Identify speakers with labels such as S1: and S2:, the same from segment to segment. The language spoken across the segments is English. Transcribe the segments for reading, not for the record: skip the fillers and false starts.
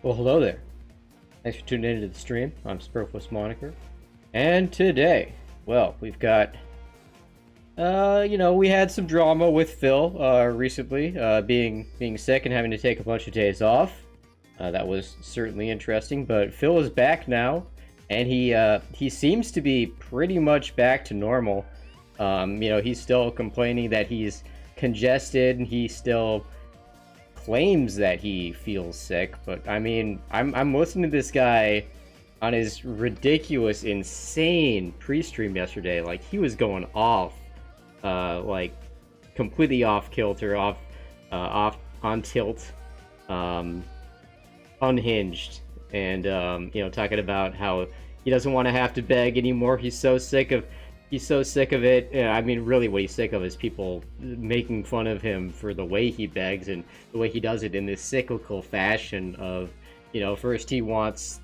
S1: Well, hello there. Thanks for tuning into the stream. I'm Superfluous Moniker. And today, well, we've got, we had some drama with Phil recently, being sick and having to take a bunch of days off. That was certainly interesting, but Phil is back now, and he seems to be pretty much back to normal. He's still complaining that he's congested, and he still claims that he feels sick. But I mean, I'm listening to this guy on his ridiculous, insane pre-stream yesterday. Like, he was going off, like completely off kilter, off on tilt, unhinged, and talking about how he doesn't want to have to beg anymore. He's so sick of it. Yeah, I mean, really, what he's sick of is people making fun of him for the way he begs and the way he does it in this cyclical fashion of, first he wants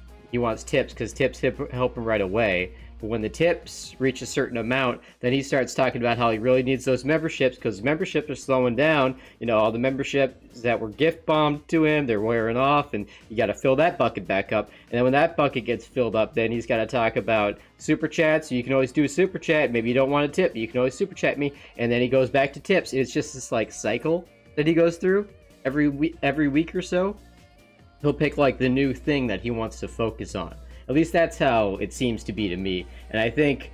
S1: tips because tips help him right away. But when the tips reach a certain amount, then he starts talking about how he really needs those memberships because memberships are slowing down. All the memberships that were gift bombed to him, they're wearing off, and you got to fill that bucket back up. And then when that bucket gets filled up, then he's got to talk about super chats. So you can always do a super chat. Maybe you don't want a tip, but you can always super chat me. And then he goes back to tips. It's just this like cycle that he goes through every week or so. He'll pick like the new thing that he wants to focus on. At least that's how it seems to be to me. And I think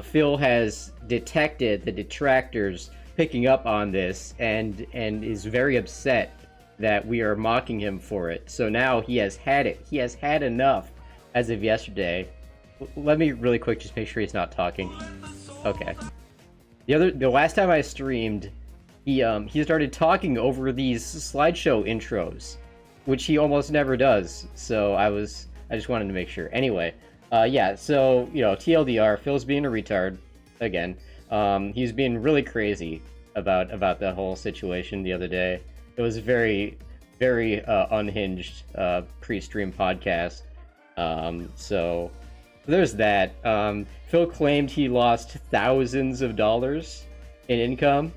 S1: Phil has detected the detractors picking up on this and is very upset that we are mocking him for it. So now he has had it. He has had enough as of yesterday. Let me really quick just make sure he's not talking. Okay. The last time I streamed, he started talking over these slideshow intros, which he almost never does. So I just wanted to make sure. Anyway, yeah, so, TLDR, Phil's being a retard, again. He's being really crazy about the whole situation the other day. It was very, very unhinged pre-stream podcast. So there's that. Phil claimed he lost thousands of dollars in income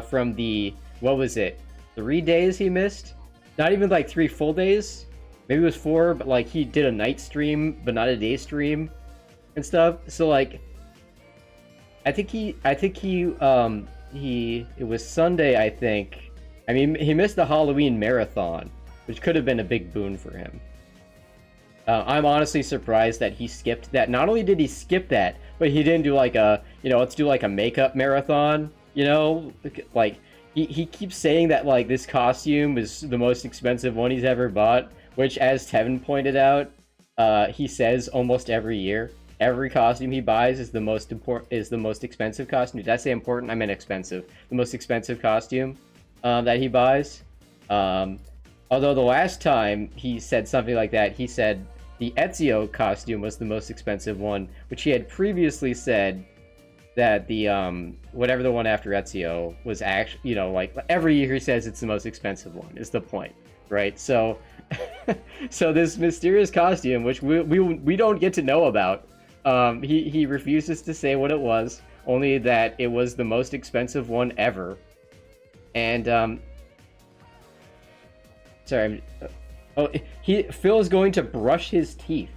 S1: from the, what was it, 3 days he missed? Not even like 3 full days. Maybe it was 4, but like he did a night stream, but not a day stream and stuff. So like, it was Sunday, I think. I mean, he missed the Halloween marathon, which could have been a big boon for him. I'm honestly surprised that he skipped that. Not only did he skip that, but he didn't do like a, let's do like a makeup marathon, like he keeps saying that like this costume is the most expensive one he's ever bought. Which, as Tevin pointed out, he says almost every year, every costume he buys is the most expensive costume. Did I say important? I meant expensive. The most expensive costume that he buys. Although the last time he said something like that, he said the Ezio costume was the most expensive one, which he had previously said that the whatever the one after Ezio was actually, like every year he says it's the most expensive one. Is the point, right? So. So this mysterious costume, which we don't get to know about, he refuses to say what it was, only that it was the most expensive one ever. And Phil is going to brush his teeth.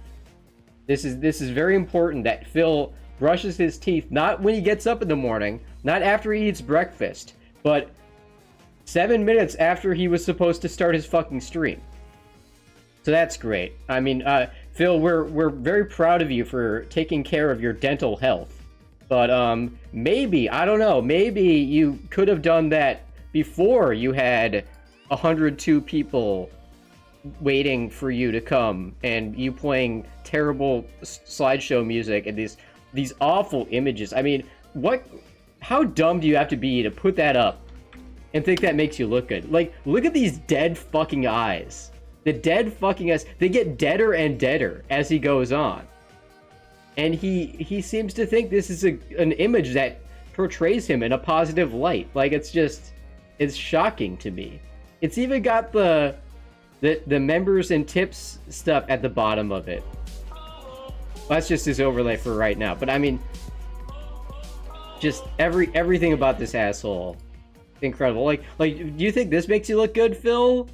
S1: This is very important that Phil brushes his teeth, not when he gets up in the morning, not after he eats breakfast, but 7 minutes after he was supposed to start his fucking stream. So that's great. I mean, Phil, we're very proud of you for taking care of your dental health. But maybe, I don't know, maybe you could have done that before you had 102 people waiting for you to come and you playing terrible slideshow music and these awful images. I mean, how dumb do you have to be to put that up and think that makes you look good? Like, look at these dead fucking eyes. The dead fucking eyes, they get deader and deader as he goes on. And he seems to think this is an image that portrays him in a positive light. Like, it's shocking to me. It's even got the members and tips stuff at the bottom of it. That's just his overlay for right now. But I mean, just everything about this asshole, incredible. Like, do you think this makes you look good, Phil?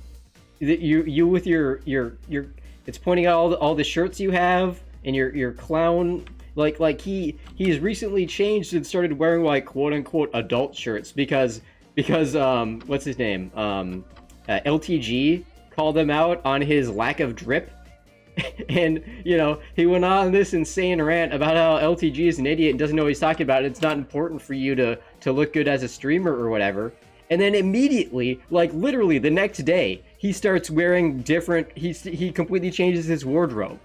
S1: You with your it's pointing out all the shirts you have and your clown, like he's recently changed and started wearing like quote unquote adult shirts because what's his name, LTG called him out on his lack of drip And, he went on this insane rant about how LTG is an idiot and doesn't know what he's talking about. It's not important for you to look good as a streamer or whatever. And then immediately, like literally the next day, he starts wearing different, he completely changes his wardrobe.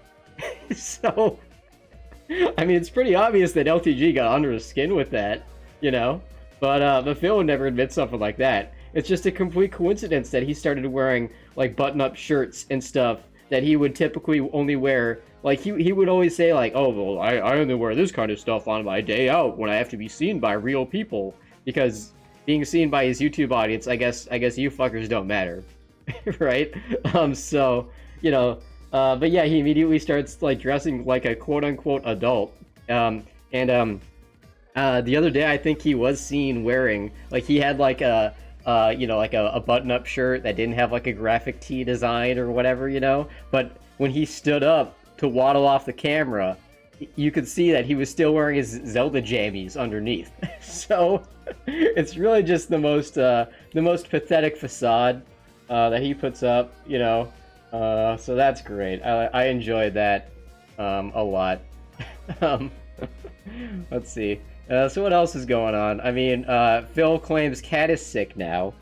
S1: So, I mean, it's pretty obvious that LTG got under his skin with that, But Phil would never admit something like that. It's just a complete coincidence that he started wearing, like, button-up shirts and stuff that he would typically only wear. Like, he would always say, like, oh, well, I only wear this kind of stuff on my day out when I have to be seen by real people. Because being seen by his YouTube audience, I guess you fuckers don't matter. Right? But yeah, he immediately starts, like, dressing like a quote-unquote adult. The other day, I think he was seen wearing, like, he had, like, a button-up shirt that didn't have, like, a graphic tee design or whatever, But when he stood up to waddle off the camera, you could see that he was still wearing his Zelda jammies underneath. So, it's really just the most pathetic facade that he puts up, So that's great. I enjoyed that a lot. Let's see. So what else is going on? I mean, Phil claims Cat is sick now.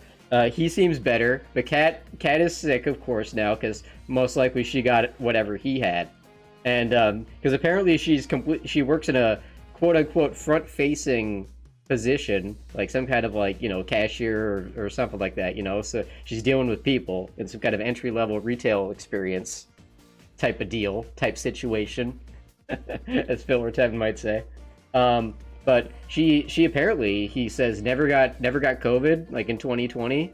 S1: He seems better, but Cat is sick, of course, now, because most likely she got whatever he had. And because apparently she works in a quote-unquote front-facing position, like some kind of, like, cashier or something like that, So she's dealing with people in some kind of entry-level retail experience type of deal, type situation, as Phil or Tevin might say. But she apparently, he says, never got COVID, like in 2020.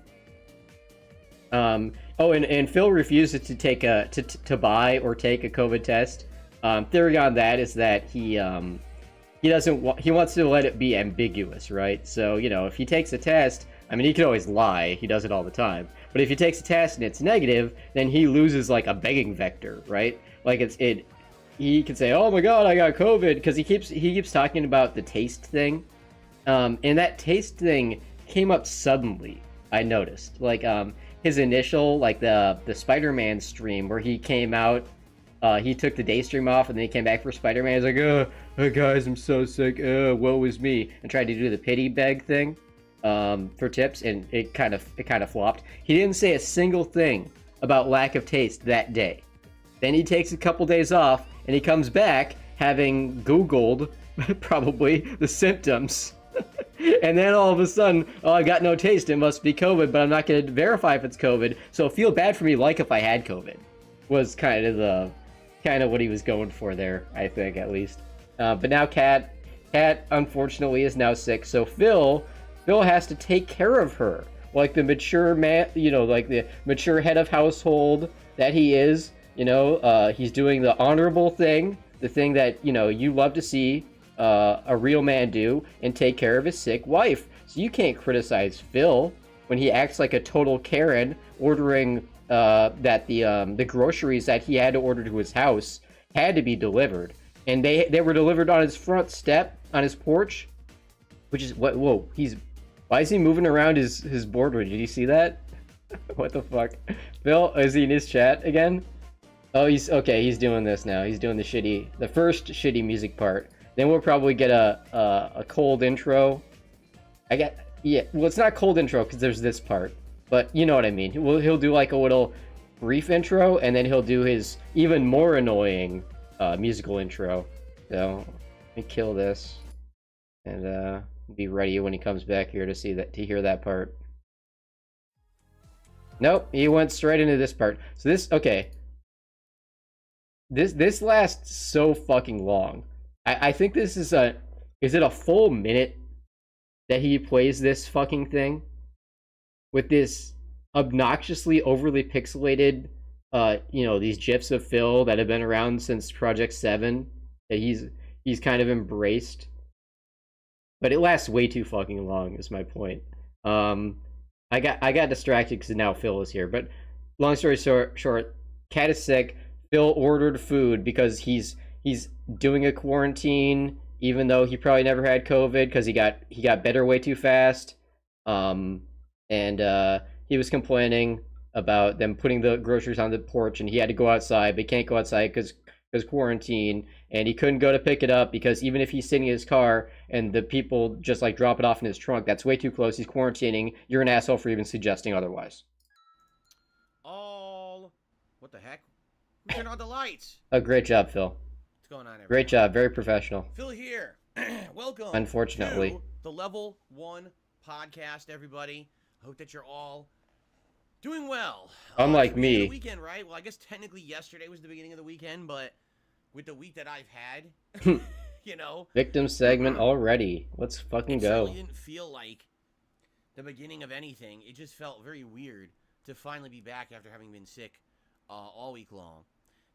S1: And Phil refuses to take to buy or take a COVID test. Theory on that is that he wants to let it be ambiguous, right? So, if he takes a test, I mean, he can always lie. He does it all the time. But if he takes a test and it's negative, then he loses, like, a begging vector, right? Like, he can say, oh my god, I got COVID, because he keeps talking about the taste thing. And that taste thing came up suddenly, I noticed. Like, his initial, like, the Spider-Man stream where he came out, he took the day stream off and then he came back for Spider-Man. He's like, oh guys, I'm so sick, woe is me, and tried to do the pity beg thing for tips, and it kind of flopped. He didn't say a single thing about lack of taste that day. Then he takes a couple days off and he comes back having Googled probably the symptoms. And then all of a sudden, oh, I got no taste, it must be COVID, but I'm not going to verify if it's COVID, so feel bad for me like if I had COVID, was kind of what he was going for there, I think, at least. But now Cat unfortunately is now sick, so Phil has to take care of her, like the mature man, like the mature head of household that he is. He's doing the honorable thing, the thing that, you love to see a real man do, and take care of his sick wife. So you can't criticize Phil when he acts like a total Karen, ordering that the groceries that he had to order to his house had to be delivered. And they were delivered on his front step, on his porch, which is, whoa, why is he moving around his boardroom? Did you see that? What the fuck? Phil, is he in his chat again? Oh, he's doing this now. He's doing the first shitty music part. Then we'll probably get a cold intro. Well, it's not cold intro because there's this part, but you know what I mean. He'll do like a little brief intro, and then he'll do his even more annoying musical intro. So let me kill this and be ready when he comes back here to hear that part. Nope, he went straight into this part. So this lasts so fucking long. I think this is it a full minute that he plays this fucking thing with this obnoxiously overly pixelated these GIFs of Phil that have been around since Project 7 that he's kind of embraced. But it lasts way too fucking long, is my point. I got distracted because now Phil is here. But long story short, Cat is sick. Phil ordered food because he's doing a quarantine, even though he probably never had COVID because he got better way too fast. And he was complaining about them putting the groceries on the porch, and he had to go outside, but he can't go outside because quarantine, and he couldn't go to pick it up because even if he's sitting in his car and the people just like drop it off in his trunk, that's way too close. He's quarantining. You're an asshole for even suggesting otherwise.
S2: What the heck? Who turned on the lights?
S1: Oh, great job, Phil.
S2: What's going on, everyone?
S1: Great job. Very professional.
S2: Phil here. Welcome.
S1: Unfortunately.
S2: To the Level 1 podcast, everybody. I hope that you're all doing well.
S1: Unlike me.
S2: The weekend, right? Well, I guess technically yesterday was the beginning of the weekend, but with the week that I've had, you know.
S1: Victim segment already. Let's fucking go.
S2: It certainly didn't feel like the beginning of anything. It just felt very weird to finally be back after having been sick all week long.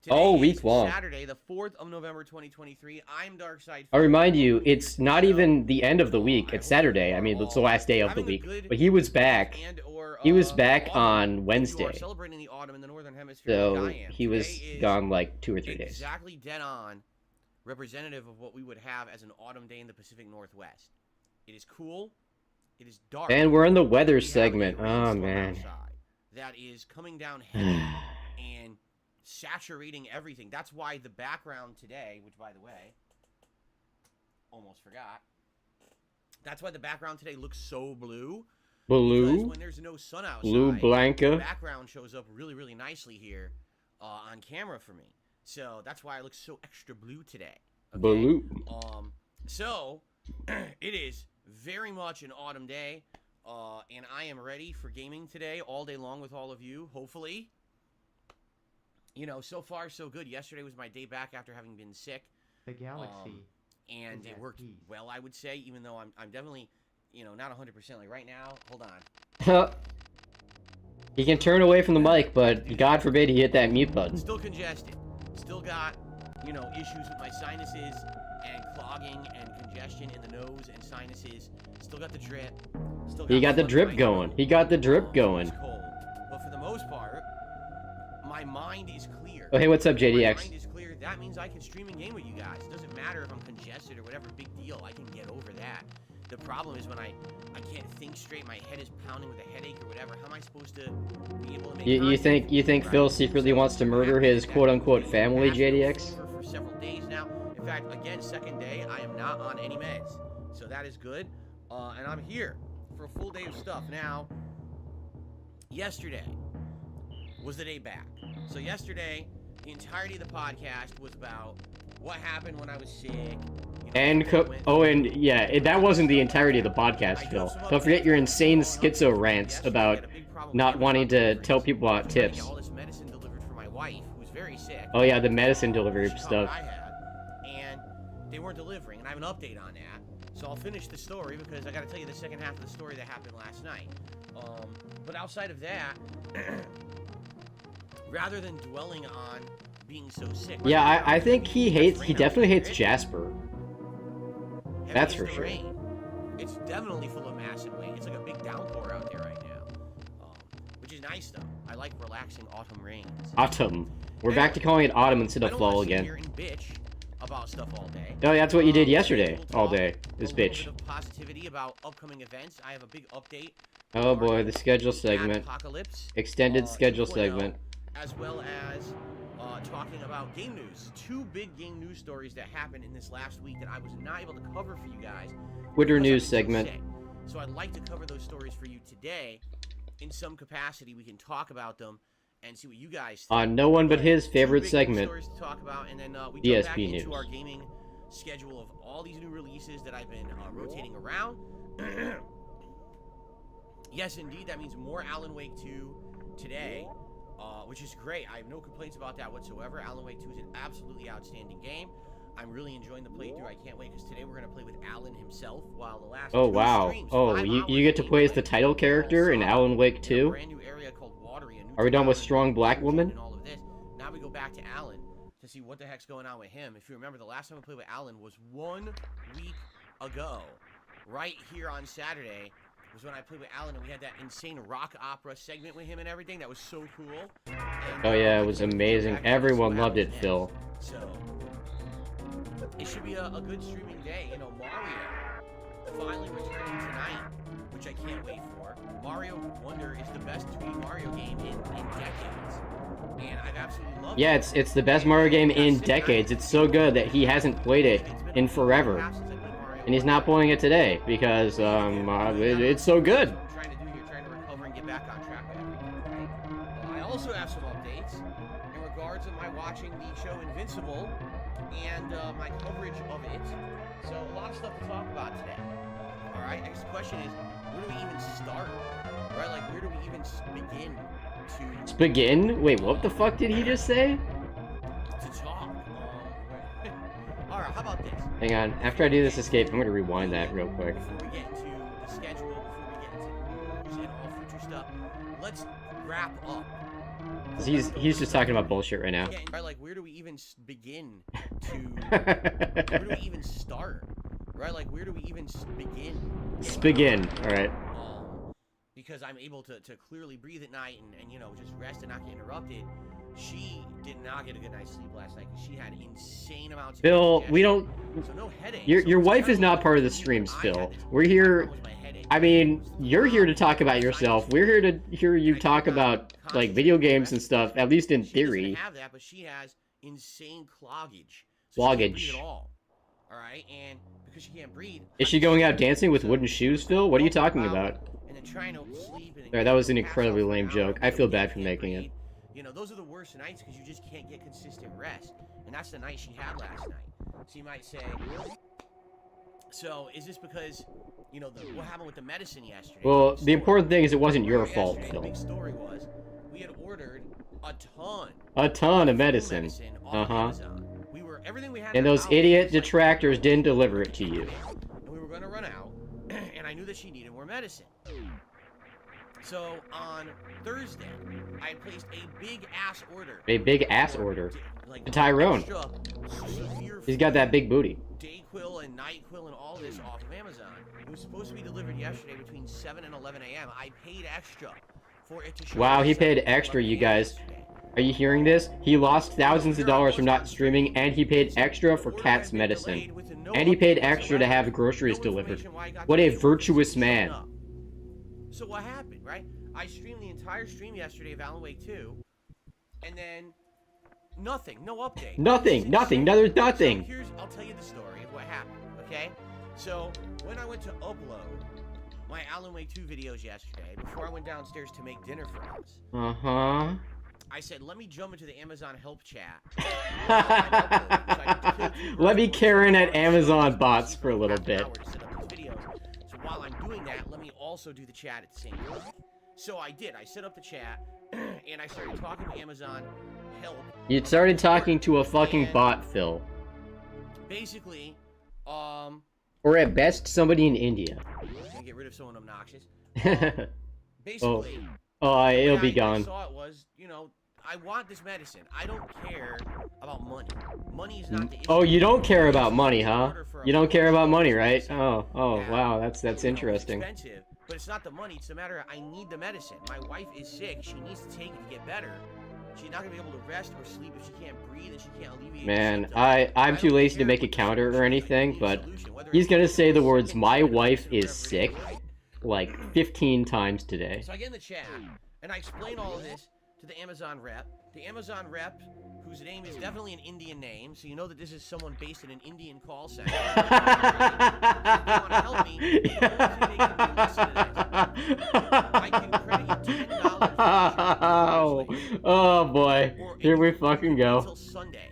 S2: Today
S1: all week long.
S2: Saturday, the 4th of November, 2023. I'm Darkside.
S1: I'll remind you, it's not even the end of the week. It's Saturday. I mean, it's the last day of the week. But he was back. He was back on Wednesday.
S2: Celebrating the autumn in the northern hemisphere.
S1: So he was gone like 2 or 3 days.
S2: Exactly dead on, representative of what we would have as an autumn day in the Pacific Northwest. It is cool. It is dark.
S1: And we're in the weather segment. Oh man.
S2: That is coming down heavy and saturating everything. That's why the background today, which by the way, almost forgot. That's why the background today looks so blue.
S1: Blue?
S2: Because when there's no sun outside,
S1: Blue Blanca.
S2: the background shows up really, really nicely here on camera for me. So that's why I look so extra blue today. Okay?
S1: Blue.
S2: So it is very much an autumn day. And I am ready for gaming today all day long with all of you, hopefully. You know, so far so good. Yesterday was my day back after having been sick.
S3: The galaxy.
S2: And it worked well, I would say, even though I'm definitely, you know, not 100%. Like right now, hold on.
S1: He can turn away from the mic, but God forbid he hit that mute button.
S2: Still congested. Still got, you know, issues with my sinuses and clogging and congestion in the nose and sinuses. Still got the drip.
S1: He got the drip going. He got the drip going.
S2: It's cold. But for the most part, my mind is clear.
S1: Oh, hey, what's up, JDX?
S2: My mind is clear. That means I can stream and game with you guys. It doesn't matter if I'm congested or whatever. Big deal. I can get over that. The problem is when I can't think straight. My head is pounding with a headache or whatever. How am I supposed to be able to make
S1: you think Phil secretly wants to murder his quote-unquote family, JDX?
S2: For several days now. In fact, again, second day, I am not on any meds. So that is good. And I'm here for a full day of stuff. Now, yesterday was the day back. So yesterday, the entirety of the podcast was about what happened when I was sick. You know,
S1: and yeah, that wasn't the entirety of the podcast, Phil. Don't forget your insane schizo rants about not wanting to tell people about tips.
S2: All this medicine delivered for my wife, who's very sick.
S1: Oh yeah, the medicine delivery stuff.
S2: And they weren't delivering, and I have an update on that. So I'll finish the story because I got to tell you the second half of the story that happened last night. But outside of that, rather than dwelling on being so sick.
S1: Yeah, I think he definitely hates Jasper. That's for sure.
S2: Rain. It's definitely full of massive rain. It's like a big downpour out there right now. Which is nice though. I like relaxing autumn rains.
S1: Autumn. We're back to calling it autumn instead of fall again.
S2: Here and bitch about stuff all day.
S1: No, that's what you did yesterday all day. Is bitch.
S2: A bit of positivity about upcoming events. I have a big update.
S1: Oh boy, the schedule segment.
S2: Apocalypse.
S1: Extended schedule segment.
S2: As well as talking about game news. 2 big game news stories that happened in this last week that I was not able to cover for you guys.
S1: Twitter news segment.
S2: So I'd like to cover those stories for you today. In some capacity, we can talk about them and see what you guys think.
S1: On no one but his favorite segment.
S2: Stories to talk about, and then we
S1: DSP
S2: jump back
S1: news.
S2: into our gaming schedule of all these new releases that I've been rotating around. Yes, indeed, that means more Alan Wake 2 today. Which is great. I have no complaints about that whatsoever. Alan Wake 2 is an absolutely outstanding game. I'm really enjoying the playthrough. I can't wait because today we're going to play with Alan himself while the last streams,
S1: you get to play as the title character in Alan Wake 2?
S2: Brand new area called Watery.
S1: Are we done with Strong Black Woman?
S2: And all of this. Now we go back to Alan to see what the heck's going on with him. If you remember, the last time I played with Alan was 1 week ago. Right here on Saturday was when I played with Alan and we had that insane rock opera segment with him and everything. That was so cool. And,
S1: oh yeah, it was amazing. Everyone loved it, Phil.
S2: So it should be a good streaming day. You know, Mario finally returning tonight, which I can't wait for. Mario Wonder is the best 2D Mario game in decades. And I've absolutely loved
S1: Yeah,
S2: it.
S1: it's the best Mario game in decades. It's so good that he hasn't played it in forever. And he's not playing it today because it's so good.
S2: That's what I'm trying to do here, trying to recover and get back on track with everything. I also have some updates in regards to my watching the show Invincible and my coverage of it. So a lot of stuff to talk about today. All right, next question is, where do we even start? Right, like where do we even begin to
S1: Begin? Wait, what the fuck did he just say?
S2: to talk? All right, how about this?
S1: Hang on. After I do this escape, I'm gonna rewind that real quick.
S2: Before we get into the schedule, before we get into news and all future stuff, let's wrap up.
S1: 'Cause he's just talking about bullshit right now.
S2: Right, like where do we even begin to? Where do we even start? Right, like where do we even begin?
S1: Begin. All right.
S2: Because I'm able to clearly breathe at night and you know just rest and not get interrupted. She did not get a good night's sleep last night because she had insane amounts of
S1: Phil, we don't.
S2: so no headache.
S1: Your wife is not part of the streams, Phil. We're here. I mean, you're here to talk about yourself. We're here to hear you talk about like video games and stuff. At least in theory.
S2: She doesn't have that, but she has insane cloggage.
S1: Cloggage.
S2: She can't breathe at all. All right, and because she can't breathe.
S1: Is she going out dancing with wooden shoes, Phil? What are you talking about?
S2: And then trying to sleep. And
S1: Alright, that was an incredibly lame joke. I feel bad for making it.
S2: You know, those are the worst nights because you just can't get consistent rest. And that's the night she had last night. So you might say, so is this because, you know, what happened with the medicine yesterday?
S1: Well, the important thing is it wasn't your fault,
S2: The
S1: Phil.
S2: big story was we had ordered a
S1: ton of medicine.
S2: off Amazon. Everything we had
S1: And
S2: in the
S1: those
S2: house
S1: idiot
S2: was like,
S1: detractors didn't deliver it to you.
S2: and we were going to run out, and I knew that she needed more medicine. So on Thursday, I placed a big ass order.
S1: A big ass order.
S2: Like
S1: To Tyrone.
S2: severe
S1: He's got that big booty.
S2: Dayquil and NyQuil and all this off of Amazon. It was supposed to be delivered yesterday between 7 and 11 a.m. I paid extra for it to show.
S1: Wow,
S2: up
S1: he
S2: 7
S1: paid
S2: and
S1: extra,
S2: 11
S1: you
S2: a.m.
S1: guys.
S2: yesterday.
S1: Are you hearing this? He lost thousands of dollars from not streaming, and he paid extra for Cat's medicine. And he paid extra to have groceries delivered. What a virtuous man.
S2: So what happened, right? I streamed the entire stream yesterday of Alan Wake 2, and then nothing, no update.
S1: Nothing, there's nothing.
S2: So I'll tell you the story of what happened, okay? So when I went to upload my Alan Wake 2 videos yesterday, before I went downstairs to make dinner for us,
S1: Uh-huh.
S2: I said, let me jump into the Amazon help chat.
S1: Let me Karen at Amazon bots for a little bit.
S2: So while I'm doing that, let me also do the chat at the same time. So I did. I set up the chat, and I started talking to Amazon help.
S1: You started talking to a fucking bot, Phil.
S2: Basically,
S1: Or at best, somebody in India.
S2: gonna get rid of someone obnoxious.
S1: Oh,
S2: Basically,
S1: it'll be
S2: I
S1: gone.
S2: saw it was, you know, I want this medicine. I don't care about money. Money is not the issue.
S1: Oh, you don't care about money, huh? You don't care about money, right?
S2: Yeah.
S1: Oh, wow, that's interesting.
S2: It's expensive, but it's not the money. It's the matter of I need the medicine. My wife is sick. She needs to take it to get better. She's not gonna be able to rest or sleep if she can't breathe and she can't alleviate.
S1: Man,
S2: symptoms.
S1: I'm too lazy to make a counter or anything, but he's gonna say the words "my wife is sick" like 15 times today.
S2: So I get in the chat and I explain all of this to the Amazon rep. The Amazon rep, whose name is definitely an Indian name, so you know that this is someone based in an Indian call center. If you want to help me, the only thing they can do is listen to this. I can credit you $10.
S1: Oh boy, here we fucking go.
S2: Until Sunday.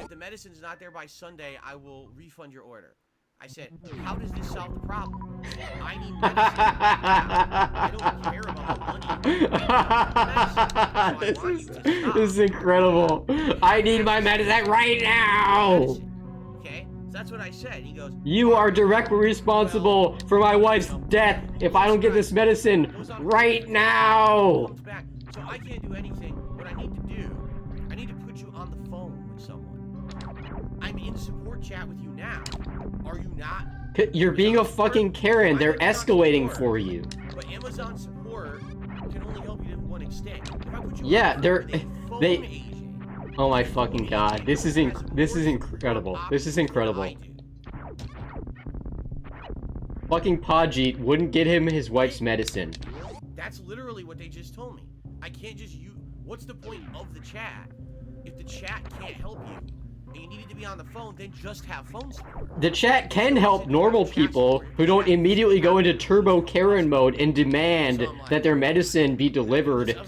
S2: If the medicine's not there by Sunday, I will refund your order. I said, how does this solve the problem? I need medicine. I don't care about the money.
S1: This is incredible. I need my medicine right now.
S2: Okay, so that's what I said. He goes,
S1: You are directly responsible for my wife's death if I don't get this medicine right now.
S2: comes back. So I can't do anything. What I need to do, I need to put you on the phone with someone. I'm in support chat with you now. Are you not?
S1: You're being a fucking Karen. They're escalating for you.
S2: But Amazon support can only help you to one extent. If I put you
S1: Yeah,
S2: on the
S1: they're-
S2: phone with a phone
S1: they-
S2: agent,
S1: Oh my fucking god. This is incredible. This is incredible.
S2: I do.
S1: Fucking Pajit wouldn't get him his wife's medicine.
S2: That's literally what they just told me. I can't just use. What's the point of the chat if the chat can't help you? And you needed to be on the phone, then just have phone support.
S1: The chat can help normal people who don't immediately go into Turbo Karen mode and demand that their medicine be delivered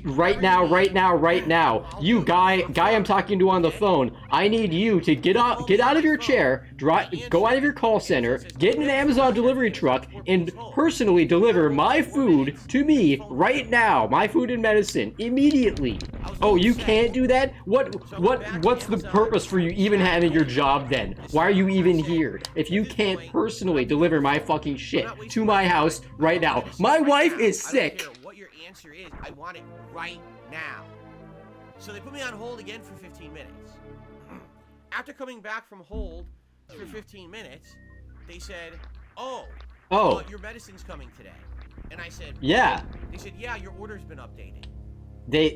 S1: right now, right now, right now. You guy I'm talking to on the phone, I need you to get out of your chair, go out of your call center, get in an Amazon delivery truck, and personally deliver my food to me right now, my food and medicine immediately. Oh, you can't do that? What's the purpose for you even having your job then? Why are you even here if you can't personally deliver my fucking shit to my house right now? My wife is sick.
S2: I don't care what your answer is. I want it right now. So they put me on hold again for 15 minutes. After coming back from hold for 15 minutes, they said, "Oh, your medicine's coming today." And I said,
S1: "Yeah."
S2: They said, "Yeah, your order's been updated."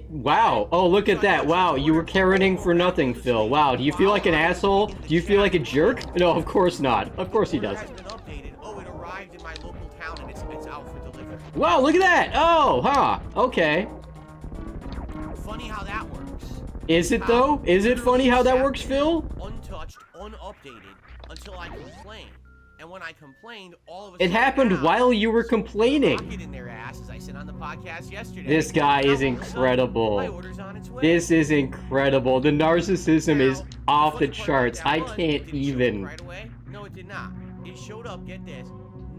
S1: Wow. Oh, look at that. Wow, you were Karening for nothing, Phil. Wow, do you feel like an asshole? Do you feel like a jerk? No, of course not. Of course he doesn't.
S2: It arrived in my local town and it's out for delivery.
S1: Wow, look at that. Oh, huh. Okay.
S2: Funny how that works.
S1: Is it though? Is it funny how that works, Phil?
S2: Untouched, unupdated until I complained. And when I complained, all of a sudden,
S1: it happened while you were complaining.
S2: In their ass, as I said on the podcast yesterday.
S1: This guy is incredible. This is incredible. The narcissism is off the charts. I can't even.
S2: Right away? No, it did not. It showed up. Get this.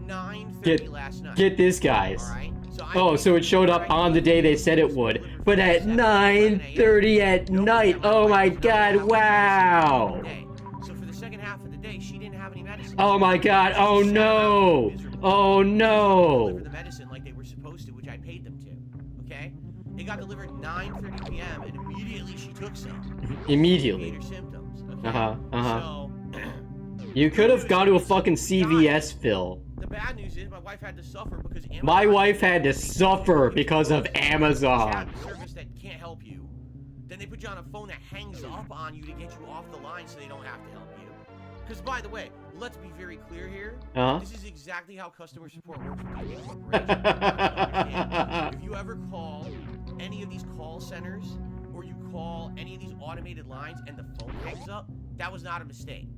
S2: 9:30 last night.
S1: Get this, guys.
S2: All right?
S1: So it showed up on the day they said it would, but at 9:30 at night. Oh my God! Wow.
S2: So for the second half of the day, she didn't have any medicine.
S1: Oh my God! Oh no! Oh no!
S2: Deliver the medicine like they were supposed to, which I paid them to. Okay? It got delivered 9:30 p.m. and immediately she took some.
S1: Immediately.
S2: Her symptoms. Okay? So,
S1: you could have gone to a fucking CVS, Phil.
S2: the bad news is my wife had to suffer because Amazon.
S1: My wife had to suffer because of Amazon.
S2: Service that can't help you. Then they put you on a phone that hangs up on you to get you off the line so they don't have to help you. Because, by the way, let's be very clear here. This is exactly how customer support works with these corporations. If you ever call any of these call centers or you call any of these automated lines and the phone hangs up, that was not a mistake.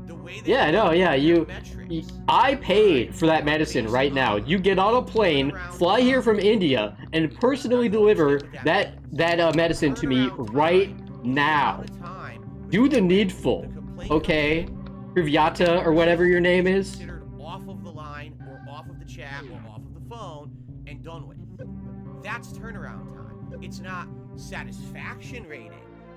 S2: The way they
S1: I paid for that medicine right now. You get on a plane, fly here from India, and personally deliver that medicine to me right now. Do the needful, okay? Privyata or whatever your name is.
S2: Considered off of the line or off of the chat or off of the phone and done with. That's turnaround time. It's not satisfaction rating.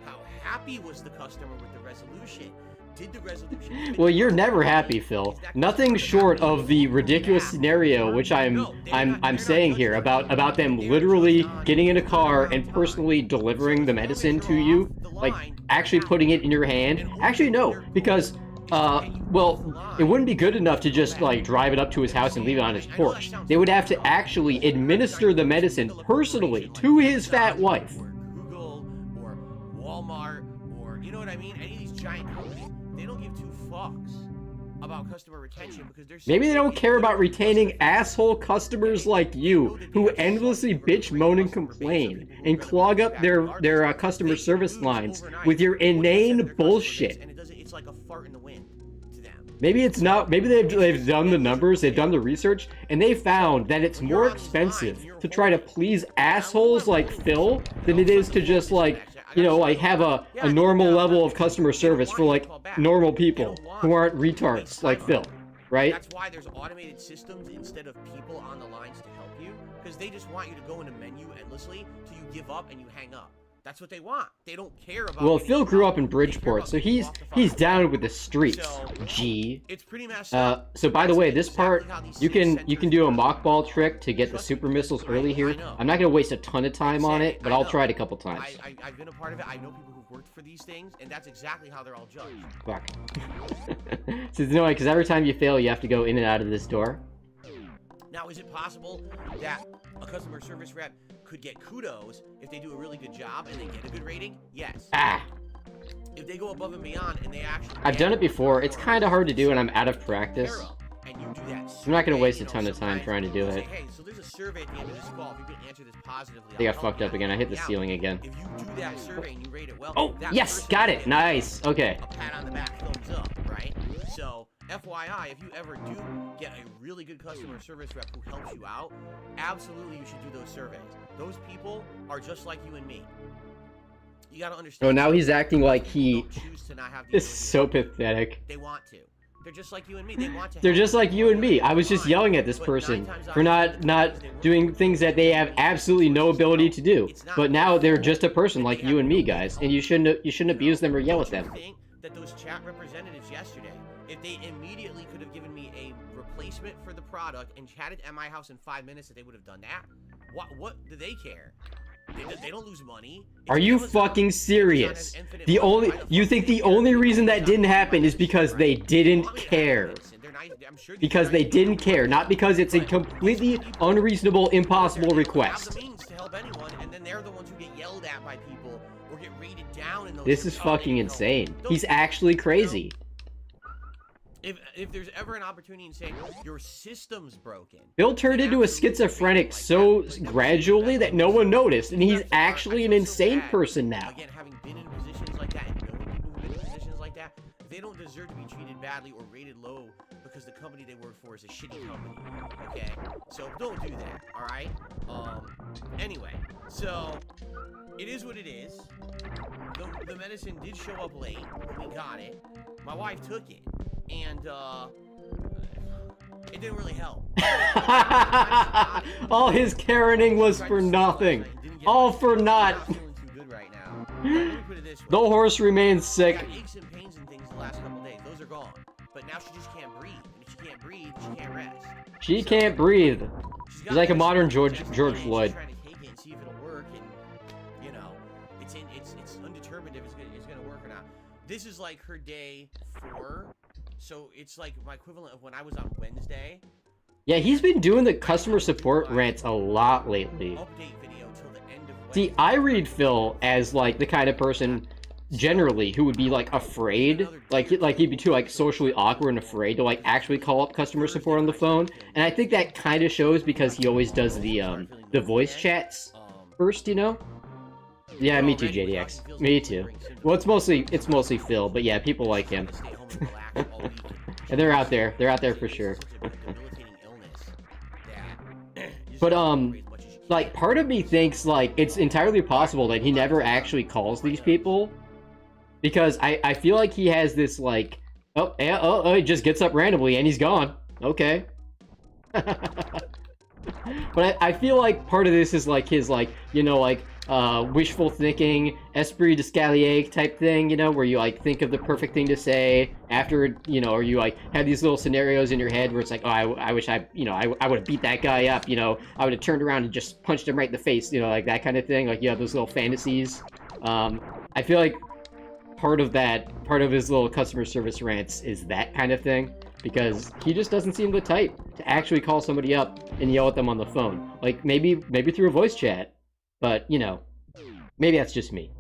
S2: How happy was the customer with the resolution? Did the resolution?
S1: Well, you're never happy, Phil. Nothing short of the ridiculous scenario which I'm saying here about them literally getting in a car and personally delivering the medicine to you, like actually putting it in your hand. Actually, no, because well, it wouldn't be good enough to just like drive it up to his house and leave it on his porch. They would have to actually administer the medicine personally to his fat wife.
S2: Or Google or Walmart or you know what I mean? Any of these giant companies, they don't give two fucks about customer retention because they're
S1: maybe they don't care about retaining asshole customers like you who endlessly bitch, moan, and complain and clog up their customer service lines with your inane bullshit.
S2: It's like a fart in the wind to them.
S1: Maybe it's not. Maybe they've done the numbers, they've done the research, and they found that it's more expensive to try to please assholes like Phil than it is to just like, you know, like have a normal level of customer service for like normal people who aren't retards like Phil, right?
S2: That's why there's automated systems instead of people on the lines to help you, because they just want you to go in a menu endlessly till you give up and you hang up. That's what they want. They don't care about.
S1: Well, Phil grew up in Bridgeport, so he's down with the streets. G.
S2: It's pretty messed up.
S1: So by the way, this part you can do a mock ball trick to get the super missiles early here. I'm not gonna waste a ton of time on it, but I'll try it a couple times.
S2: I've been a part of it. I know people who've worked for these things, and that's exactly how they're all judged.
S1: Fuck. So it's annoying because every time you fail, you have to go in and out of this door.
S2: Now, is it possible that a customer service rep could get kudos if they do a really good job and they get a good rating? Yes. If they go above and beyond and they actually...
S1: I've done it before. It's kind of hard to do and I'm out of practice.
S2: And you do that
S1: I'm not gonna
S2: survey,
S1: waste
S2: you
S1: a
S2: know,
S1: ton of time
S2: sometimes
S1: trying to do
S2: they'll say,
S1: it.
S2: hey, so there's a survey at the end of this call. If you can answer this positively,
S1: I think I
S2: I'll help
S1: fucked
S2: you.
S1: up again. I hit the
S2: Now,
S1: ceiling again.
S2: if you do that survey and you rate it well,
S1: Oh,
S2: that
S1: yes,
S2: person
S1: got
S2: will
S1: it.
S2: get
S1: Nice. Okay.
S2: a pat on the back, thumbs up, right? So, FYI, if you ever do get a really good customer service rep who helps you out, absolutely you should do those surveys. Those people are just like you and me. You gotta understand.
S1: Oh, now he's acting like he
S2: don't choose to not have the
S1: is
S2: ability
S1: so
S2: to help you.
S1: pathetic.
S2: They want to. They're just like you and me. They want to.
S1: They're
S2: help
S1: just like you and me. I was just
S2: Fine.
S1: yelling at this
S2: But
S1: person
S2: 9 times out
S1: for
S2: of 10,
S1: not
S2: the times they
S1: doing
S2: work,
S1: things that they have absolutely no ability to do. But now they're just a person like you and me, guys, and you shouldn't abuse them or yell at them.
S2: Don't you think that those chat representatives yesterday, if they immediately could have given me a replacement for the product and chatted at my house in 5 minutes, that they would have done that? What do they care? They don't lose money.
S1: Are you fucking serious? You think the only reason that didn't happen is because they didn't care. Because they didn't care, not because it's a completely unreasonable, impossible request. This is fucking insane. He's actually crazy.
S2: If there's ever an opportunity in saying your system's broken,
S1: Phil turned into a schizophrenic so gradually that no one noticed, and he's actually an insane person now.
S2: Again, having been in positions like that and knowing people who've been in positions like that, they don't deserve to be treated badly or rated low because the company they work for is a shitty company. Okay, so don't do that. All right. Anyway, so it is what it is. The medicine did show up late. We got it. My wife took it. And, it didn't really help.
S1: All his caring was for nothing. All for naught.
S2: I'm not feeling too good right now. Let me put it this way.
S1: The horse remains sick.
S2: I got aches and pains and things the last couple days. Those are gone. But now she just can't breathe. And if she can't breathe, she can't rest.
S1: She can't breathe. She's like a modern George Floyd.
S2: She's trying to take it and see if it'll work. And, you know, it's undetermined if it's gonna work or not. This is like her day 4. So it's like my equivalent of when I was on Wednesday.
S1: Yeah, he's been doing the customer support rants a lot lately.
S2: Update video till the end of Wednesday.
S1: See, I read Phil as like the kind of person generally who would be like afraid, like he'd be too like socially awkward and afraid to like actually call up customer support on the phone. And I think that kind of shows because he always does the voice chats first, you know? Yeah, me too, JDX. Me too. Well, it's mostly Phil, but yeah, people like him. And they're out there for sure. But like part of me thinks like it's entirely possible that he never actually calls these people, because I feel like he has this like he just gets up randomly and he's gone. Okay. But I feel like part of this is like his like, you know, like wishful thinking, esprit d'escalier type thing, you know, where you like think of the perfect thing to say after, you know, or you like have these little scenarios in your head where it's like, oh, I wish I would have beat that guy up, you know, I would have turned around and just punched him right in the face, you know, like that kind of thing. Like you have those little fantasies. I feel like part of his little customer service rants is that kind of thing, because he just doesn't seem the type to actually call somebody up and yell at them on the phone. Like maybe through a voice chat. But, you know, maybe that's just me.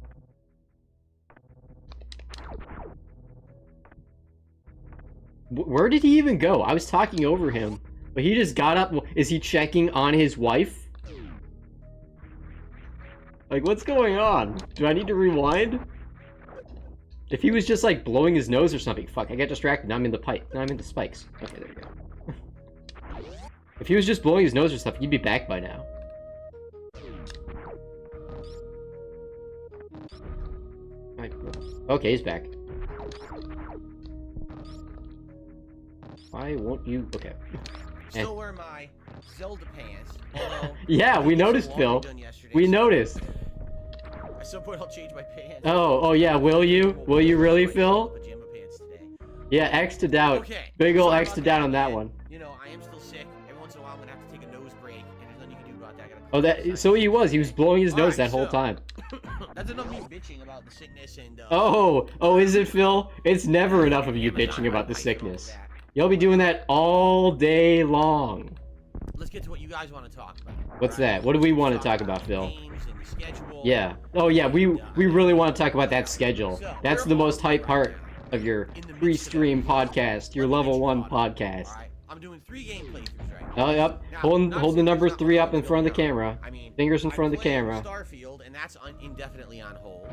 S1: Where did he even go? I was talking over him, but he just got up. Is he checking on his wife? Like, what's going on? Do I need to rewind? If he was just, like, blowing his nose or something. Fuck, I got distracted. Now I'm in the pipe. Now I'm in the spikes. Okay, there we go. If he was just blowing his nose or something, he'd be back by now. Okay, he's back. Why won't you? Okay.
S2: Still wear my Zelda pants.
S1: Yeah, we noticed, Phil. We noticed.
S2: At some point, I'll change my pants.
S1: Oh yeah. Will you? Will you really, Phil?
S2: Pajama pants today.
S1: Yeah, X to doubt.
S2: Okay.
S1: Big ol' X to doubt on that one.
S2: You know, I am still sick. Every once in a while, I'm gonna have to take a nose break, and there's nothing you can do about that.
S1: Oh, that. So he was blowing his nose that whole time.
S2: That's enough of me bitching about the sickness and.
S1: Oh, is it, Phil? It's never enough of you bitching about the sickness. You'll be doing that all day long.
S2: Let's get to what you guys want to talk about.
S1: What's that? What do we want to talk about, Phil?
S2: Games and the schedule.
S1: Yeah. Oh yeah, we really want to talk about that schedule. That's the most hype part of your Restream podcast, your level 1 podcast.
S2: I'm doing 3 game playthroughs right now.
S1: Oh, yep.
S2: Now,
S1: Hold the number 3 up in front of the
S2: count.
S1: camera.
S2: I mean,
S1: Fingers in front
S2: I'm
S1: of the camera.
S2: Starfield, and that's indefinitely on hold.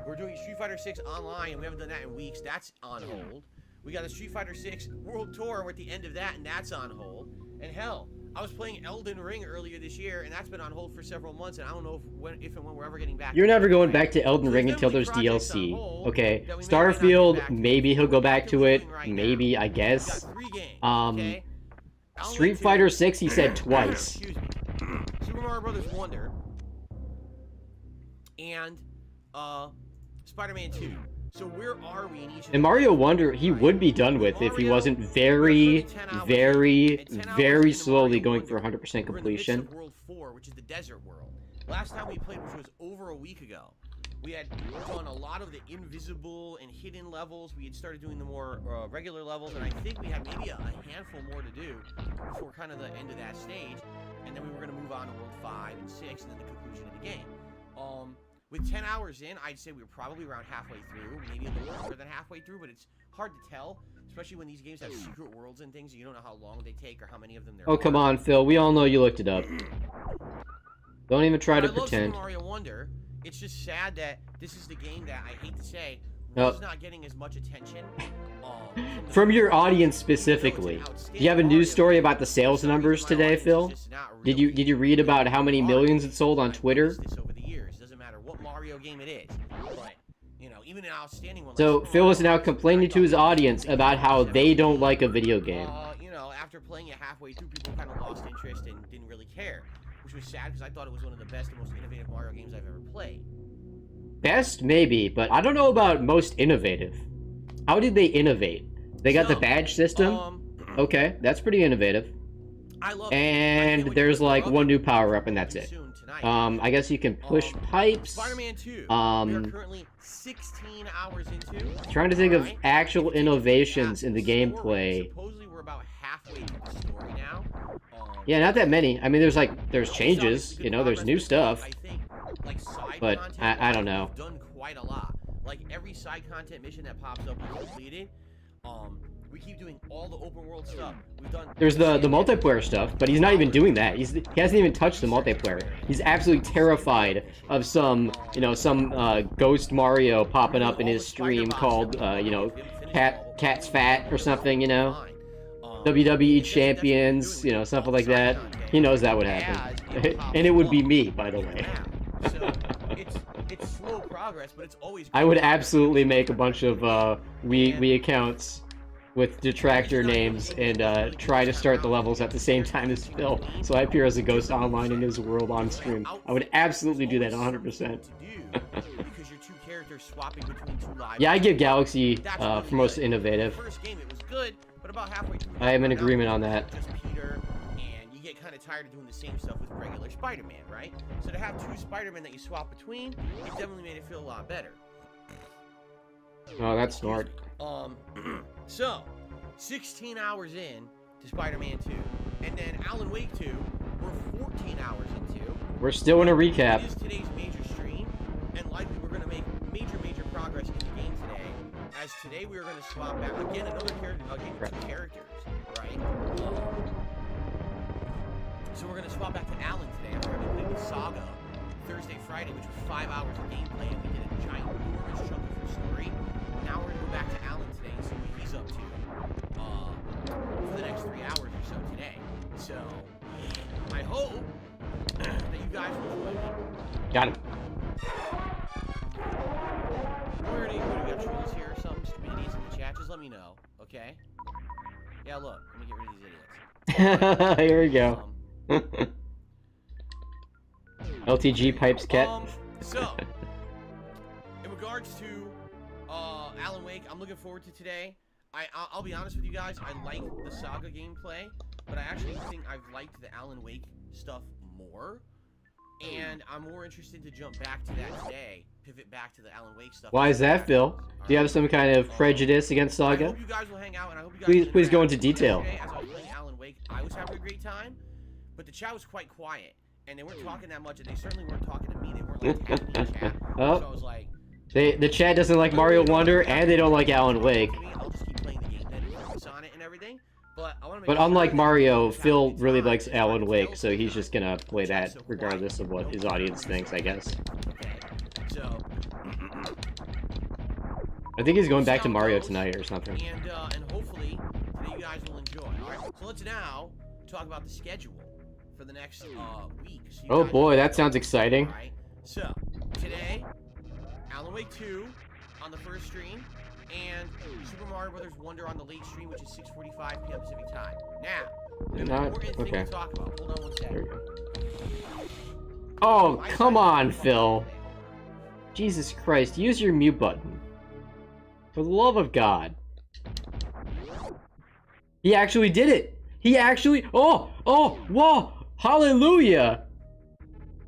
S2: We're doing Street Fighter 6 online, and we haven't done that in weeks. That's on hold. We got the Street Fighter 6 World Tour. We're at the end of that, and that's on hold. And hell, I was playing Elden Ring earlier this year, and that's been on hold for several months, and I don't know if and when we're ever getting back.
S1: You're never going back to Elden Ring until there's DLC. Okay, Starfield, maybe he'll go back to it. Maybe, I guess. Street Fighter 6, he said twice.
S2: Excuse me. Super Mario Brothers Wonder and Spider-Man 2. So where are we in each of
S1: And Mario Wonder, he would be done with if he wasn't very slowly going for 100% completion.
S2: World 4, which is the desert world. Last time we played, which was over a week ago, we had done a lot of the invisible and hidden levels. We had started doing the more regular levels, and I think we had maybe a handful more to do before kind of the end of that stage. And then we were going to move on to World 5 and 6, and then the conclusion of the game. With 10 hours in, I'd say we were probably around halfway through, maybe a little longer than halfway through, but it's hard to tell, especially when these games have secret worlds and things, and you don't know how long they take or how many of them there are.
S1: Oh, come on, Phil. We all know you looked it up. Don't even try to pretend.
S2: I love Super Mario Wonder. It's just sad that this is the game that, I hate to say, was not getting as much attention.
S1: From your audience specifically. Do you have a news story about the sales numbers today, Phil? Did you read about how many millions it sold on Twitter?
S2: Mario game it is, but you know, even an outstanding one.
S1: So Phil is now complaining to his audience about how they don't like a video game.
S2: You know, after playing it halfway through, people kind of lost interest and didn't really care, which was sad because I thought it was one of the best and most innovative Mario games I've ever played.
S1: Best, maybe, but I don't know about most innovative. How did they innovate? They got the badge system. Okay, that's pretty innovative.
S2: I love
S1: and there's like one new power-up, and that's it. I guess you can push pipes.
S2: Spider-Man 2. We are currently 16 hours into.
S1: Trying to think of actual innovations in the gameplay.
S2: Supposedly we're about halfway through the story now.
S1: Yeah, not that many. I mean, there's changes. You know, there's new stuff.
S2: I think, like, side
S1: but
S2: content,
S1: I don't know.
S2: We've done quite a lot. Like every side content mission that pops up, we completed. We keep doing all the open world stuff. We've done.
S1: There's the multiplayer stuff, but he's not even doing that. He hasn't even touched the multiplayer. He's absolutely terrified of some ghost Mario popping up in his stream called Cat's Fat or something. You know, WWE champions. You know, something like that. He knows that would happen, and it would be me, by the way.
S2: So it's slow progress, but it's always.
S1: I would absolutely make a bunch of Wii accounts with detractor names and try to start the levels at the same time as Phil, so I appear as a ghost online in his world on stream. I would absolutely do that 100%. Yeah, I give Galaxy for most innovative. I am in agreement on that.
S2: You get kind of tired of doing the same stuff with regular Spider-Man, right? So to have 2 Spider-Man that you swap between, it definitely made it feel a lot better.
S1: Oh, that's smart.
S2: So, 16 hours in to Spider-Man 2, and then Alan Wake 2, we're 14 hours into.
S1: We're still in a recap.
S2: It is today's major stream, and likely we're going to make major progress in the game today, as today we are going to swap back, again, another character, again, 2 characters, right? So we're going to swap back to Alan today after having played with Saga Thursday, Friday, which was 5 hours of gameplay, and we did a giant enormous chunk of her story. Now we're going to go back to Alan today and see what he's up to for the next 3 hours or so today. So, I hope that you guys will enjoy it.
S1: Got him.
S2: We're going to get trolls here or something, stupidities in the chat. Just let me know, okay? Yeah, look. Let me get rid of these idiots.
S1: Here we go. LTG pipes cat.
S2: So, in regards to Alan Wake, I'm looking forward to today. I'll be honest with you guys, I like the Saga gameplay, but I actually think I've liked the Alan Wake stuff more, and I'm more interested to jump back to that today, pivot back to the Alan Wake stuff.
S1: Why is that, Phil? Do you have some kind of prejudice against Saga?
S2: I hope you guys will hang out, and I hope you guys
S1: please go into detail.
S2: As I was playing Alan Wake, I was having a great time, but the chat was quite quiet, and they weren't talking that much, and they certainly weren't talking to me. They weren't like tagging me in chat.
S1: Oh.
S2: So I was like,
S1: the chat doesn't like Mario Wonder, and they don't like Alan Wake.
S2: I'll just keep playing the game then and focus on it and everything. But I want to make
S1: But
S2: sure
S1: unlike
S2: that
S1: Mario,
S2: it's
S1: Phil
S2: happening
S1: really
S2: time,
S1: likes
S2: because
S1: Alan
S2: if I
S1: Wake,
S2: fail
S1: so
S2: to
S1: he's
S2: do
S1: just
S2: that,
S1: gonna play that
S2: that's a
S1: regardless of what
S2: right.
S1: his audience thinks, I guess.
S2: Okay, so
S1: I think he's going back to
S2: Scout
S1: Mario
S2: goes,
S1: tonight or something.
S2: and hopefully today you guys will enjoy. All right, so let's now talk about the schedule for the next week. So you
S1: Oh
S2: guys
S1: boy,
S2: will
S1: that
S2: know.
S1: sounds exciting.
S2: All right, so today, Alan Wake 2 on the first stream, and Super Mario Brothers Wonder on the late stream, which is 6:45 p.m. Pacific time. Now, an important thing to talk about. Hold on one
S1: There we
S2: second.
S1: go. Oh, come on, Phil. Jesus Christ, use your mute button. For the love of God. He actually did it! He actually- Oh! Whoa! Hallelujah!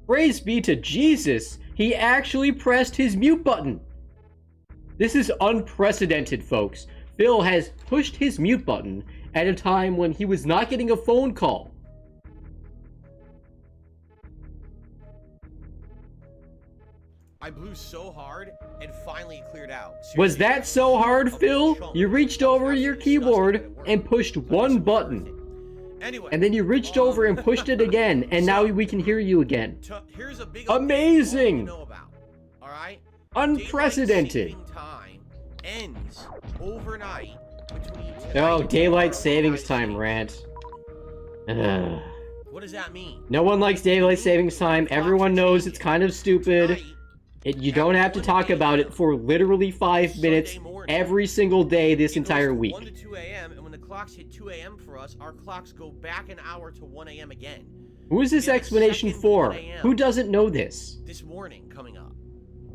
S1: Praise be to Jesus! He actually pressed his mute button! This is unprecedented, folks. Phil has pushed his mute button at a time when he was not getting a phone call.
S2: I blew so hard, and finally it cleared out.
S1: Was
S2: Seriously,
S1: that so hard,
S2: a
S1: Phil?
S2: chunk.
S1: You reached
S2: That was
S1: over your
S2: absolutely disgusting, but
S1: keyboard
S2: it worked.
S1: and pushed
S2: So this
S1: one
S2: was worth
S1: button.
S2: it. Anyway,
S1: And then you reached over and pushed it again, and now we can hear you again.
S2: Here's a big
S1: Amazing!
S2: update you know about. All right.
S1: Unprecedented!
S2: Daylight saving time ends overnight between tonight
S1: Oh,
S2: and
S1: daylight
S2: tomorrow,
S1: savings
S2: guys.
S1: time rant. Ugh.
S2: What does that mean?
S1: No one likes daylight savings time. Everyone knows it's kind of stupid.
S2: Tonight,
S1: You don't have to talk about it for literally 5 minutes
S2: Sunday morning,
S1: every single day this
S2: it goes
S1: entire
S2: to
S1: week.
S2: 1 to 2 a.m. and when the clocks hit 2 a.m. for us, our clocks go back an hour to 1 a.m. again.
S1: Who is this
S2: We have a
S1: explanation
S2: second
S1: for?
S2: 1 a.m.
S1: Who doesn't know this?
S2: This morning coming up.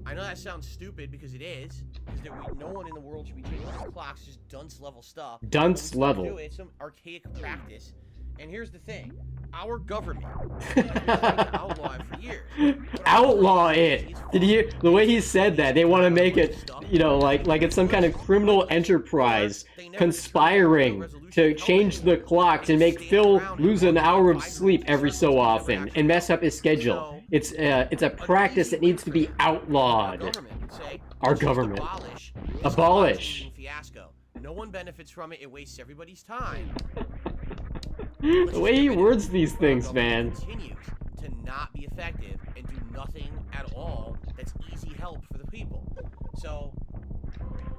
S2: I know that sounds stupid because it is, because no one in the world should be changing the clocks, just dunce level stuff.
S1: Dunce
S2: But we
S1: level.
S2: do it, it's some archaic practice. And here's the thing, our government has been trying to outlaw it for years. But our
S1: Outlaw
S2: government
S1: it.
S2: is
S1: Did you? The way he said that, they want to make it, you know, like it's some kind of criminal enterprise conspiring to change the clock to make Phil lose an hour of sleep every so often and mess up his schedule. It's a practice that needs to be outlawed.
S2: government would say,
S1: Our
S2: "Let's just
S1: government.
S2: abolish this
S1: Abolish.
S2: clock-changing fiasco. No one benefits from it. It wastes everybody's time.
S1: The way he words these things, man.
S2: Continues to not be effective and do nothing at all that's easy help for the people. So,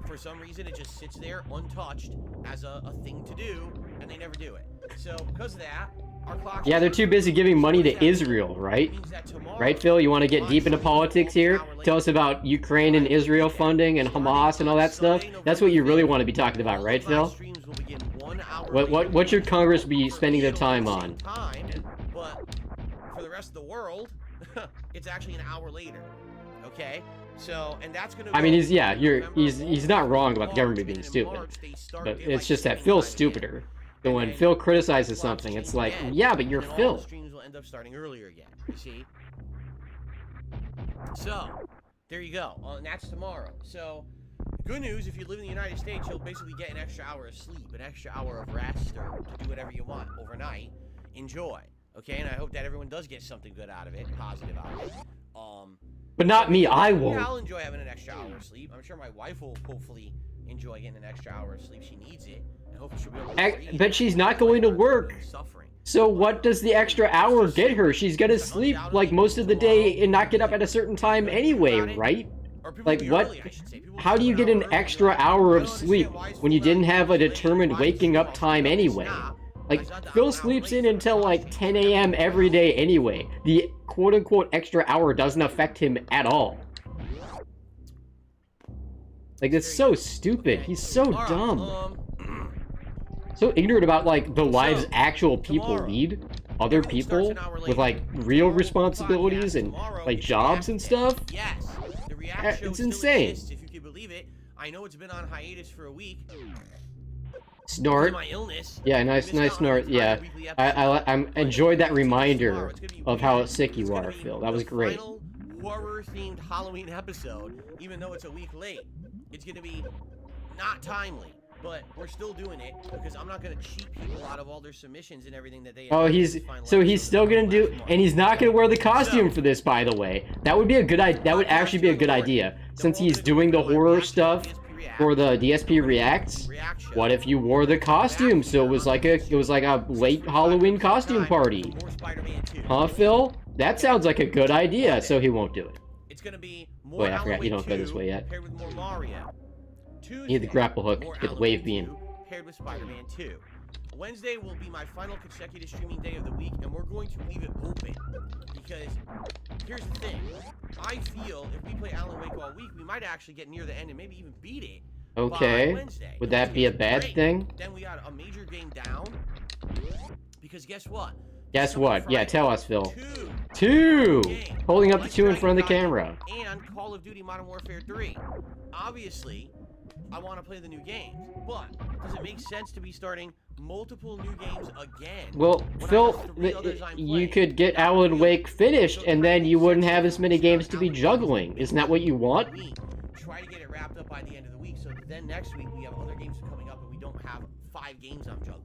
S2: for some reason, it just sits there untouched as a thing to do, and they never do it. So, because of that, our clocks...
S1: Yeah, they're too busy giving money to Israel, right? Right, Phil? You want to get deep into politics here? Tell us about Ukraine and Israel funding and Hamas and all that stuff? That's what you really want to be talking about, right, Phil? What should Congress be spending their time on?
S2: But for the rest of the world, it's actually an hour later. Okay? So, and that's gonna
S1: I mean, he's not wrong about the government being stupid, but it's just that Phil's stupider. So when Phil criticizes something, it's like, yeah, but you're Phil.
S2: The streams will end up starting earlier again. You see? So, there you go. And that's tomorrow. So, good news, if you live in the United States, you'll basically get an extra hour of sleep, an extra hour of rest, or to do whatever you want overnight. Enjoy. Okay? And I hope that everyone does get something good out of it, positive out of it.
S1: But not me, I
S2: Yeah,
S1: won't.
S2: I'll enjoy having an extra hour of sleep. I'm sure my wife will hopefully enjoy getting an extra hour of sleep. She needs it. And hopefully she'll be able to breathe.
S1: But she's not going to work.
S2: Suffering.
S1: So what does the extra hour get her? She's gonna sleep like most of the day and not get up at a certain time anyway, right? Like what? How do you get an extra hour of sleep when you didn't have a determined waking up time anyway? Like, Phil sleeps in until like 10 a.m. every day anyway. The quote-unquote extra hour doesn't affect him at all. Like, it's so stupid. He's so dumb. So ignorant about, like, the lives actual people lead. Other people with, like, real responsibilities and, like, jobs and stuff.
S2: Yes, the reaction
S1: It's
S2: still
S1: insane.
S2: exists, if you can believe it. I know it's been on hiatus for a week.
S1: Snort.
S2: My illness.
S1: Yeah, nice snort. Yeah, I enjoyed that reminder of how sick you are, Phil. That was great.
S2: Final horror-themed Halloween episode, even though it's a week late. It's gonna be not timely, but we're still doing it because I'm not gonna cheat people out of all their submissions and everything that they.
S1: Oh, he's still gonna do, and he's not gonna wear the costume for this, by the way. That would be a good idea. That would actually be a good idea, since he's doing the horror stuff
S2: React.
S1: For the DSP Reacts?
S2: React show.
S1: What if you wore the costume? So it was like a late Halloween costume party.
S2: More Spider-Man 2.
S1: Huh, Phil? That sounds like a good idea, so he won't do it.
S2: It's gonna be more
S1: Wait, I forgot, you
S2: Alan
S1: don't go
S2: Wake
S1: this
S2: 2
S1: way yet.
S2: paired with more Mario. Tuesday,
S1: You need the grapple hook,
S2: more
S1: get the
S2: Alan
S1: wave
S2: Wake
S1: beam.
S2: 2 paired with Spider-Man 2. Wednesday will be my final consecutive streaming day of the week, and we're going to leave it open. Because, here's the thing. I feel if we play Alan Wake all week, we might actually get near the end and maybe even beat it by
S1: Okay.
S2: Wednesday.
S1: Would that be a bad
S2: Great.
S1: thing?
S2: Then we got a major game down. Because guess what?
S1: Guess
S2: Summer
S1: what? Yeah,
S2: Friday,
S1: tell us, Phil.
S2: 2
S1: 2!
S2: games.
S1: Holding up the
S2: Like
S1: 2 in front of the
S2: Dragon
S1: camera.
S2: Gaiden and Call of Duty Modern Warfare 3. Obviously, I want to play the new games, but does it make sense to be starting multiple new games again?
S1: Well,
S2: when I
S1: Phil,
S2: have 3 others I'm
S1: you
S2: playing?
S1: could get
S2: That
S1: Alan
S2: would be-
S1: Wake finished,
S2: so
S1: and
S2: it
S1: then
S2: might
S1: you
S2: make
S1: wouldn't
S2: sense
S1: have
S2: to
S1: as many
S2: start
S1: games to be
S2: Alan Wake
S1: juggling. Isn't that what you want?
S2: week, try to get it wrapped up by the end of the week, so that then next week we have other games coming up, and we don't have 5 games I'm juggling.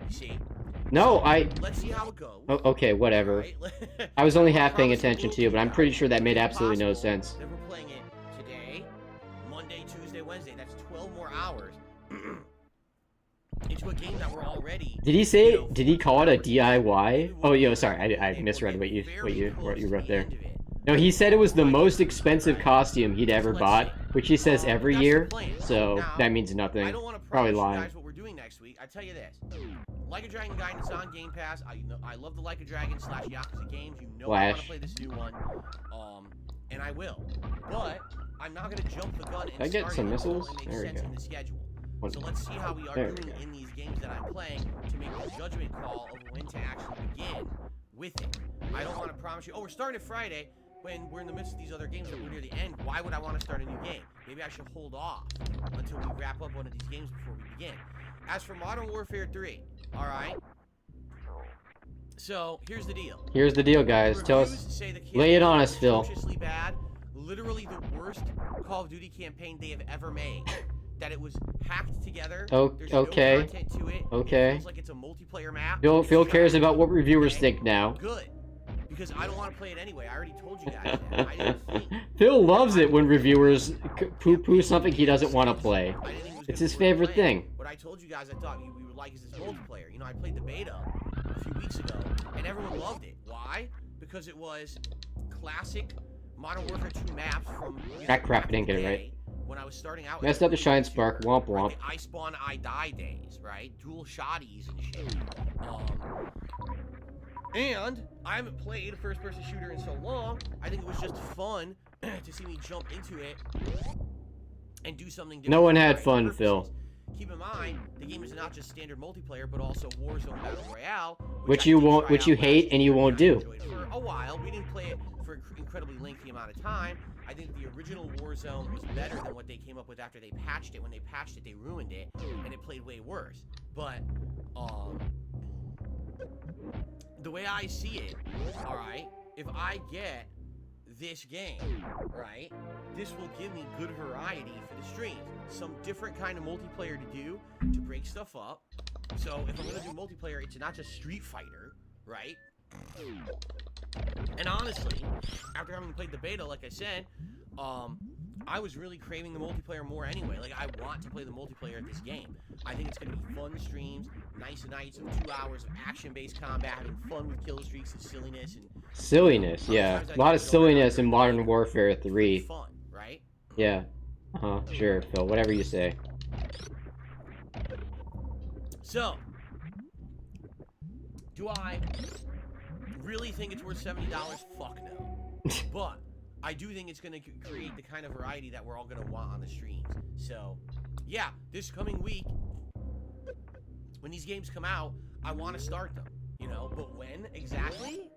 S2: You see?
S1: No,
S2: Let's see how it goes.
S1: Okay, whatever.
S2: Right?
S1: I was only half paying
S2: Promise it
S1: attention
S2: will
S1: to you,
S2: be
S1: but I'm
S2: done.
S1: pretty sure that made
S2: It's
S1: absolutely no
S2: possible
S1: sense.
S2: that we're playing it today, Monday, Tuesday, Wednesday. That's 12 more hours into a game that we're already.
S1: Did he say?
S2: you know,
S1: Did he call it a DIY?
S2: maybe
S1: Oh,
S2: we'll-
S1: yo, sorry, I
S2: and
S1: misread
S2: we're
S1: what you
S2: very close to
S1: wrote
S2: the
S1: there.
S2: end of it.
S1: No, he said it was the most expensive costume he'd ever
S2: Let's
S1: bought,
S2: see.
S1: which he says every
S2: That's the
S1: year.
S2: plan.
S1: So
S2: Now,
S1: that means
S2: I
S1: nothing.
S2: don't want to
S1: Probably
S2: promise you
S1: lying.
S2: guys what we're doing next week. I tell you this. Like a Dragon Guidance on Game Pass. I love the Like a Dragon / Yakuza games. You know I want to
S1: Flash.
S2: play this new one. And I will. But I'm not going to jump the gun and
S1: I get
S2: start
S1: some
S2: it until
S1: missiles?
S2: it makes
S1: There we
S2: sense
S1: go.
S2: in the schedule.
S1: One-
S2: So let's see how we are
S1: There we
S2: doing
S1: go.
S2: in these games that I'm playing to make the judgment call of when to actually begin with it. I don't want to promise you, oh, we're starting it Friday when we're in the midst of these other games that we're near the end. Why would I want to start a new game? Maybe I should hold off until we wrap up one of these games before we begin. As for Modern Warfare 3, all right? So, here's the deal.
S1: Here's the deal, guys. Tell us.
S2: Reviews say the
S1: Lay it on
S2: campaign
S1: us,
S2: is
S1: Phil.
S2: atrociously bad. Literally the worst Call of Duty campaign they have ever made. That it was hacked together.
S1: Oh,
S2: There's
S1: okay.
S2: no content to it.
S1: Okay.
S2: It feels like it's a multiplayer map.
S1: Phil cares about what reviewers
S2: Okay.
S1: think now.
S2: Good. Because I don't want to play it anyway. I already told you guys that. I didn't think.
S1: Phil loves it when reviewers poo-poo something he doesn't want to play.
S2: I didn't think it was
S1: It's
S2: gonna
S1: his
S2: be worth
S1: favorite
S2: playing.
S1: thing.
S2: What I told you guys I thought we would like is this multiplayer. You know, I played the beta a few weeks ago, and everyone loved it. Why? Because it was classic Modern Warfare 2 maps from
S1: Ah, crap,
S2: back
S1: I didn't
S2: in
S1: get
S2: the
S1: it right.
S2: day when I was starting out.
S1: Messed
S2: with
S1: up the Shine Spark. Womp womp.
S2: the I Spawn, I Die days, right? Dual shotties and shit. And I haven't played a first-person shooter in so long. I think it was just fun to see me jump into it and do something different.
S1: No one
S2: for
S1: had
S2: my
S1: fun,
S2: purposes.
S1: Phil.
S2: Keep in mind, the game is not just standard multiplayer, but also Warzone Battle Royale,
S1: Which
S2: I
S1: you
S2: did
S1: won't-
S2: try
S1: which
S2: out
S1: you
S2: last
S1: hate and you
S2: year,
S1: won't
S2: I
S1: do.
S2: enjoyed For a while, we didn't play it for an incredibly lengthy amount of time. I think the original Warzone was better than what they came up with after they patched it. When they patched it, they ruined it, and it played way worse. But, the way I see it, alright, if I get this game, right, this will give me good variety for the streams. Some different kind of multiplayer to do to break stuff up. So if I'm gonna do multiplayer, it's not just Street Fighter, right? And honestly, after having played the beta, like I said, I was really craving the multiplayer more anyway. Like, I want to play the multiplayer at this game. I think it's going to be fun streams, nice nights of 2 hours of action-based combat, having fun with kill streaks and silliness. And
S1: Silliness, yeah. A lot of silliness in Modern Warfare 3.
S2: fun, right?
S1: Yeah. Uh-huh, sure, Phil. Whatever you say.
S2: So, do I really think it's worth $70? Fuck no. But I do think it's going to create the kind of variety that we're all going to want on the streams. So, yeah, this coming week, when these games come out, I want to start them, you know? But when exactly?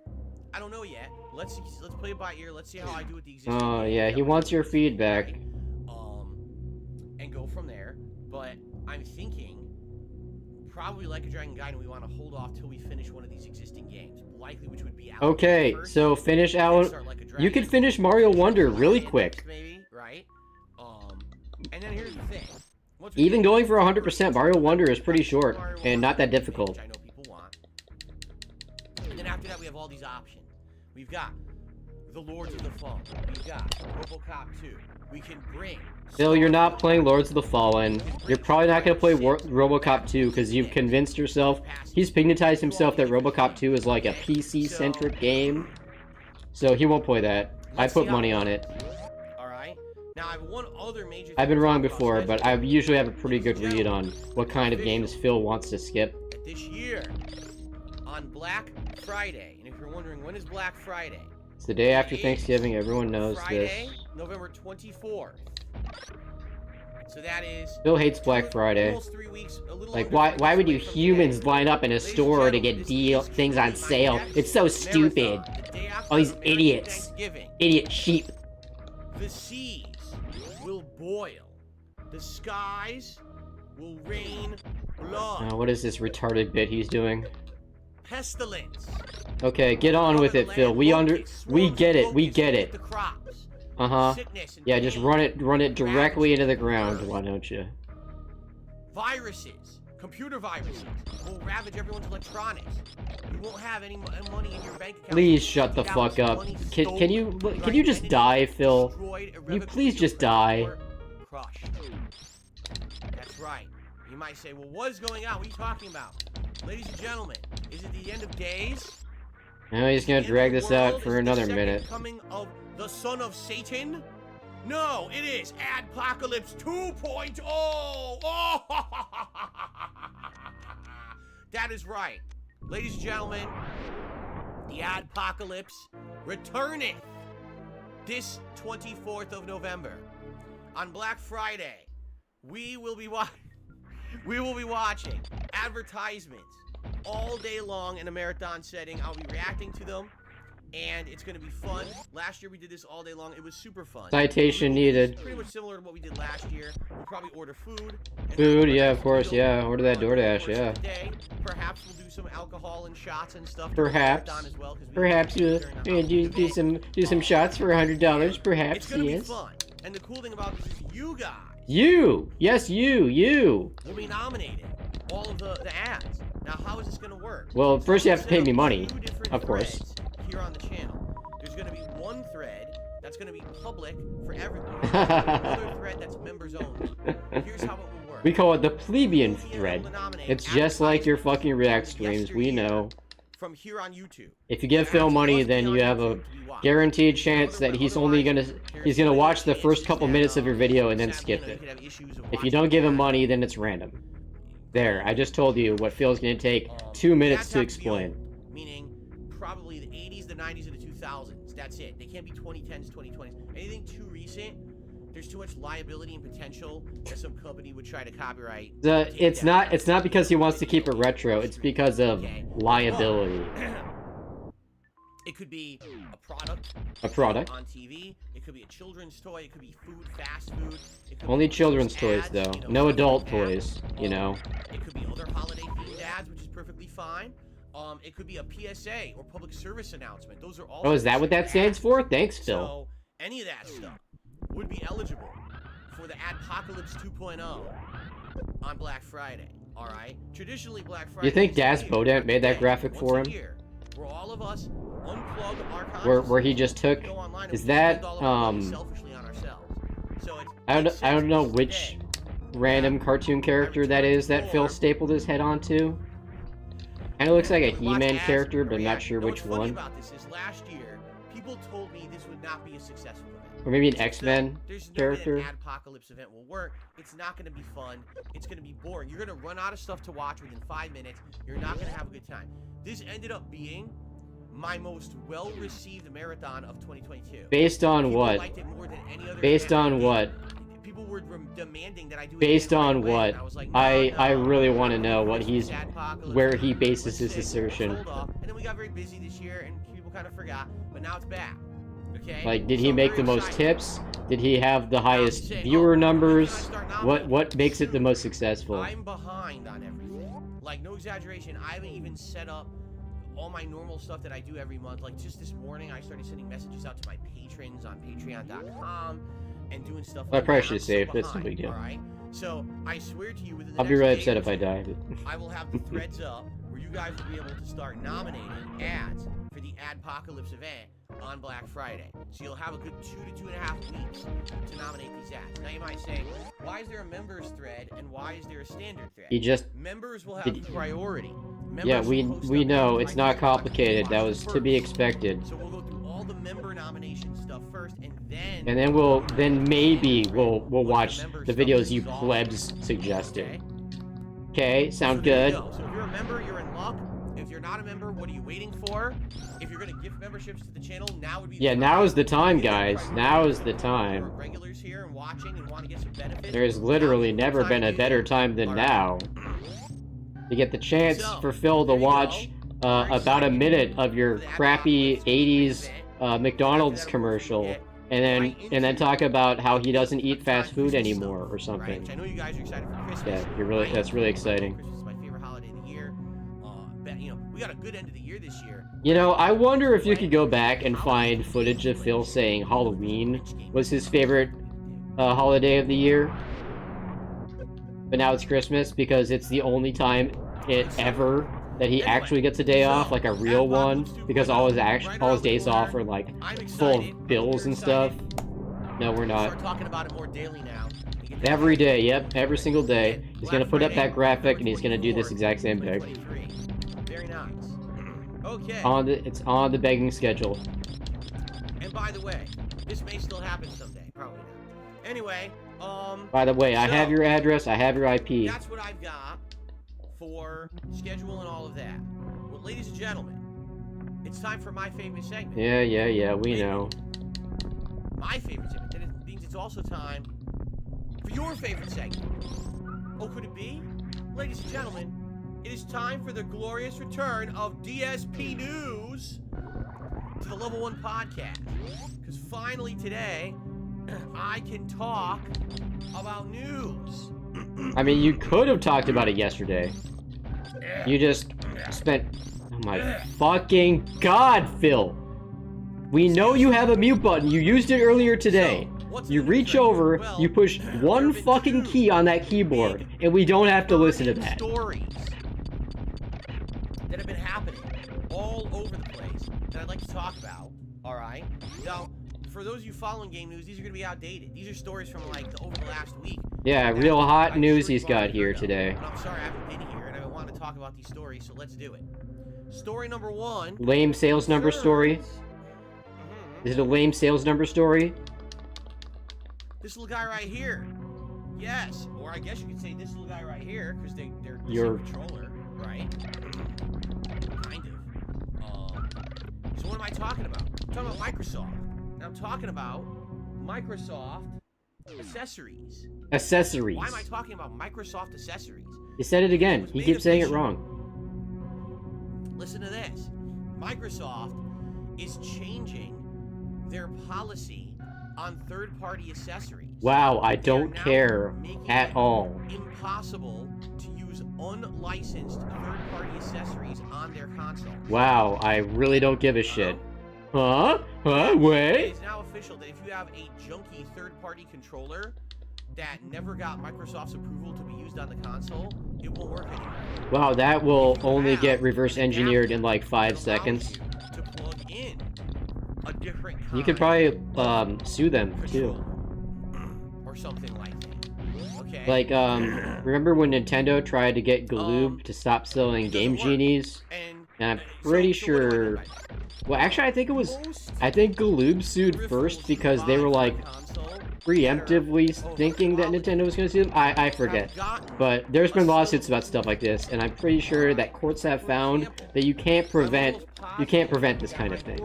S2: I don't know yet. Let's play it by ear. Let's see how I do with the existing
S1: Oh,
S2: games
S1: yeah,
S2: that
S1: he
S2: we're
S1: wants your
S2: doing,
S1: feedback.
S2: right? And go from there. But I'm thinking probably Like a Dragon Guide, and we want to hold off till we finish one of these existing games. Likely, which would be Alan
S1: Okay,
S2: first,
S1: so finish
S2: then
S1: Alan.
S2: start Like a Dragon.
S1: You could finish Mario Wonder really
S2: Next,
S1: quick.
S2: maybe, right? And then here's the thing. Once we
S1: Even
S2: get
S1: going for
S2: to
S1: 100%, Mario Wonder is pretty short
S2: Mario
S1: and not that
S2: Wonder,
S1: difficult.
S2: which I know people want. And then after that, we have all these options. We've got the Lords of the Fallen. We got RoboCop 2. We can bring...
S1: Phil, you're not playing Lords of the Fallen. You're probably not going to play RoboCop 2 because you've convinced yourself, he's hypnotized himself that RoboCop 2 is like a PC-centric game. So he won't play that. I put money on it.
S2: Alright. Now I have one other major...
S1: I've been wrong before, but I usually have a pretty good read on what kind of games Phil wants to skip.
S2: This year, on Black Friday, and if you're wondering, when is Black Friday?
S1: It's the day after Thanksgiving, everyone knows
S2: Friday,
S1: this.
S2: November 24th. So that is...
S1: Phil hates Black Friday.
S2: Almost 3 weeks, a little
S1: Like,
S2: under 3
S1: why would
S2: weeks
S1: you
S2: away from
S1: humans
S2: today.
S1: line up in a store to get things on sale? It's so stupid. All these idiots. Idiot sheep.
S2: The seas will boil. The skies will rain blood.
S1: What is this retarded bit he's doing?
S2: Pestilence.
S1: Okay, get on with it, Phil. We get it. We get it. Uh-huh. Yeah, just run it directly into the ground, why don't you?
S2: Viruses, computer viruses, will ravage everyone's electronics. You won't have any money in your bank account.
S1: Please shut the fuck up. Can you just die, Phil? Can you please just die?
S2: Crushed. That's right. You might say, well, what is going on? What are you talking about? Ladies and gentlemen, is it the end of days?
S1: No, he's gonna drag this out for another minute.
S2: Coming of the son of Satan? No, it is Adpocalypse 2.0. Oh, that is right. Ladies and gentlemen, the Adpocalypse returneth this 24th of November. On Black Friday, we will be watching advertisements all day long in a marathon setting. I'll be reacting to them, and it's going to be fun. Last year we did this all day long. It was super fun.
S1: Citation needed.
S2: Pretty much similar to what we did last year. We'll probably order food.
S1: Food, yeah, of course, yeah. Order that DoorDash, yeah.
S2: Today, perhaps we'll do some alcohol and shots and stuff.
S1: Perhaps.
S2: As well,
S1: perhaps do some shots for $100. Perhaps,
S2: it's gonna
S1: yes.
S2: Be fun. And the cool thing about this is you guys.
S1: You! Yes, you!
S2: Will be nominated. All of the ads. Now, how is this going to work?
S1: Well, first you have to pay me money, of course.
S2: Here on the channel, there's going to be one thread that's going to be public for everyone. Another thread that's members only. Here's how it will work.
S1: We call it the plebeian thread. It's just like your fucking React streams, we know.
S2: From here on YouTube.
S1: If you give Phil money, then you have a guaranteed chance that he's gonna watch the first couple minutes of your video and then skip it. If you don't give him money, then it's random. There, I just told you what Phil's gonna take 2 minutes to explain.
S2: Meaning, probably the 80s, the 90s, and the 2000s. That's it. They can't be 2010s, 2020s. Anything too recent, there's too much liability and potential that some company would try to copyright.
S1: It's not because he wants to keep it retro. It's because of liability.
S2: It could be a product.
S1: A product.
S2: On TV. It could be a children's toy. It could be food, fast food. It could
S1: Only
S2: be
S1: children's toys,
S2: ads,
S1: though.
S2: You know,
S1: No adult toys, you know.
S2: It could be other holiday-themed ads, which is perfectly fine. It could be a PSA or public service announcement. Those are all.
S1: Oh, is that what that stands for? Thanks, Phil.
S2: So, any of that stuff would be eligible for the Adpocalypse 2.0 on Black Friday. All right. Traditionally, Black Friday.
S1: You think Das Bodent made that graphic for him?
S2: Where all of us unplug our
S1: where he just took? Is that
S2: selfishly on ourselves. So it's,
S1: I don't know which random cartoon character that is that Phil stapled his head onto. Kinda looks like a He-Man character, but I'm not sure which one.
S2: What's funny about this is last year, people told me this would not be a successful event.
S1: Or maybe an X-Men character.
S2: There's no way an Adpocalypse event will work. It's not going to be fun. It's going to be boring. You're going to run out of stuff to watch within 5 minutes. You're not going to have a good time. This ended up being my most well-received marathon of 2022.
S1: Based on what?
S2: Liked it more than any other
S1: Based on what?
S2: People were demanding that I do it.
S1: Based on what? I really want to know what where he bases his assertion.
S2: And then we got very busy this year, and people kind of forgot. But now it's back. Okay.
S1: Like, did he make the most tips? Did he have the highest viewer numbers? What makes it the most successful?
S2: I'm behind on everything. Like, no exaggeration. I haven't even set up all my normal stuff that I do every month. Like, just this morning, I started sending messages out to my patrons on patreon.com and doing stuff like that.
S1: I probably should save. That's no big deal.
S2: Alright? So, I swear to you, within the
S1: I'll be
S2: next
S1: really
S2: day
S1: upset
S2: or
S1: if I
S2: two,
S1: die.
S2: I will have the threads up where you you guys will be able to start nominating ads for the Adpocalypse event on Black Friday. So you'll have a good 2 to 2.5 weeks to nominate these ads. Now you might say, why is there a members thread and why is there a standard thread?
S1: He just
S2: Members will have priority.
S1: yeah,
S2: Members
S1: we
S2: will post
S1: we
S2: up
S1: know
S2: right
S1: it's not
S2: there.
S1: complicated. That was
S2: Watch
S1: to be
S2: first.
S1: expected.
S2: So we'll go through all the member nomination stuff first, and then
S1: maybe we'll watch
S2: member
S1: the
S2: stuff
S1: videos
S2: is
S1: you
S2: resolved.
S1: plebs suggested.
S2: Okay?
S1: Okay, sound
S2: So there you
S1: good.
S2: go. So if you're a member, you're in luck. If you're not a member, what are you waiting for? If you're gonna gift memberships to the channel, now would be
S1: Yeah, now is the time, guys. Now is the time.
S2: For regulars here and watching and want to get some benefits.
S1: There's literally
S2: Now's the
S1: never
S2: time
S1: been
S2: to
S1: a
S2: do
S1: better
S2: that.
S1: time than
S2: All right.
S1: now to get the chance
S2: So,
S1: for Phil to
S2: there you
S1: watch
S2: go.
S1: about a minute of your crappy 80s McDonald's commercial, and then talk about how he doesn't eat fast food anymore or something.
S2: Right? I know you guys are excited for Christmas.
S1: Yeah, that's really exciting.
S2: Christmas is my favorite holiday of the year. You know, we got a good end of the year this year.
S1: You know, I wonder if you could go back and find footage of Phil saying Halloween was his favorite holiday of the year. But now it's Christmas because it's the only time ever that he actually gets a day off, like a real one, because all his days off are like full of bills and stuff. No, we're not.
S2: Start talking about it more daily now.
S1: Every day, yep, every single day. He's gonna put up that graphic and he's gonna do this exact same thing.
S2: Very nice. Okay.
S1: It's on the begging schedule.
S2: And by the way, this may still happen someday. Probably not. Anyway,
S1: By the way, I have your address, I have your IP.
S2: that's what I've got for schedule and all of that. Well, ladies and gentlemen, it's time for my favorite segment.
S1: Yeah, we know.
S2: My favorite segment. And it means it's also time for your favorite segment. Oh, could it be? Ladies and gentlemen, it is time for the glorious return of DSP News to the Level 1 podcast. Because finally today, I can talk about news.
S1: I mean, you could have talked about it yesterday. You just spent... Oh my fucking god, Phil! We know you have a mute button. You used it earlier today. You reach over, you push one fucking key on that keyboard, and we don't have to listen to that.
S2: Stories that have been happening all over the place that I'd like to talk about. All right. Now, for those of you following game news, these are going to be outdated. These are stories from like over the last week.
S1: Yeah, real hot news he's got here today.
S2: But I'm sorry I haven't been here, and I want to talk about these stories, so let's do it. Story number 1.
S1: Lame sales number story? Is it a lame sales number story?
S2: This little guy right here. Yes, or I guess you could say this little guy right here, because they're the
S1: Your
S2: same controller, right? Kind of. So what am I talking about? I'm talking about Microsoft. And I'm talking about Microsoft accessories.
S1: Accessories.
S2: Why am I talking about Microsoft accessories?
S1: You said it again. He keeps saying it wrong.
S2: Listen to this. Microsoft is changing their policy on third-party accessories.
S1: Wow, I don't care at all.
S2: Impossible to use unlicensed third-party accessories on their console.
S1: Wow, I really don't give a shit. Huh? Wait?
S2: It's now official that if you have a junky third-party controller that never got Microsoft's approval to be used on the console, it won't work anymore.
S1: Wow, that will only get reverse engineered in like 5 seconds.
S2: To plug in a different kind
S1: You could probably sue them too.
S2: or something like that. Okay.
S1: Like remember when Nintendo tried to get Galoob to stop selling Game Genies? And I'm pretty sure. Well, actually, I think Galoob sued first because they were like preemptively thinking that Nintendo was going to sue them. I forget. But there's been lawsuits about stuff like this, and I'm pretty sure that courts have found that you can't prevent this kind of thing.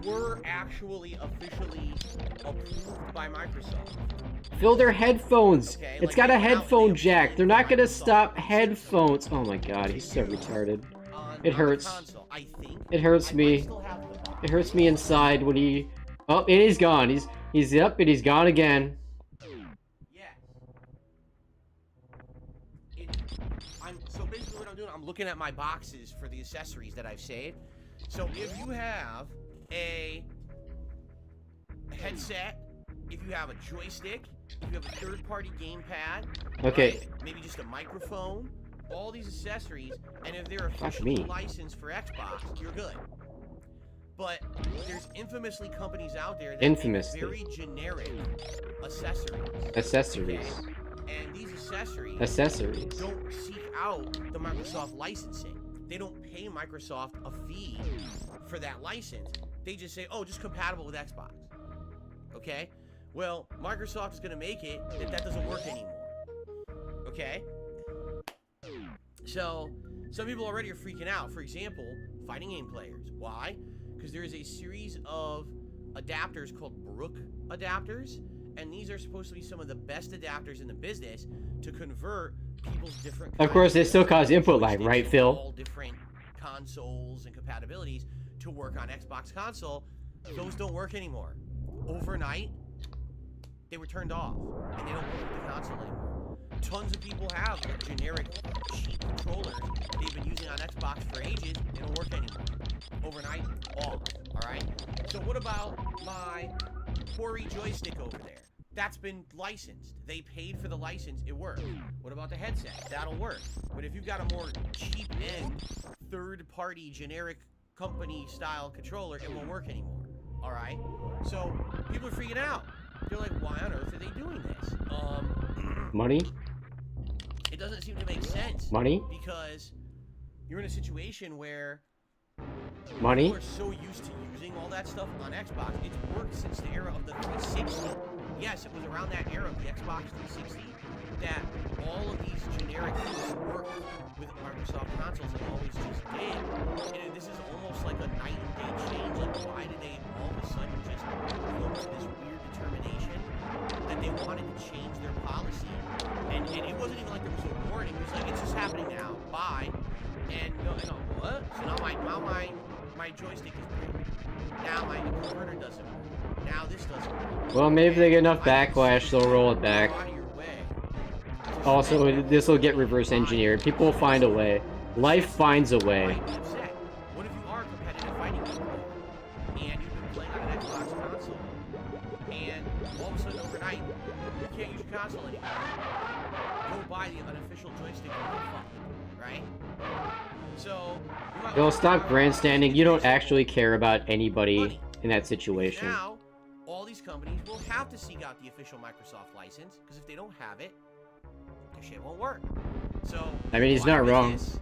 S2: Were actually officially approved by Microsoft.
S1: Phil, they're headphones.
S2: Okay,
S1: It's
S2: like,
S1: got a
S2: they were
S1: headphone
S2: out
S1: jack. They're not gonna stop headphones. Oh my god, he's so retarded. It hurts. It hurts me. It hurts me inside when he... Oh, and he's gone. He's up and he's gone again.
S2: So basically what I'm doing, I'm looking at my boxes for the accessories that I've saved. So if you have a headset, if you have a joystick, if you have a third-party gamepad,
S1: Okay.
S2: right? Maybe just a microphone, all these accessories, and if they're officially licensed for Xbox, you're good. But there's infamously companies out there that make very generic accessories.
S1: Accessories.
S2: Okay? And these accessories don't seek out the Microsoft licensing. They don't pay Microsoft a fee for that license. They just say, oh, just compatible with Xbox. Okay? Well, Microsoft is going to make it that doesn't work anymore. Okay? So, some people already are freaking out. For example, fighting game players. Why? Because there is a series of adapters called Brook adapters, and these are supposed to be some of the best adapters in the business to convert people's different.
S1: Of course, they still cause input lag, right, Phil?
S2: All different consoles and compatibilities to work on Xbox console. Those don't work anymore. Overnight, they were turned off, and they don't work with the console anymore. Tons of people have like, generic cheap controllers they've been using on Xbox for ages. They don't work anymore. Overnight, off. Alright? So what about my Hori joystick over there? That's been licensed. They paid for the license. It works. What about the headset? That'll work. But if you've got a more cheap-end, third-party, generic company-style controller, it won't work anymore. Alright? So people are freaking out. They're like, why on earth are they doing this?
S1: Money?
S2: It doesn't seem to make sense.
S1: Money?
S2: Because you're in a situation where
S1: money?
S2: people are so used to using all that stuff on Xbox. It's worked since the era of the 360. Yes, it was around that era of the Xbox 360 that all of these generic things worked with Microsoft consoles and always just did. And this is almost like a night and day change. Like, why did they all of a sudden just come to this weird determination that they wanted to change their policy? And it wasn't even like there was a warning. It was like, it's just happening now. Bye. And no, what? So now my joystick is broken. Now my converter doesn't work. Now this doesn't work.
S1: Well, maybe if they get enough backlash, they'll roll it back. Also, this will get reverse engineered. People will find a way. Life finds a way.
S2: What if you are a competitive fighting game player and you've been playing on an Xbox console, and all of a sudden overnight you can't use your console anymore? Go buy the unofficial joystick and get fucked, right? So
S1: They'll stop grandstanding. You don't actually care about anybody in that situation.
S2: Now, all these companies will have to seek out the official Microsoft license, because if they don't have it, their shit won't work. So
S1: I mean, he's not wrong.
S2: This,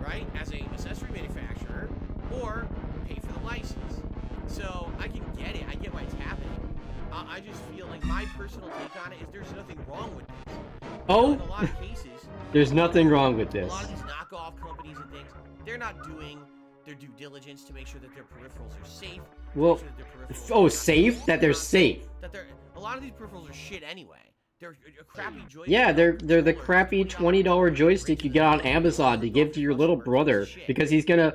S2: right, as a accessory manufacturer, or pay for the license. So I can get it. I get why it's happening. I just feel like my personal take on it is there's nothing wrong with this.
S1: Oh,
S2: in a lot of cases,
S1: there's nothing wrong with
S2: a
S1: this.
S2: lot of these knockoff companies and things, they're not doing their due diligence to make sure that their peripherals are safe.
S1: Well, safe? That they're safe.
S2: A lot of these peripherals are shit anyway. They're a crappy joystick.
S1: Yeah, they're the crappy $20 joystick you get on Amazon to give to your little brother because he's gonna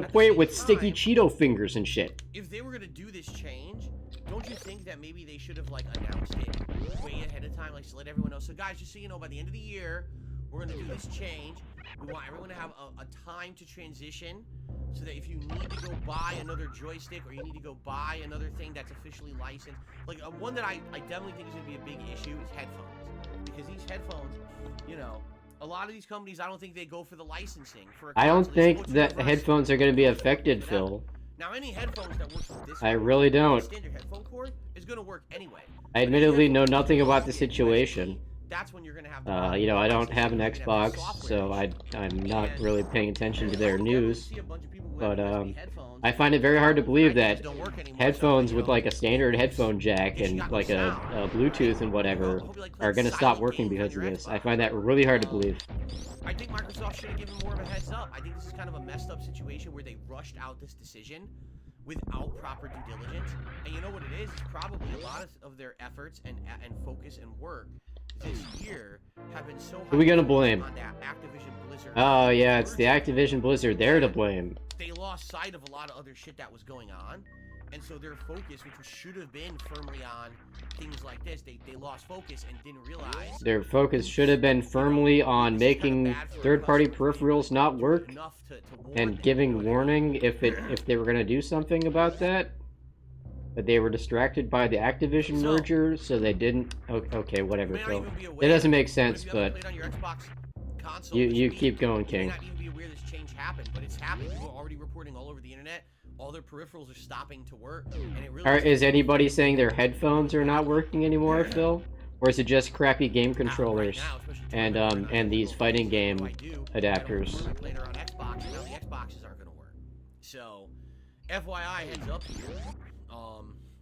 S1: play it with sticky Cheeto fingers and shit.
S2: If they were gonna do this change, don't you think that maybe they should have like announced it way ahead of time, like to let everyone know? So guys, just so you know, by the end of the year, we're gonna do this change. We want everyone to have a time to transition, so that if you need to go buy another joystick or you need to go buy another thing that's officially licensed, like one that I definitely think is going to be a big issue is headphones, because these headphones, you know, a lot of these companies, I don't think they go for the licensing for.
S1: I don't think that headphones are going to be affected, Phil.
S2: Now, any headphones that works with this,
S1: I really don't.
S2: Standard headphone cord is going to work anyway.
S1: I admittedly know nothing about the situation.
S2: That's when you're gonna have
S1: you know, I don't have an Xbox, so I'm not really paying attention to their news. But I find it very hard to believe that headphones with like a standard headphone jack and like a Bluetooth and whatever are gonna stop working because of this. I find that really hard to believe.
S2: I think Microsoft should have given more of a heads up. I think this is kind of a messed up situation where they rushed out this decision without proper due diligence. And you know what it is? It's probably a lot of their efforts and focus and work this year have been so.
S1: Who are we gonna blame?
S2: On that Activision Blizzard.
S1: Oh yeah, it's the Activision Blizzard. They're to blame.
S2: They lost sight of a lot of other shit that was going on, and so their focus, which should have been firmly on things like this, they lost focus and didn't realize.
S1: Their focus should have been firmly on making third-party peripherals not work and giving warning if they were gonna do something about that. But they were distracted by the Activision merger, so they didn't. Okay, whatever. So it doesn't make sense, but
S2: console.
S1: You keep going,
S2: You may
S1: King.
S2: not even be aware this change happened, but it's happened. People are already reporting all over the internet. All their peripherals are stopping to work, and it really
S1: Is anybody saying their headphones are not working anymore, Phil? Or is it just crappy game controllers and these fighting game adapters?
S2: Playing around Xbox, and now the Xboxes aren't going to work. So, FYI, heads up here.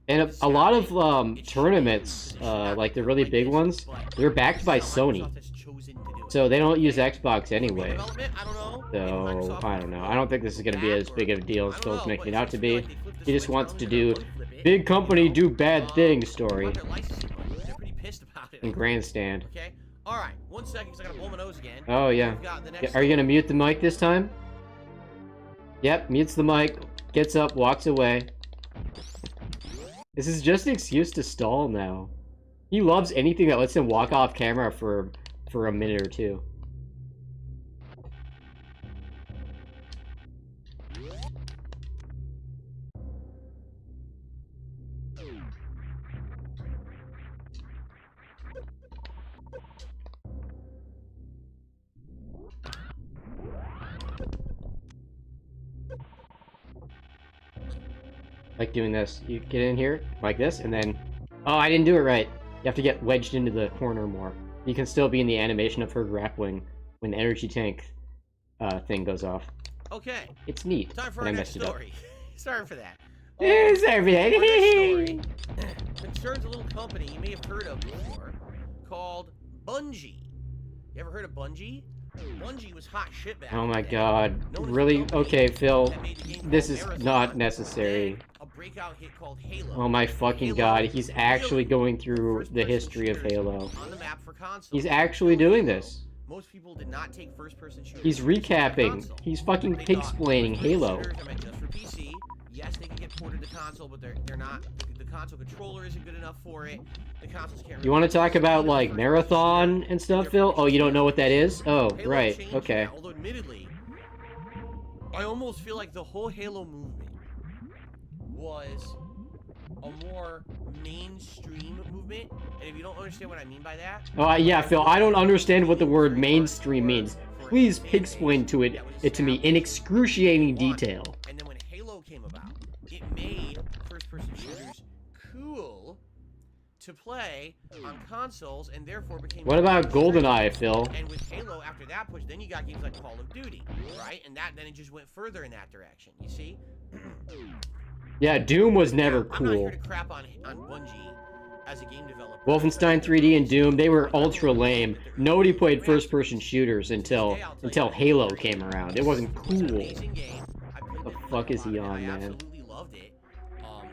S1: And a lot of tournaments, like the really big ones, they're backed by Sony. So they don't use Xbox anyway. So, I don't know. I don't think this is going to be as big of a deal as Phil's making it out to be. He just wants to do big company do bad things story. And grandstand.
S2: Okay. Alright, 1 second because I gotta blow my nose again.
S1: Oh, yeah. Are you going to mute the mic this time? Yep, mutes the mic, gets up, walks away. This is just an excuse to stall now. He loves anything that lets him walk off camera for a minute or two. Like doing this. You get in here, like this, and then... Oh, I didn't do it right. You have to get wedged into the corner more. You can still be in the animation of her grappling when the energy tank thing goes off.
S2: Okay.
S1: It's neat.
S2: Time for our next story. Sorry for that.
S1: Sorry for that.
S2: Story concerns a little company you may have heard of before called Bungie. You ever heard of Bungie? Bungie was hot shit back.
S1: Oh my god. Really? Okay, Phil. This is not necessary.
S2: A breakout hit called Halo.
S1: Oh my fucking god. He's actually going through the history of Halo.
S2: On the map for consoles.
S1: He's actually doing this.
S2: Most people did not take first-person shooters.
S1: He's recapping. He's fucking pig-splaining Halo.
S2: Just for PC. Yes, they can get ported to console, but they're not. The console controller isn't good enough for it. The consoles can't.
S1: You want to talk about like marathon and stuff, Phil? Oh, you don't know what that is? Oh, right. Okay.
S2: Although admittedly, I almost feel like the whole Halo movement was a more mainstream movement. And if you don't understand what I mean by that,
S1: oh yeah, Phil, I don't understand what the word mainstream means. Please pig-splain it to me in excruciating detail.
S2: And then when Halo came about, it made first-person shooters cool to play on consoles, and therefore became...
S1: What about GoldenEye, Phil?
S2: And with Halo, after that push, then you got games like Call of Duty, right? And then it just went further in that direction, you see?
S1: Yeah, Doom was never
S2: I'm not here
S1: cool.
S2: to crap on Bungie as a game developer.
S1: Wolfenstein 3D and Doom, they were ultra lame. Nobody played first-person shooters until Halo came around. It wasn't cool. The fuck is he on, man?
S2: I absolutely loved it,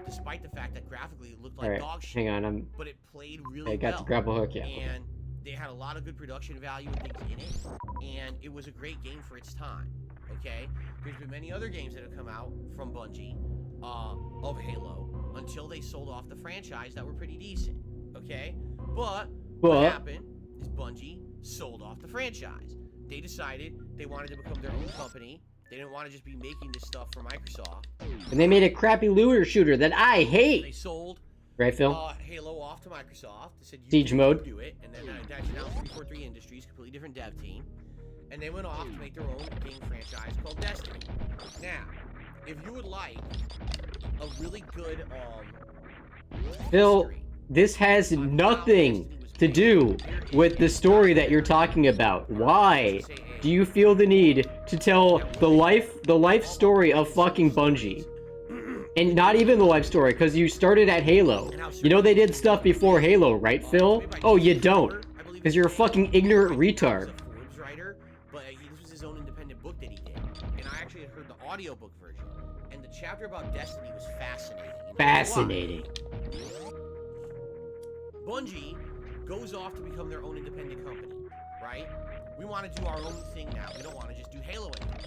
S2: despite the fact that graphically it looked like
S1: Alright,
S2: dog shit.
S1: hang on,
S2: But it played really
S1: I got
S2: well.
S1: the grapple hook, yeah.
S2: And they had a lot of good production value and things in it, and it was a great game for its time. Okay, there's been many other games that have come out from Bungie of Halo until they sold off the franchise that were pretty decent. Okay, but what happened is Bungie sold off the franchise. They decided they wanted to become their own company. They didn't want to just be making this stuff for Microsoft.
S1: And they made a crappy looter shooter that I hate.
S2: They sold
S1: right, Phil?
S2: Halo off to Microsoft. They said,
S1: Siege mode.
S2: Do it, and then that's now 343 Industries, completely different dev team, and they went off to make their own game franchise called Destiny. Now, if you would like a really good
S1: Phil,
S2: history,
S1: this has nothing to do with the story that you're talking about. Why do you feel the need to tell the life story of fucking Bungie? And not even the life story, because you started at Halo. You know they did stuff before Halo, right, Phil? Oh, you don't. Because you're a fucking ignorant retard.
S2: Forbes writer, but this was his own independent book that he did. And I actually had heard the audiobook version. And the chapter about Destiny was fascinating. You know
S1: Fascinating.
S2: Bungie goes off to become their own independent company, right? We want to do our own thing now. We don't want to just do Halo anymore.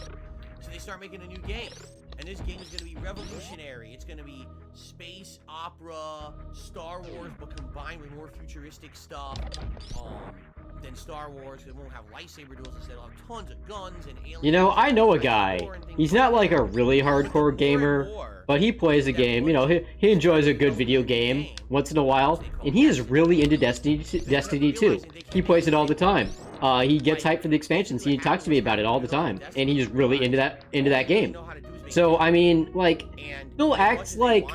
S2: So they start making a new game. And this game is going to be revolutionary. It's going to be space opera, Star Wars, but combined with more futuristic stuff than Star Wars. It won't have lightsaber duels. Instead, it'll have tons of guns and aliens.
S1: You know, I know a guy. He's not like a really hardcore gamer, but he plays a game. You know, he enjoys a good video game once in a while, and he is really into Destiny 2. He plays it all the time. he gets hyped for the expansions. He talks to me about it all the time, and he's really into that game. So I mean, like, Phil acts like,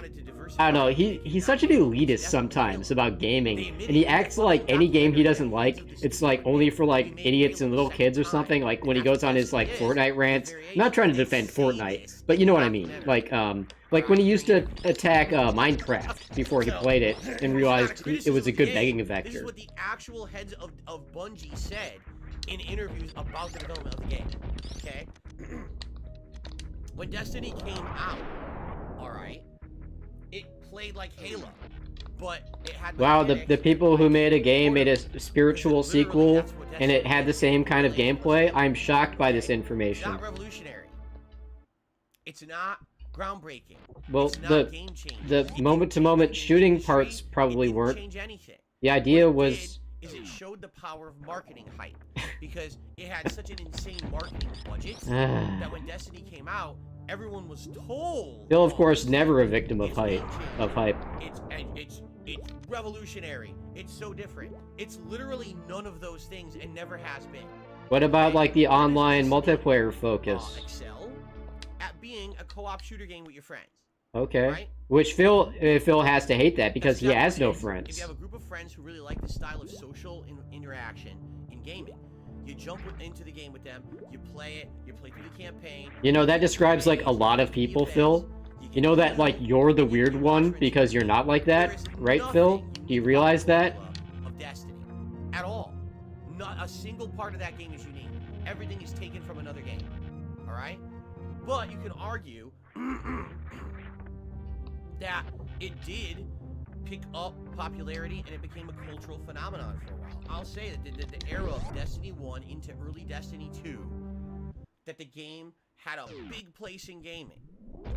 S1: I don't know, he's such an elitist sometimes about gaming, and he acts like any game he doesn't like, it's like only for like idiots and little kids or something. Like when he goes on his like Fortnite rants. I'm not trying to defend Fortnite, but you know what I mean. Like when he used to attack Minecraft before he played it and realized it was a good begging vector.
S2: This is what the actual heads of Bungie said in interviews about the development of the game. Okay, when Destiny came out, all right. It played like Halo, but it had...
S1: Wow, the people who made a game made a spiritual sequel, and it had the same kind of gameplay? I'm shocked by this information.
S2: It's not revolutionary. It's not groundbreaking.
S1: Well, the moment-to-moment shooting parts probably weren't.
S2: Change anything.
S1: The idea was...
S2: It showed the power of marketing hype, because it had such an insane marketing budget that when Destiny came out, everyone was told.
S1: Phil, of course, never a victim of hype.
S2: It's revolutionary. It's so different. It's literally none of those things, and never has been.
S1: What about like the online multiplayer focus?
S2: Excel at being a co-op shooter game with your friends.
S1: Okay.
S2: Right?
S1: Which Phil has to hate that because he has no friends.
S2: If you have a group of friends who really like the style of social interaction in gaming, you jump into the game with them, you play it, you play through the campaign.
S1: You know, that describes like a lot of people, Phil. You know that like you're the weird one because you're not like that, right, Phil? Do you realize that?
S2: Of Destiny at all. Not a single part of that game is unique. Everything is taken from another game. All right? But you can argue that it did pick up popularity and it became a cultural phenomenon for a while. I'll say that the era of Destiny 1 into early Destiny 2, that the game had a big place in gaming.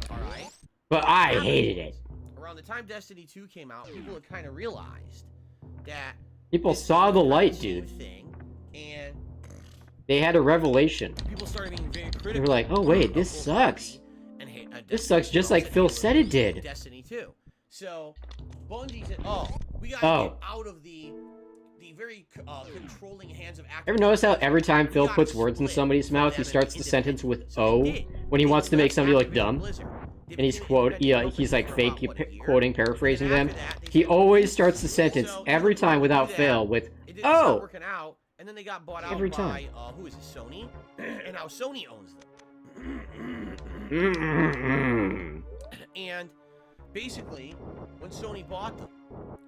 S2: Alright?
S1: But I hated it.
S2: Around the time Destiny 2 came out, people had kind of realized that
S1: people saw the light, dude.
S2: Thing, and
S1: they had a revelation.
S2: People started being very critical.
S1: They were like, oh wait, this sucks. This sucks just like Phil said it did.
S2: Destiny 2. So, Bungie said, oh, we gotta get out of the very controlling hands of actors.
S1: Ever notice how every time Phil puts words in somebody's mouth, he starts the sentence with "oh" when he wants to make somebody look dumb? And he's he's like fake quoting, paraphrasing them. He always starts the sentence every time without fail with "oh."
S2: Working out, and then they got bought out
S1: every
S2: by
S1: time.
S2: Who is it? Sony, and now Sony owns them. And basically, when Sony bought them,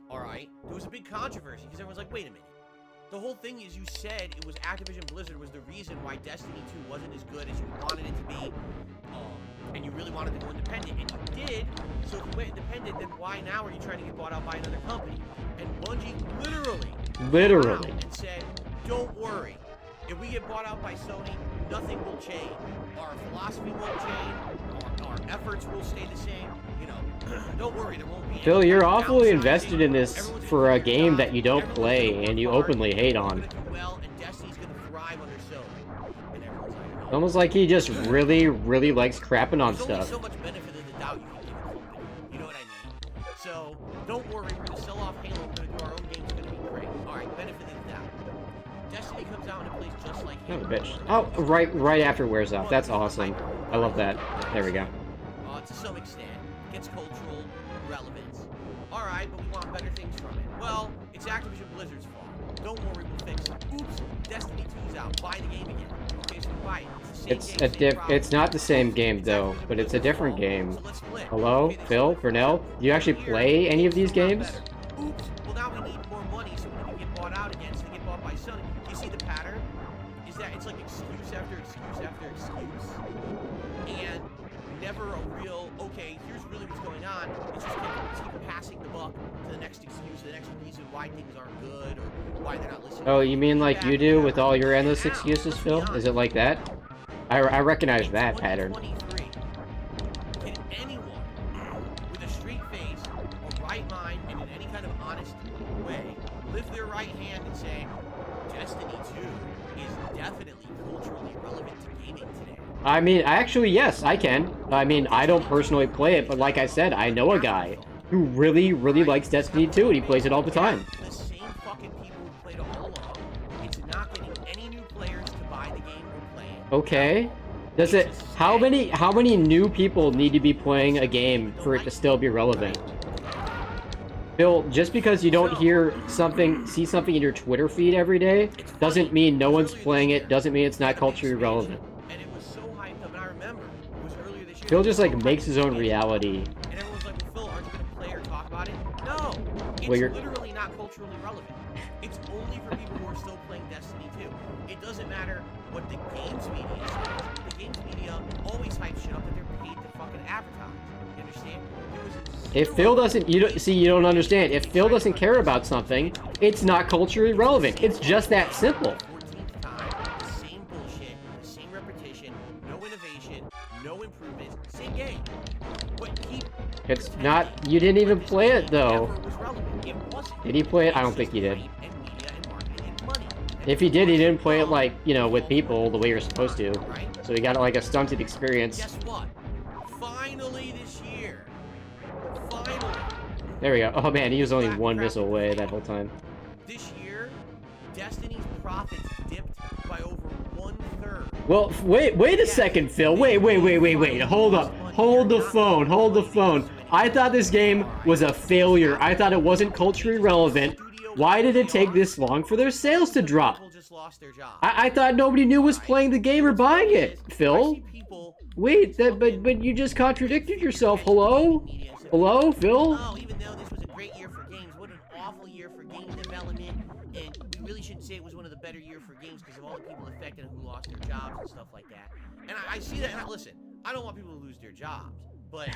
S2: alright, there was a big controversy because everyone's like, wait a minute. The whole thing is you said it was Activision Blizzard was the reason why Destiny 2 wasn't as good as you wanted it to be, and you really wanted to go independent, and you did. So if you went independent, then why now are you trying to get bought out by another company? And Bungie literally and said, don't worry. If we get bought out by Sony, nothing will change. Our philosophy won't change. Our efforts will stay the same. You know, don't worry, there won't be.
S1: Phil, you're awfully invested in this for a game that you don't play and you openly hate on.
S2: Well, and Destiny's gonna thrive under Sony. And everyone's like,
S1: Almost like he just really likes crapping on stuff.
S2: There's only so much benefit of the doubt you can give a company. You know what I mean? So don't worry, we're gonna sell off Halo. We're gonna do our own game. It's gonna be great. All right, benefit of the doubt. Destiny comes out and it plays just like Halo.
S1: Oh, bitch. Oh, right after it wears off. That's awesome. I love that. There we go.
S2: To some extent, it gets cultural relevance. All right, but we want better things from it. Well, it's Activision Blizzard's fault. Don't worry, we'll fix it. Oops, Destiny 2's out. Buy the game again. Okay, so buy it.
S1: It's not the same game though, but it's a different game. Hello, Phil, Vernell? Do you actually play any of these games?
S2: Oops. Well, now we need more money so we can get bought out again, so they get bought by Sony. You see the pattern? Is that it's like excuse after excuse after excuse, and never a real, okay, here's really what's going on. It's just keep passing the buck to the next excuse, the next reason why things aren't good or why they're not listening.
S1: Oh, you mean like you do with all your endless excuses, Phil? Is it like that? I recognize that pattern.
S2: Can anyone with a straight face, a right mind, and in any kind of honest way lift their right hand and say, Destiny 2 is definitely culturally relevant to gaming today?
S1: I mean, actually, yes, I can. I mean, I don't personally play it, but like I said, I know a guy who really likes Destiny 2, and he plays it all the time.
S2: The same fucking people who played it all along. It's not getting any new players to buy the game or play it.
S1: Okay. Does it? How many new people need to be playing a game for it to still be relevant? Phil, just because you don't see something in your Twitter feed every day, doesn't mean no one's playing it, doesn't mean it's not culturally relevant.
S2: And it was so hyped up, and I remember, it was earlier this year.
S1: Phil just, like, makes his own reality.
S2: And everyone's like, well, Phil, aren't you going to play or talk about it? No! It's
S1: Well, you're...
S2: literally not culturally relevant. It's only for people who are still playing Destiny 2. It doesn't matter what the games media says. The games media always hype shit up that they're paid to fucking advertise. You understand?
S1: If Phil doesn't, you don't understand. If Phil doesn't care about something, it's not culturally relevant. It's just that simple.
S2: 14th time, the same bullshit, the same repetition, no innovation, no improvements, same game.
S1: It's not. You didn't even play it though. Did he play it? I don't think he did. If he did, he didn't play it like, you know, with people the way you're supposed to. So he got like a stunted experience.
S2: Guess what? Finally this year. Finally.
S1: There we go. Oh man, he was only one missile away that whole time.
S2: This year, Destiny's profits dipped by over 1/3.
S1: Well, wait a second, Phil. Wait. Hold up. Hold the phone. I thought this game was a failure. I thought it wasn't culturally relevant. Why did it take this long for their sales to drop? I thought nobody knew was playing the game or buying it, Phil. Wait, but you just contradicted yourself. Hello, Phil.
S2: Oh, even though this was a great year for games, what an awful year for game development, and we really shouldn't say it was one of the better years for games because of all the people affected who lost their jobs and stuff like that. And I see that, and listen, I don't want people to lose their jobs, but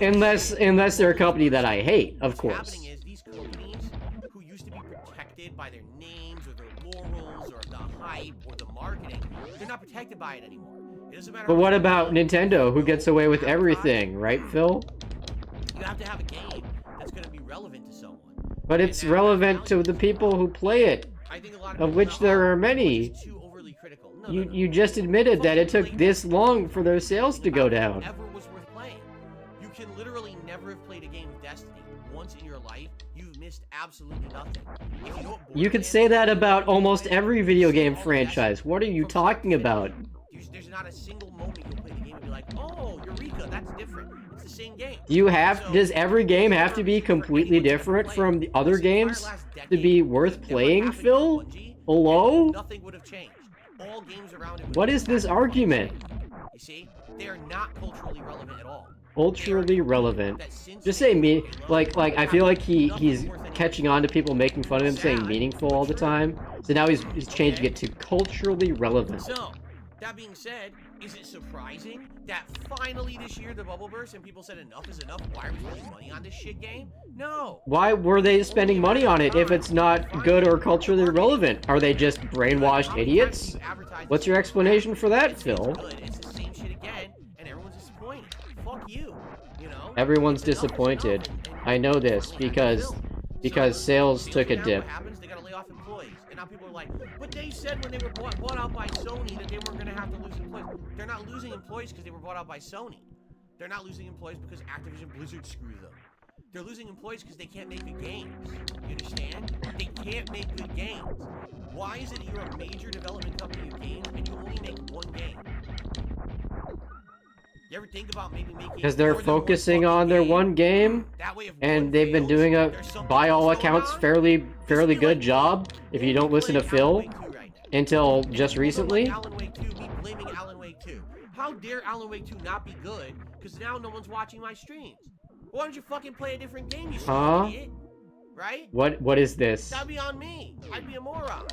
S1: unless they're a company that I hate, of course.
S2: What's happening is these companies who used to be protected by their names or their laurels or the hype or the marketing, they're not protected by it anymore. It doesn't matter.
S1: But what about Nintendo, who gets away with everything, right, Phil?
S2: You have to have a game that's going to be relevant to someone.
S1: But it's relevant to the people who play it,
S2: I think a lot
S1: of which there are many.
S2: Too overly critical.
S1: You just admitted that it took this long for their sales to go down.
S2: Ever was worth playing. You can literally never have played a game of Destiny once in your life. You've missed absolutely nothing. If you know what
S1: You could say that about almost every video game franchise. What are you talking about?
S2: There's not a single moment you'll play the game and be like, oh, Eureka, that's different. It's the same game.
S1: Does every game have to be completely different from the other games to be worth playing, Phil? Hello?
S2: Nothing would have changed. All games around it.
S1: What is this argument?
S2: You see, they are not culturally relevant at all.
S1: Culturally relevant. Just say me, like I feel like he's catching on to people making fun of him saying meaningful all the time. So now he's changing it to culturally relevant.
S2: So, that being said, is it surprising that finally this year the bubble burst and people said enough is enough? Why are we spending money on this shit game? No.
S1: Why were they spending money on it if it's not good or culturally relevant? Are they just brainwashed idiots? What's your explanation for that, Phil?
S2: It's the same shit again, and everyone's disappointed. Fuck you, you know?
S1: Everyone's disappointed. I know this because sales took a dip.
S2: What happens? They gotta lay off employees, and now people are like, but they said when they were bought out by Sony that they weren't gonna have to lose employees. They're not losing employees because they were bought out by Sony. They're not losing employees because Activision Blizzard screwed them. They're losing employees because they can't make good games. You understand? They can't make good games. Why is it that you're a major development company of games and you only make one game? You ever think about maybe making...
S1: Because they're focusing on their one game, and they've been doing a, by all accounts, fairly good job, if you don't listen to Phil, until just recently.
S2: Alan Wake 2, me blaming Alan Wake 2. How dare Alan Wake 2 not be good, because now no one's watching my streams? Why don't you fucking play a different game, you stupid idiot? Right?
S1: What is this?
S2: That'd be on me. I'd be a moron.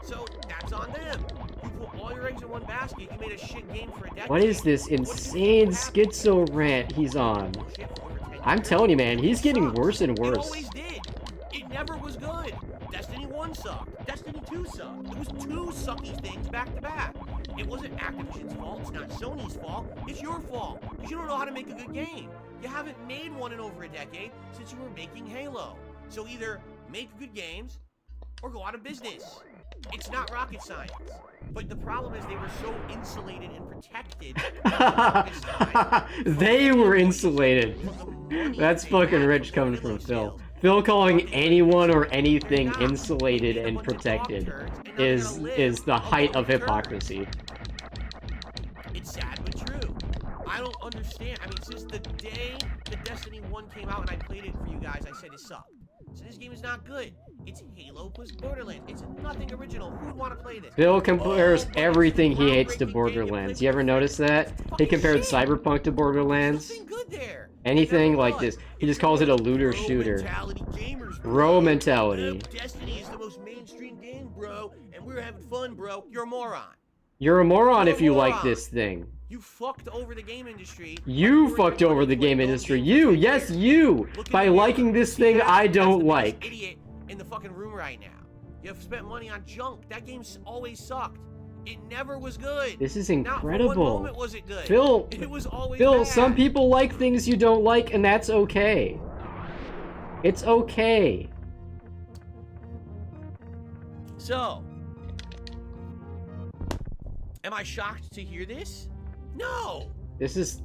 S2: So, that's on them. You put all your eggs in one basket, you made a shit game for a decade.
S1: What is this insane schizo rant he's on? I'm telling you, man, he's getting worse and worse.
S2: It always did. It never was good. Destiny 1 sucked. Destiny 2 sucked. It was two sucky things back to back. It wasn't Activision's fault. It's not Sony's fault. It's your fault. Because you don't know how to make a good game. You haven't made one in over a decade since you were making Halo. So either make good games or go out of business. It's not rocket science. But the problem is they were so insulated and protected. They
S1: were insulated. That's fucking rich coming from Phil. Phil calling anyone or anything insulated and protected is the height of hypocrisy.
S2: It's sad but true. I don't understand. I mean, since the day that Destiny 1 came out and I played it for you guys, I said it sucked. So this game is not good. It's Halo plus Borderlands. It's nothing original. Who would want to play this?
S1: Phil compares everything he hates to Borderlands. You ever notice that? He compared Cyberpunk to Borderlands. Anything like this. He just calls it a looter shooter. Bro mentality.
S2: Destiny is the most mainstream game, bro, and we're having fun, bro. You're a moron.
S1: You're a moron if you like this thing.
S2: You fucked over the game industry.
S1: You fucked over the game industry. You, yes, you, by liking this thing I don't like.
S2: Idiot in the fucking room right now. You have spent money on junk. That game's always sucked. It never was good.
S1: This is incredible.
S2: Not for one moment was it good.
S1: Phil,
S2: it was always
S1: Phil,
S2: bad.
S1: some people like things you don't like, and that's okay. It's okay.
S2: So, am I shocked to hear this? No!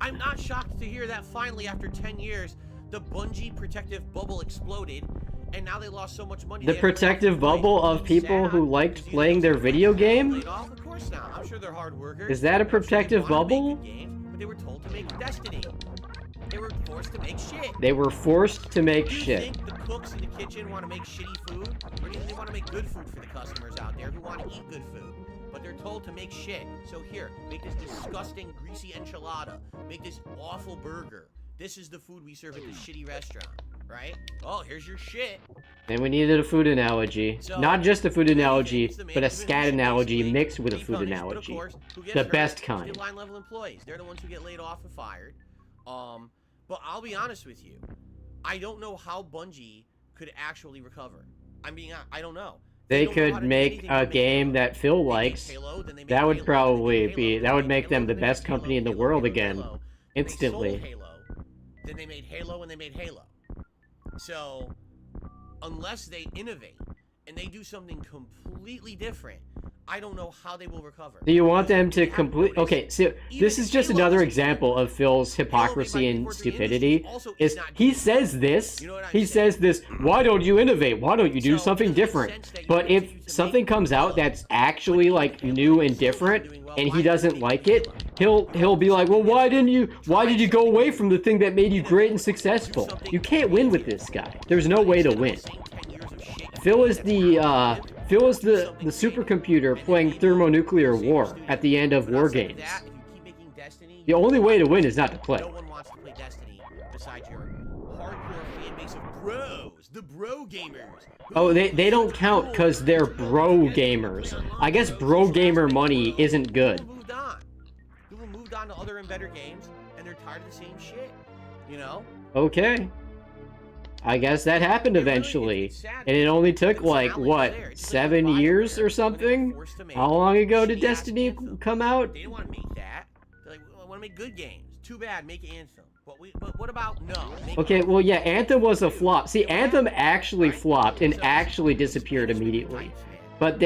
S2: I'm not shocked to hear that finally, after 10 years, the Bungie protective bubble exploded, and now they lost so much money.
S1: The protective bubble of people who liked playing their video game?
S2: Of course not. I'm sure they're hard workers.
S1: Is that a protective bubble?
S2: But they were told to make Destiny. They were forced to make shit.
S1: They were forced to make shit.
S2: Do you think the cooks in the kitchen want to make shitty food? Or do you think they want to make good food for the customers out there who want to eat good food? But they're told to make shit. So here, make this disgusting, greasy enchilada. Make this awful burger. This is the food we serve at this shitty restaurant, right? Oh, here's your shit.
S1: And we needed a food analogy.
S2: So,
S1: not just a food analogy, but a scat analogy mixed with a food analogy.
S2: Course,
S1: the best kind.
S2: Line level employees. They're the ones who get laid off and fired. But I'll be honest with you. I don't know how Bungie could actually recover. I don't know.
S1: They could make a game that Phil likes. That would probably be, that would make them the best company in the world again. Instantly.
S2: Then they made Halo and they made Halo. So, unless they innovate and they do something completely different, I don't know how they will recover.
S1: Do you want them to complete... Okay, so this is just another example of Phil's hypocrisy and stupidity. Is he says this, why don't you innovate? Why don't you do something different? But if something comes out that's actually like new and different, and he doesn't like it, he'll be like, well, why did you go away from the thing that made you great and successful? You can't win with this guy. There's no way to win. Phil is the supercomputer playing thermonuclear war at the end of war games. The only way to win is not to play.
S2: No one wants to play Destiny besides your hardcore fan base of bros, the bro gamers.
S1: Oh, they don't count because they're bro gamers. I guess bro gamer money isn't good.
S2: People moved on to other and better games, and they're tired of the same shit. You know?
S1: Okay. I guess that happened eventually, and it only took like, what, 7 years or something? How long ago did Destiny come out?
S2: They didn't want to make that. They're like, I want to make good games. Too bad, make Anthem. But what about no?
S1: Okay, well, yeah, Anthem was a flop. See, Anthem actually flopped and actually disappeared immediately. But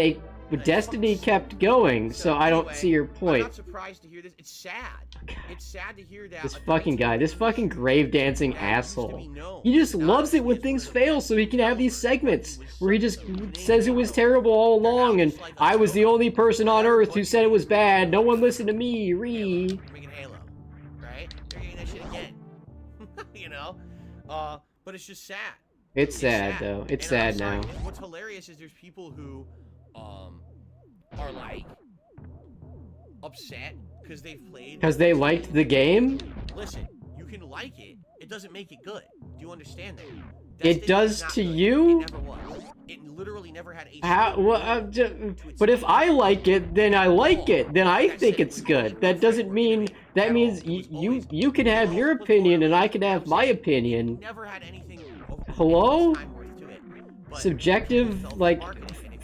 S1: Destiny kept going, so I don't see your point.
S2: I'm not surprised to hear this. It's sad. It's sad to hear that.
S1: This fucking guy, this fucking grave dancing asshole. He just loves it when things fail so he can have these segments where he just says it was terrible all along and I was the only person on earth who said it was bad. No one listened to me.
S2: They're making Halo, right? They're getting that shit again. You know? But it's just sad.
S1: It's sad though. It's sad now.
S2: What's hilarious is there's people who are like upset because they've played
S1: because they liked the game.
S2: Listen, you can like it. It doesn't make it good. Do you understand that?
S1: It does to you?
S2: It never was. It literally never had a.
S1: But if I like it, then I like it. Then I think it's good. That doesn't mean. That means you can have your opinion and I can have my opinion.
S2: Never had anything.
S1: Hello? Subjective, like.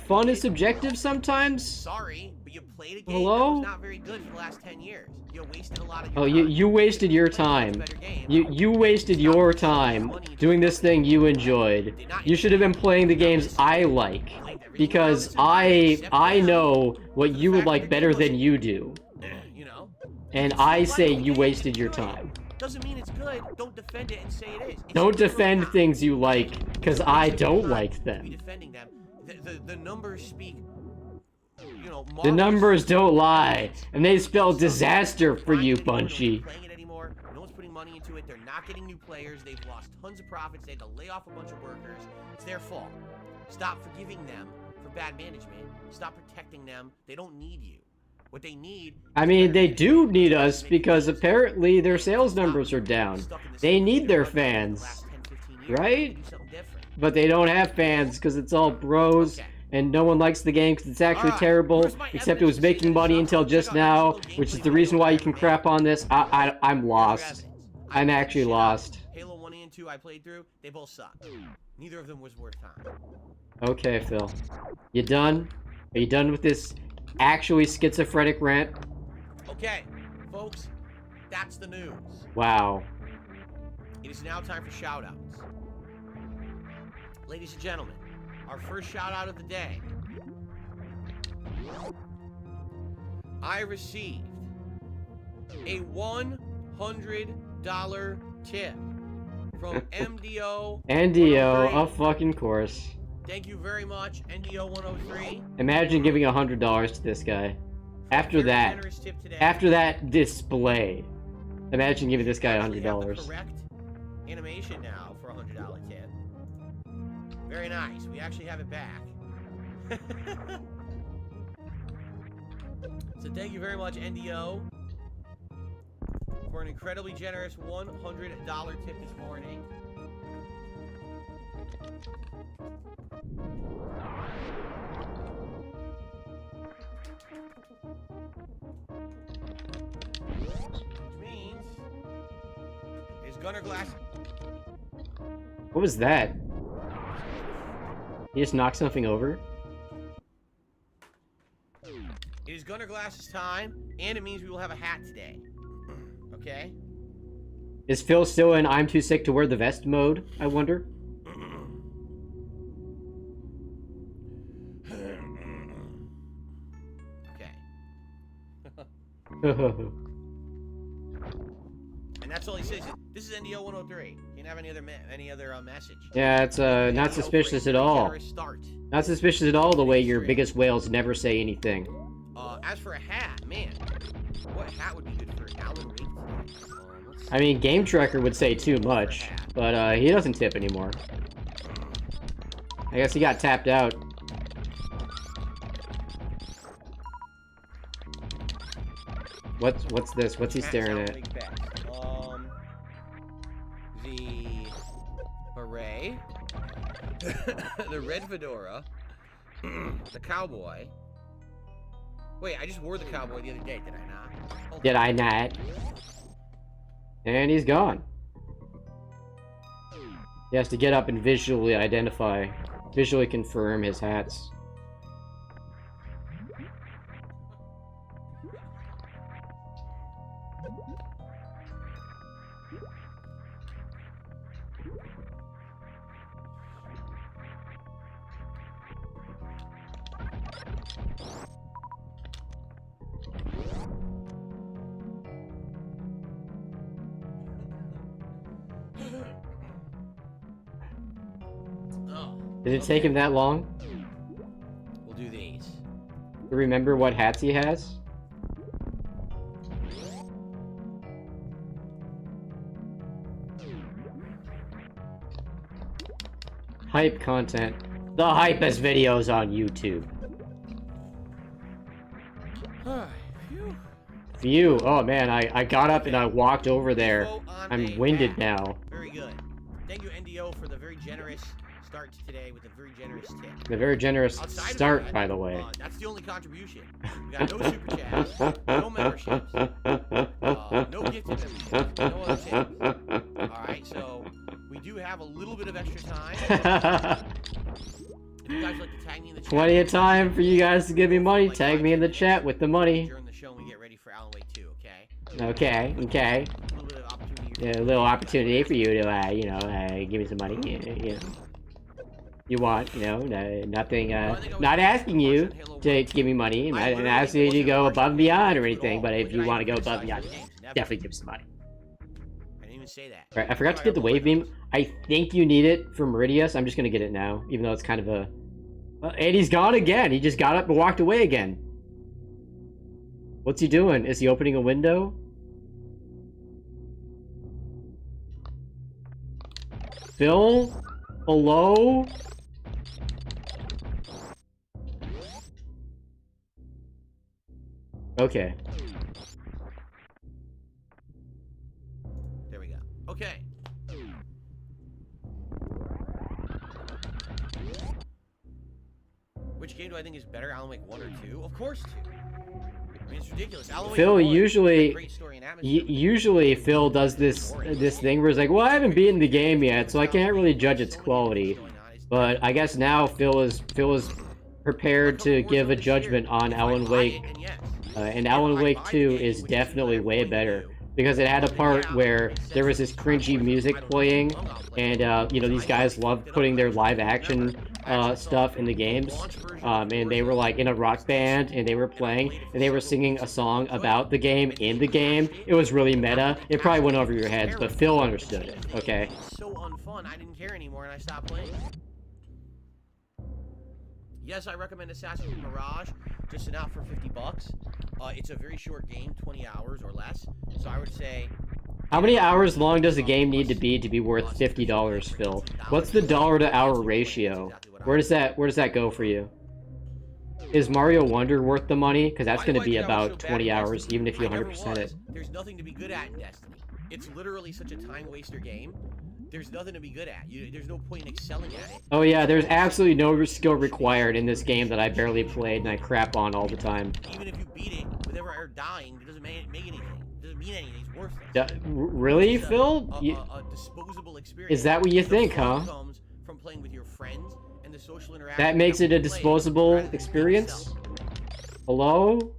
S1: Fun is subjective sometimes.
S2: Sorry, but you played a game
S1: Hello?
S2: that was not very good for the last 10 years. You wasted a lot of your
S1: time. You wasted your time. You wasted your time doing this thing you enjoyed. You should have been playing the games I like. Because I know what you would like better than you do. And I say you wasted your time.
S2: Doesn't mean it's good. Don't defend it and say it is. It's
S1: Don't
S2: zero
S1: defend
S2: time.
S1: things you like, because I don't like
S2: Be
S1: them.
S2: defending them. The numbers speak. You know,
S1: The numbers don't lie,
S2: marvelous.
S1: and they spell disaster for
S2: Buying
S1: you,
S2: it anymore, no
S1: Bunchy.
S2: one's playing it anymore. No one's putting money into it. They're not getting new players. They've lost tons of profits. They had to lay off a bunch of workers. It's their fault. Stop forgiving them for bad management. Stop protecting them. They don't need you. What they need.
S1: I mean, they do need us because apparently their sales numbers are down. They need their fans, right? But they don't have fans because it's all bros. And no one likes the game because it's actually terrible, except it was making money until just now, which is the reason why you can crap on this. I'm lost. I'm actually lost.
S2: Halo 1 and 2 I played through, they both sucked. Neither of them was worth time.
S1: Okay, Phil. You done? Are you done with this actually schizophrenic rant?
S2: Okay, folks, that's the news.
S1: Wow.
S2: It is now time for shout-outs. Ladies and gentlemen, our first shout-out of the day. I received a $100 tip from MDO.
S1: NDO, of fucking course.
S2: Thank you very much, NDO 103.
S1: Imagine giving $100 to this guy. After that display. Imagine giving this guy $100.
S2: We have the correct animation now for a $100 tip. Very nice. We actually have it back. So thank you very much, NDO, for an incredibly generous $100 tip this morning. Which means is Gunner Glass.
S1: What was that? You just knocked something over?
S2: It is Gunner Glass's time, and it means we will have a hat today. Okay?
S1: Is Phil still in I'm too sick to wear the vest mode, I wonder?
S2: Okay. And that's all he says. This is NDO 103. You didn't have any other message.
S1: Yeah, it's not suspicious at all. Not suspicious at all the way your biggest whales never say anything.
S2: As for a hat, man, what hat would be good for Alan Wake today?
S1: I mean, Game Tracker would say too much, but he doesn't tip anymore. I guess he got tapped out. What's this? What's he staring at?
S2: The beret, the red fedora, the cowboy. Wait, I just wore the cowboy the other day, did I not? Oh.
S1: Did I not? And he's gone. He has to get up and visually identify, visually confirm his hats. Did it take him that long
S2: We'll do these.
S1: to remember what hats he has? Hype content. The hypest videos on YouTube. Phew. Oh man, I got up and I walked over there. I'm winded now.
S2: Very good. Thank you, NDO, for the very generous start to today with a very generous tip.
S1: The very generous
S2: Outside
S1: start,
S2: of that,
S1: by the way.
S2: That's the only contribution. We got no super chats, no memberships, no gifted memberships, no other tips. Alright, so we do have a little bit of extra time. If you guys would like to tag me in the chat.
S1: Plenty of time for you guys to give me money. Tag me in the chat with the money.
S2: During the show, we get ready for Alan Wake 2, okay?
S1: Okay, okay.
S2: A little bit of opportunity.
S1: Yeah, a little opportunity for you to, you know, give me some money. You know. You want, you know, nothing, not asking you to give me money, and asking you to go above and beyond or anything, but if you want to go above and beyond, definitely give me some money.
S2: even say that.
S1: Right, I forgot to get the wave beam. I think you need it for Meridius. I'm just gonna get it now, even though it's kind of a... and he's gone again. He just got up and walked away again. What's he doing? Is he opening a window? Phil? Hello? Okay.
S2: There we go. Okay. Which game do I think is better, Alan Wake 1 or 2? Of course 2. I mean, it's ridiculous. Alan Wake
S1: Phil
S2: 1
S1: usually,
S2: had a great story and atmosphere.
S1: usually Phil does this thing where he's like, well, I haven't beaten the game yet, so I can't really judge its quality. But I guess now Phil is prepared to give a judgment on Alan Wake, and Alan Wake 2 is definitely way better. Because it had a part where there was this cringy music playing, and you know, these guys loved putting their live action stuff in the games, and they were like in a rock band, and they were playing, and they were singing a song about the game in the game. It was really meta. It probably went over your heads, but Phil understood it. Okay.
S2: It's so unfun. I didn't care anymore, and I stopped playing. Yes, I recommend Assassin's Creed Mirage. Just sent out for $50. It's a very short game, 20 hours or less. So I would say...
S1: How many hours long does a game need to be worth $50, Phil? What's the dollar-to-hour ratio? Where does that go for you? Is Mario Wonder worth the money? Because that's going to be about 20 hours, even if you 100% it.
S2: There's nothing to be good at in Destiny. It's literally such a time-waster game. There's nothing to be good at. There's no point in excelling at it.
S1: Oh yeah, there's absolutely no skill required in this game that I barely played and I crap on all the time.
S2: Even if you beat it without ever dying, it doesn't make anything. It doesn't mean anything. It's worthless.
S1: Really, Phil?
S2: A disposable experience.
S1: Is that what you think, huh?
S2: Comes from playing with your friends and the social interaction.
S1: That makes it a disposable experience? Hello?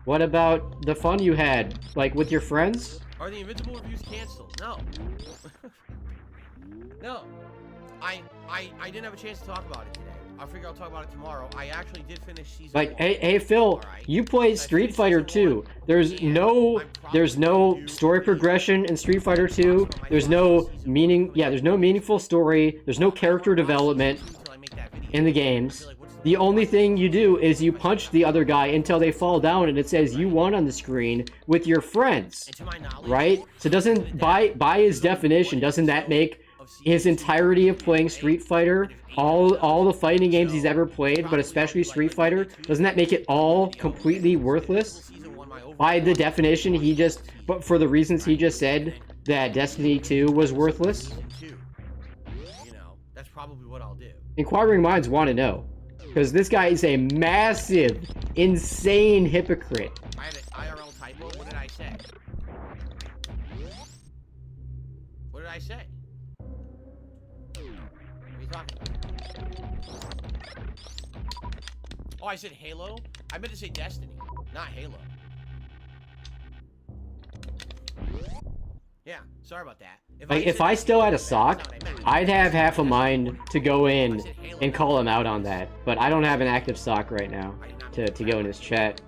S1: What about the fun you had, like with your friends?
S2: Are the Invincible reviews canceled? No. No. I didn't have a chance to talk about it today. I figure I'll talk about it tomorrow. I actually did finish season 1.
S1: Hey Phil, you played Street Fighter 2. There's no story progression in Street Fighter 2. There's no meaningful story. There's no character development in the games. The only thing you do is you punch the other guy until they fall down and it says you won on the screen with your friends. Right? So doesn't, by his definition, doesn't that make his entirety of playing Street Fighter, all the fighting games he's ever played, but especially Street Fighter, doesn't that make it all completely worthless? By the definition, but for the reasons he just said, that Destiny 2 was worthless?
S2: You know, that's probably what I'll do.
S1: Inquiring minds want to know. Because this guy is a massive, insane hypocrite.
S2: I had an IRL typo. What did I say? What did I say? What are you talking about? Oh, I said Halo? I meant to say Destiny, not Halo. Yeah, sorry about that.
S1: If I still had a sock, I'd have half a mind to go in and call him out on that. But I don't have an active sock right now to go in his chat.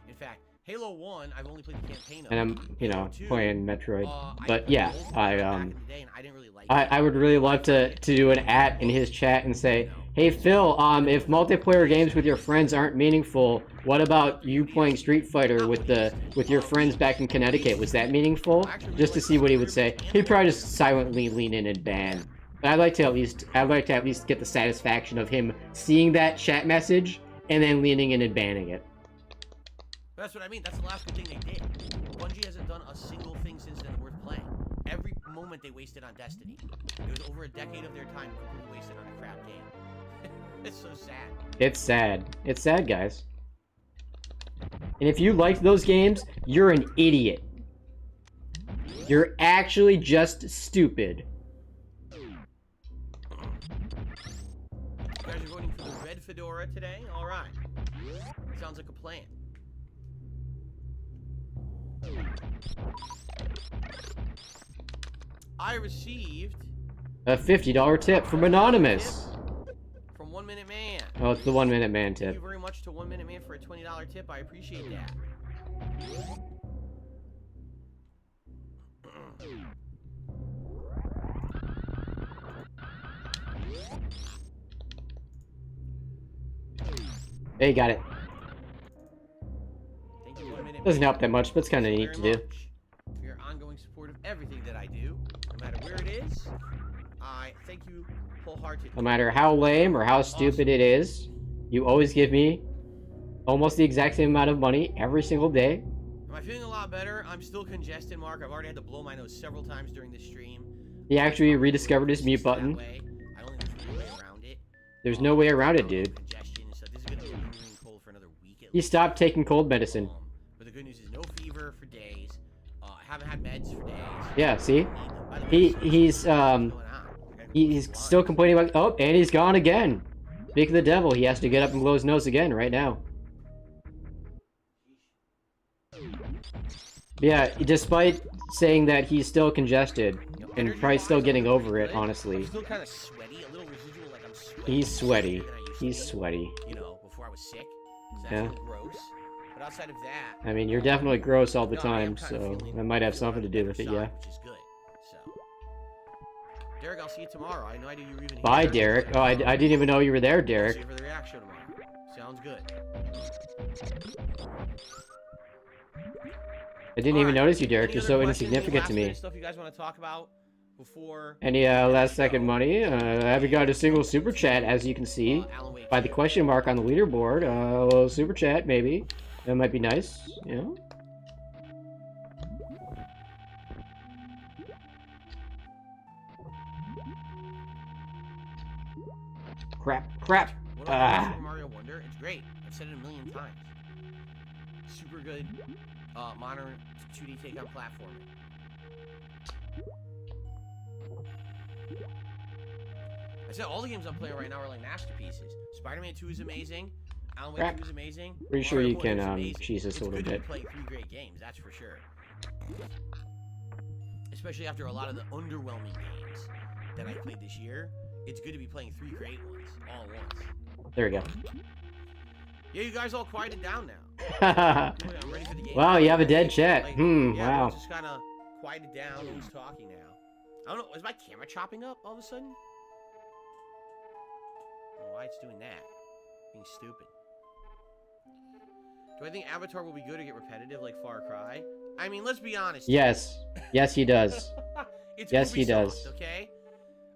S2: In fact, Halo 1, I've only played the campaign of.
S1: And I'm, you know, playing Metroid. But yeah, I would really love to do an @ in his chat and say, hey Phil, if multiplayer games with your friends aren't meaningful, what about you playing Street Fighter with your friends back in Connecticut? Was that meaningful? Just to see what he would say. He'd probably just silently lean in and ban. But I'd like to at least get the satisfaction of him seeing that chat message and then leaning in and banning it.
S2: That's what I mean. That's the last good thing they did. Bungie hasn't done a single thing since then worth playing. Every moment they wasted on Destiny. It was over a decade of their time completely wasted on a crap game. It's so sad.
S1: It's sad. It's sad, guys. And if you liked those games, you're an idiot. You're actually just stupid.
S2: You guys are voting for the red fedora today? Alright. Sounds like a plan. I received
S1: a $50 tip from Anonymous.
S2: From 1 Minute Man.
S1: Oh, it's the 1 Minute Man tip.
S2: Thank you very much to 1 Minute Man for a $20 tip. I appreciate that.
S1: Hey, got it.
S2: Thank you, 1 minute.
S1: Doesn't help that much, but it's kind of neat to do.
S2: For your ongoing support of everything that I do, no matter where it is. I thank you wholeheartedly.
S1: No matter how lame or how stupid it is, you always give me almost the exact same amount of money every single day.
S2: Am I feeling a lot better? I'm still congested, Mark. I've already had to blow my nose several times during the stream.
S1: He actually rediscovered his mute button.
S2: I don't think there's any way around it.
S1: There's no way around it, dude.
S2: Congestion and stuff. This is gonna be a lingering cold for another week at
S1: He
S2: least.
S1: stopped taking cold medicine.
S2: But the good news is no fever for days. I haven't had meds for days.
S1: Yeah, see?
S2: By the way,
S1: He's still complaining about. Oh, and he's gone again. Speak of the devil, he has to get up and blow his nose again right now. Yeah, despite saying that he's still congested and probably still getting over it, honestly.
S2: I'm still kind of sweaty, a little residual, like I'm sweaty.
S1: He's sweaty.
S2: Than I used to
S1: He's
S2: be,
S1: sweaty.
S2: You know, before I was sick. So that's
S1: Yeah.
S2: a little gross. But outside of that,
S1: I mean, you're definitely gross all the
S2: no, I am
S1: time,
S2: kinda
S1: so
S2: feeling
S1: that might have
S2: on
S1: something to
S2: the
S1: do with it,
S2: better
S1: yeah.
S2: side, which is good. So, Derek, I'll see you tomorrow. I had no idea you were even here.
S1: Bye, Derek. Oh, I didn't even know you were there,
S2: I'll
S1: Derek.
S2: see you for the reaction tomorrow. Sounds good.
S1: I didn't even notice you, Derek.
S2: Any
S1: You're
S2: other
S1: so
S2: questions, any
S1: insignificant to me.
S2: last-minute stuff you guys want to talk about before?
S1: Any last second money? I haven't got a single super chat, as you can see
S2: Alan Wake
S1: by the
S2: 2?
S1: question mark on the leaderboard. A little super chat, maybe. That might be nice, you know? Crap, crap.
S2: What about Super Mario Wonder? It's great. I've said it a million times. Super good, modern 2D take on platforming. I said all the games I'm playing right now are like masterpieces. Spider-Man 2 is amazing. Alan Wake
S1: Crap.
S2: 2 is amazing.
S1: Pretty sure
S2: Mario
S1: you can,
S2: Wonder is amazing.
S1: cheese this a little
S2: It's good
S1: bit.
S2: to play 3 great games, that's for sure. Especially after a lot of the underwhelming games that I played this year. It's good to be playing 3 great ones all at once.
S1: There we go.
S2: Yeah, you guys all quieted down now.
S1: Wow,
S2: I'm ready for the game.
S1: you have a dead chat.
S2: Like,
S1: Hmm,
S2: yeah,
S1: wow.
S2: everyone's just kind of quieted down. Who's talking now? I don't know. Is my camera chopping up all of a sudden? I don't know why it's doing that. Being stupid. Do I think Avatar will be good or get repetitive like Far Cry? I mean, let's be honest.
S1: Yes. Yes, he does.
S2: It's
S1: Yes,
S2: Ubisoft,
S1: he does.
S2: Okay?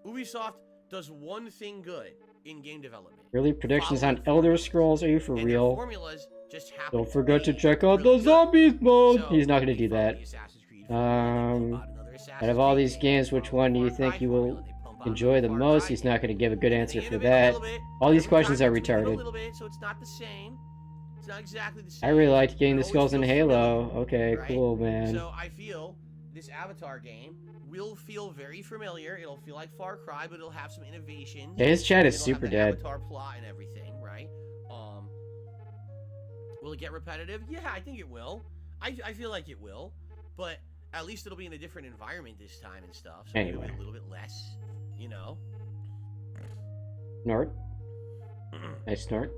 S2: Ubisoft does one thing good in game development.
S1: Really? Predictions on
S2: Follow
S1: Elder Scrolls? Are you for
S2: and their
S1: real?
S2: formulas just happen
S1: Don't forget to
S2: be
S1: check out
S2: really
S1: the
S2: good.
S1: zombies mode!
S2: So,
S1: He's not gonna
S2: they
S1: do
S2: follow
S1: that.
S2: the Assassin's Creed formula, they pump out another
S1: Out of all
S2: Assassin's
S1: these
S2: Creed
S1: games,
S2: game,
S1: which
S2: follow
S1: one
S2: the
S1: do you
S2: Far
S1: think
S2: Cry
S1: you will
S2: formula, they pump out
S1: enjoy the
S2: another Far
S1: most?
S2: Cry
S1: He's not gonna give a good
S2: game.
S1: answer
S2: They
S1: for
S2: innovate a
S1: that.
S2: little bit.
S1: All these
S2: Every
S1: questions
S2: time
S1: are
S2: they tweak it
S1: retarded.
S2: a little bit, so it's not the same. It's not exactly the same.
S1: I really liked getting
S2: It
S1: the
S2: always
S1: skulls in
S2: feels
S1: Halo.
S2: familiar,
S1: Okay,
S2: right?
S1: cool, man.
S2: So I feel this Avatar game will feel very familiar. It'll feel like Far Cry, but it'll have some innovations.
S1: Yeah, his chat is
S2: It'll
S1: super
S2: have the
S1: dead.
S2: Avatar plot and everything, right? Will it get repetitive? Yeah, I think it will. I feel like it will, but at least it'll be in a different environment this time and stuff. So maybe it'll be
S1: Anyway.
S2: a little bit less, you know.
S1: Snort. Nice snort.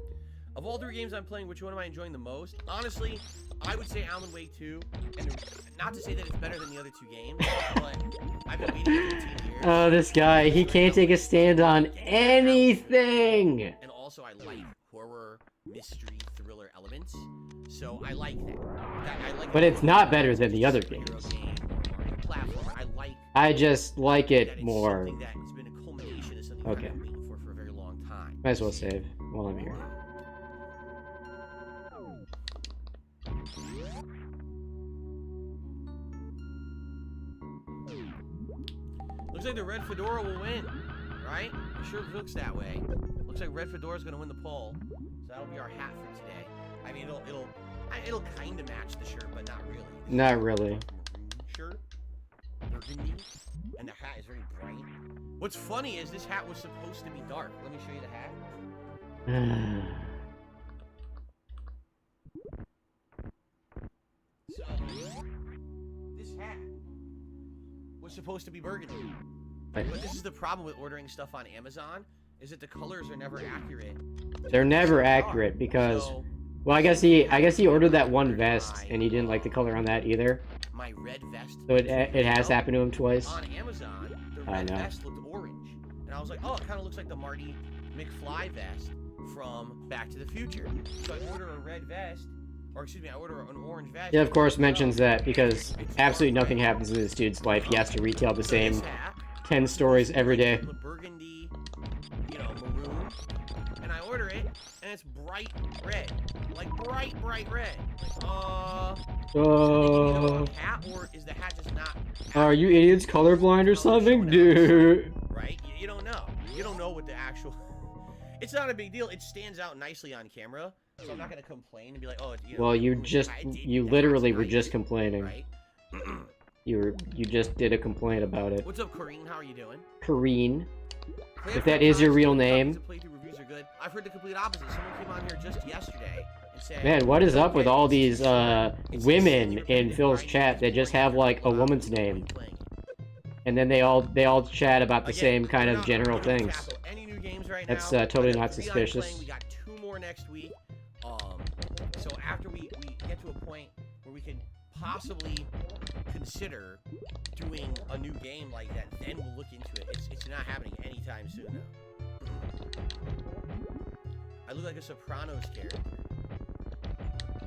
S2: Of all 3 games I'm playing, which one am I enjoying the most? Honestly, I would say Alan Wake 2. And not to say that it's better than the other 2 games, but I've been waiting 15 years.
S1: Oh, this guy. He can't take a stand on anything!
S2: And also, I like horror, mystery, thriller elements. So I like that. I like
S1: But it's not better than the other games.
S2: Platform. I like
S1: I just like
S2: that
S1: it
S2: it's
S1: more.
S2: something that has been a culmination of something
S1: Okay.
S2: I've been waiting for a very long time.
S1: Might as well save while I'm here.
S2: Looks like the Red Fedora will win, right? It sure looks that way. Looks like Red Fedora's gonna win the poll, so that'll be our hat for today. I mean, it'll kind of match the shirt, but not really.
S1: Not really.
S2: Maroon shirt, burgundy, and the hat is very bright. What's funny is this hat was supposed to be dark. Let me show you the hat. So, this hat was supposed to be burgundy. But this is the problem with ordering stuff on Amazon, is that the colors are never accurate.
S1: They're never accurate because, well, I guess he ordered that one vest and he didn't like the color on that either.
S2: my red vest.
S1: So it has happened to him twice.
S2: On Amazon, the red vest looked orange, and I was like, oh, it kind of looks like the Marty McFly vest from Back to the Future. So I order a red vest, or excuse me, I order an orange vest.
S1: Yeah, of course, mentions that because absolutely nothing happens in this dude's life. He has to retail the same 10 stories every day.
S2: The burgundy, you know, maroon, and I order it, and it's bright red, like bright red. Hat, or is the hat just not?
S1: Are you idiots colorblind or something, dude?
S2: Right? You don't know. You don't know what the actual. It's not a big deal. It stands out nicely on camera, so I'm not gonna complain and be like, oh. You know,
S1: well, you literally were just complaining.
S2: Right?
S1: You just did a complaint about it.
S2: What's up, Corrine? How are you doing?
S1: Corrine. If that is your real name.
S2: Playthrough reviews are good. I've heard the complete opposite. Someone came on here just yesterday and said,
S1: man, what is up with all these women in Phil's chat that just have like a woman's name, and then they all chat about the same kind of general things. That's totally not suspicious.
S2: We got 2 more next week. So after we get to a point where we can possibly consider doing a new game like that, then we'll look into it. It's not happening anytime soon, though. I look like a Sopranos character.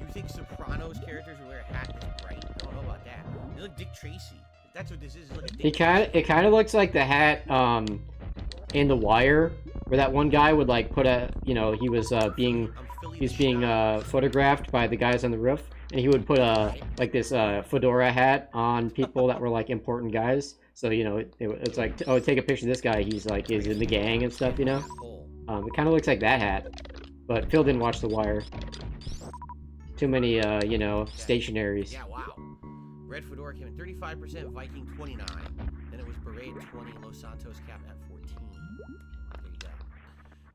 S2: You think Sopranos characters would wear a hat that's bright? I don't know about that. You look Dick Tracy. That's what this is. Like a Dick
S1: it kind of looks like the hat in The Wire, where that one guy would like put a, you know, he was being photographed by the guys on the roof, and he would put a like this fedora hat on people that were like important guys. So you know, it's like, oh, take a picture of this guy. He's like is in the gang and stuff. You know, it kind of looks like that hat. But Phil didn't watch The Wire. Too many, you know, stationaries.
S2: Yeah, wow. Red fedora came in 35%, Viking 29. Then it was beret 20, Los Santos cap at 14.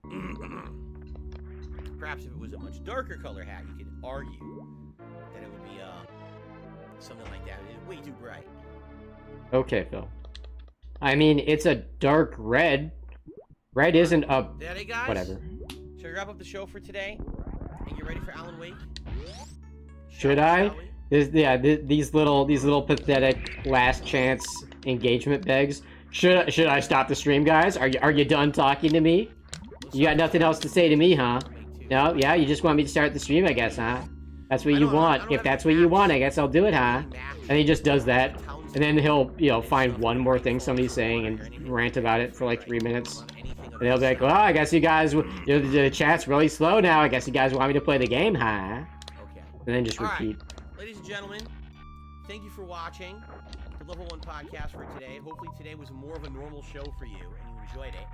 S2: There you go. Perhaps if it was a much darker color hat, you could argue that it would be something like that. It's way too bright.
S1: Okay, Phil. I mean, it's a dark red. Red isn't a...
S2: Daddy guys?
S1: Whatever.
S2: Should we wrap up the show for today and get ready for Alan Wake?
S1: Should I? These little pathetic last chance engagement begs. Should I stop the stream, guys? Are you done talking to me? You got nothing else to say to me, huh? No? Yeah, you just want me to start the stream, I guess, huh? That's what you want. If that's what you want, I guess I'll do it, huh? And he just does that. And then he'll, you know, find one more thing somebody's saying and rant about it for like 3 minutes. And he'll be like, well, I guess you guys, you know, the chat's really slow now. I guess you guys want me to play the game, huh?
S2: Okay.
S1: And then just repeat.
S2: Right. Ladies and gentlemen, thank you for watching the Level 1 podcast for today. Hopefully today was more of a normal show for you and you enjoyed it.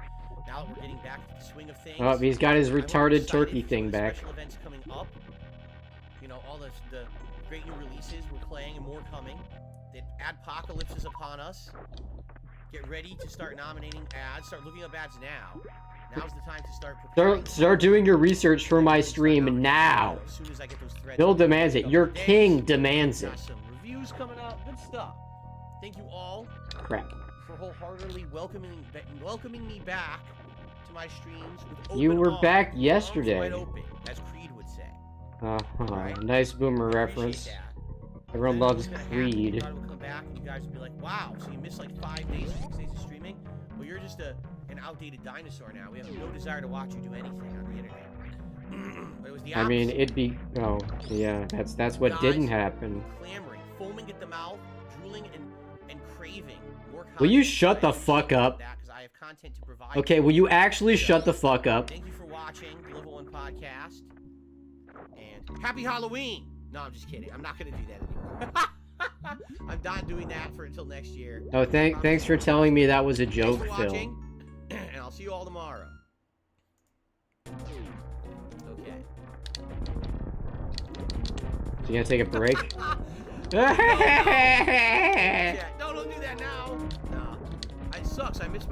S2: Now that we're getting back to the swing of things.
S1: Oh, he's got his retarded turkey thing back.
S2: Special events coming up. You know, all the great new releases we're playing and more coming. The adpocalypse is upon us. Get ready to start nominating ads. Start looking up ads now. Now's the time to start preparing.
S1: Start doing your research for my stream now.
S2: As soon as I get those threads.
S1: Bill demands it. Your king demands it.
S2: Got some reviews coming up. Good stuff. Thank you all.
S1: Crap.
S2: For wholeheartedly welcoming me back to my streams with open
S1: You were
S2: arms,
S1: back
S2: arms
S1: yesterday.
S2: wide open, as Creed would say. Right.
S1: Nice boomer
S2: I
S1: reference.
S2: appreciate that.
S1: Everyone loves Creed.
S2: You thought it would come back and you guys would be like, wow, so you missed like 5 days, 6 days of streaming? Well, you're just an outdated dinosaur now. We have no desire to watch you do anything on the internet. But it was the
S1: I mean,
S2: opposite.
S1: it'd be... Oh, yeah, that's what didn't happen.
S2: Clamoring, foaming at the mouth, drooling and craving more content.
S1: Will you shut the fuck up?
S2: Because I have content to provide.
S1: Okay, will you actually shut the fuck up?
S2: Thank you for watching the Level 1 podcast. And happy Halloween! No, I'm just kidding. I'm not going to do that anymore. I'm not doing that for until next year.
S1: Oh, thanks for telling me that was a joke,
S2: Thanks for
S1: Phil.
S2: watching, and I'll see you all tomorrow. Okay.
S1: So you gonna take a break?
S2: Yeah, no, don't do that now. No. It sucks. I missed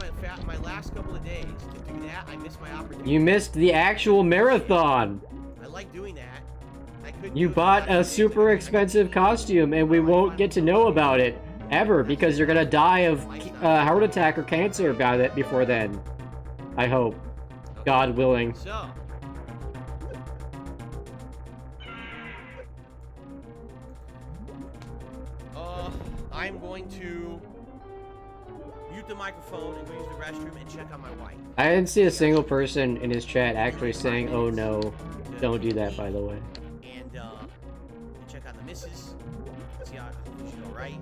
S2: my last couple of days. To do that, I missed my opportunity.
S1: You missed the actual marathon.
S2: I like doing that.
S1: You bought a super expensive costume, and we won't get to know about it ever because you're gonna die of heart attack or cancer about it before then. I hope, God willing.
S2: So. I'm going to mute the microphone and go use the restroom and check on my wife.
S1: I didn't see a single person in his chat actually saying, "Oh no, don't do that." By the way.
S2: And check on the missus. See how she's all right.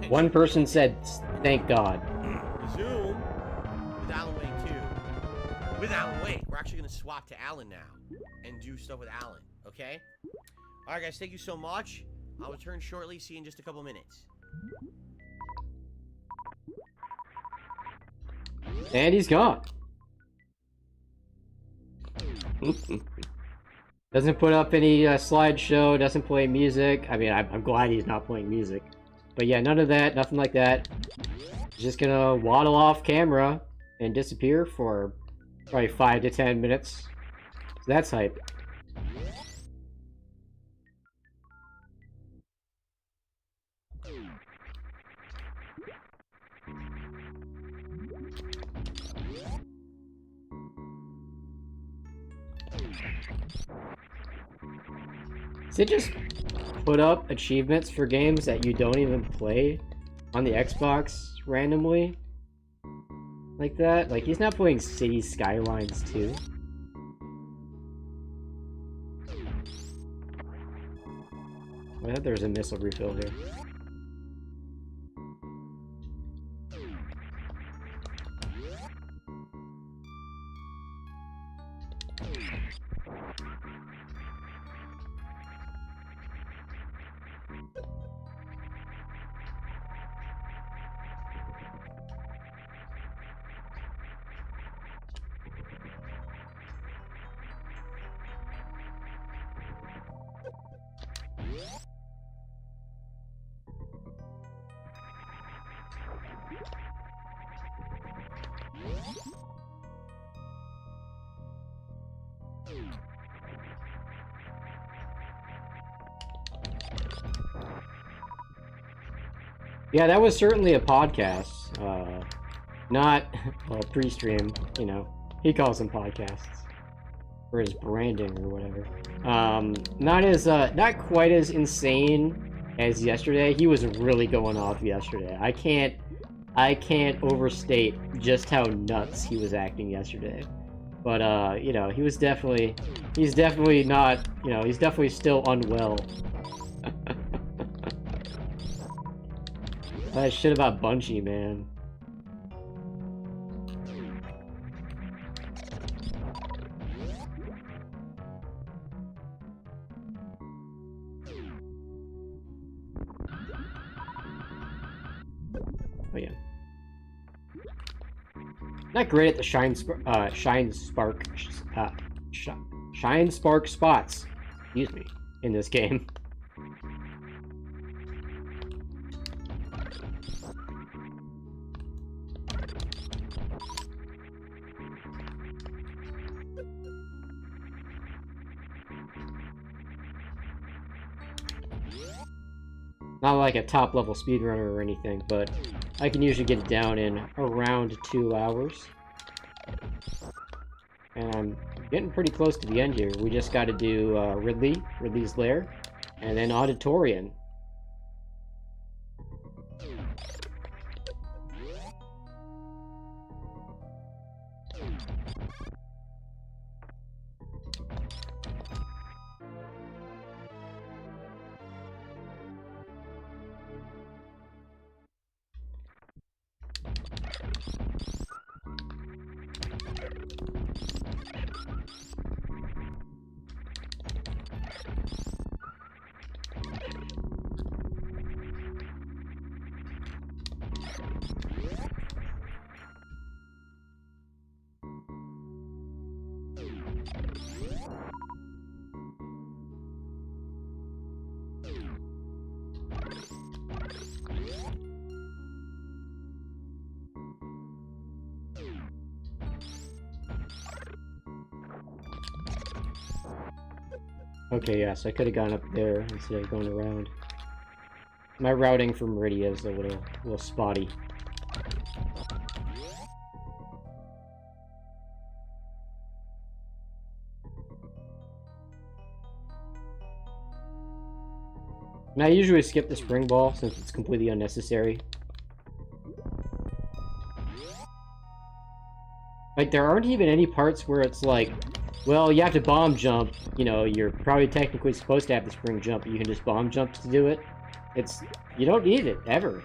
S1: One person said, "Thank God."
S2: Zoom with Alan Wake too. With Alan Wake, we're actually gonna swap to Alan now and do stuff with Alan. Okay. All right, guys. Thank you so much. I'll return shortly. See you in just a couple minutes.
S1: And he's gone. Doesn't put up any slideshow, doesn't play music. I mean, I'm glad he's not playing music. But yeah, none of that, nothing like that. He's just gonna waddle off camera and disappear for probably 5 to 10 minutes. So that's hype. Does it just put up achievements for games that you don't even play on the Xbox randomly? Like that? Like, he's not playing City Skylines 2. I thought there was a missile refill here. Yeah, that was certainly a podcast. Not a pre-stream, you know. He calls them podcasts. For his branding or whatever. Not quite as insane as yesterday. He was really going off yesterday. I can't overstate just how nuts he was acting yesterday. But you know, he's definitely not, you know, he's definitely still unwell. That shit about Bungie, man. Oh yeah. Not great at the shine spark spots. Excuse me, in this game. Not like a top level speedrunner or anything, but I can usually get it down in around 2 hours. And I'm getting pretty close to the end here. We just got to do Ridley's Lair, and then Auditorium. Okay, yeah, so I could have gone up there instead of going around. My routing from Meridia is a little spotty. And I usually skip the spring ball since it's completely unnecessary. Like, there aren't even any parts where it's like, well, you have to bomb jump. You know, you're probably technically supposed to have the spring jump, but you can just bomb jump to do it. You don't need it, ever.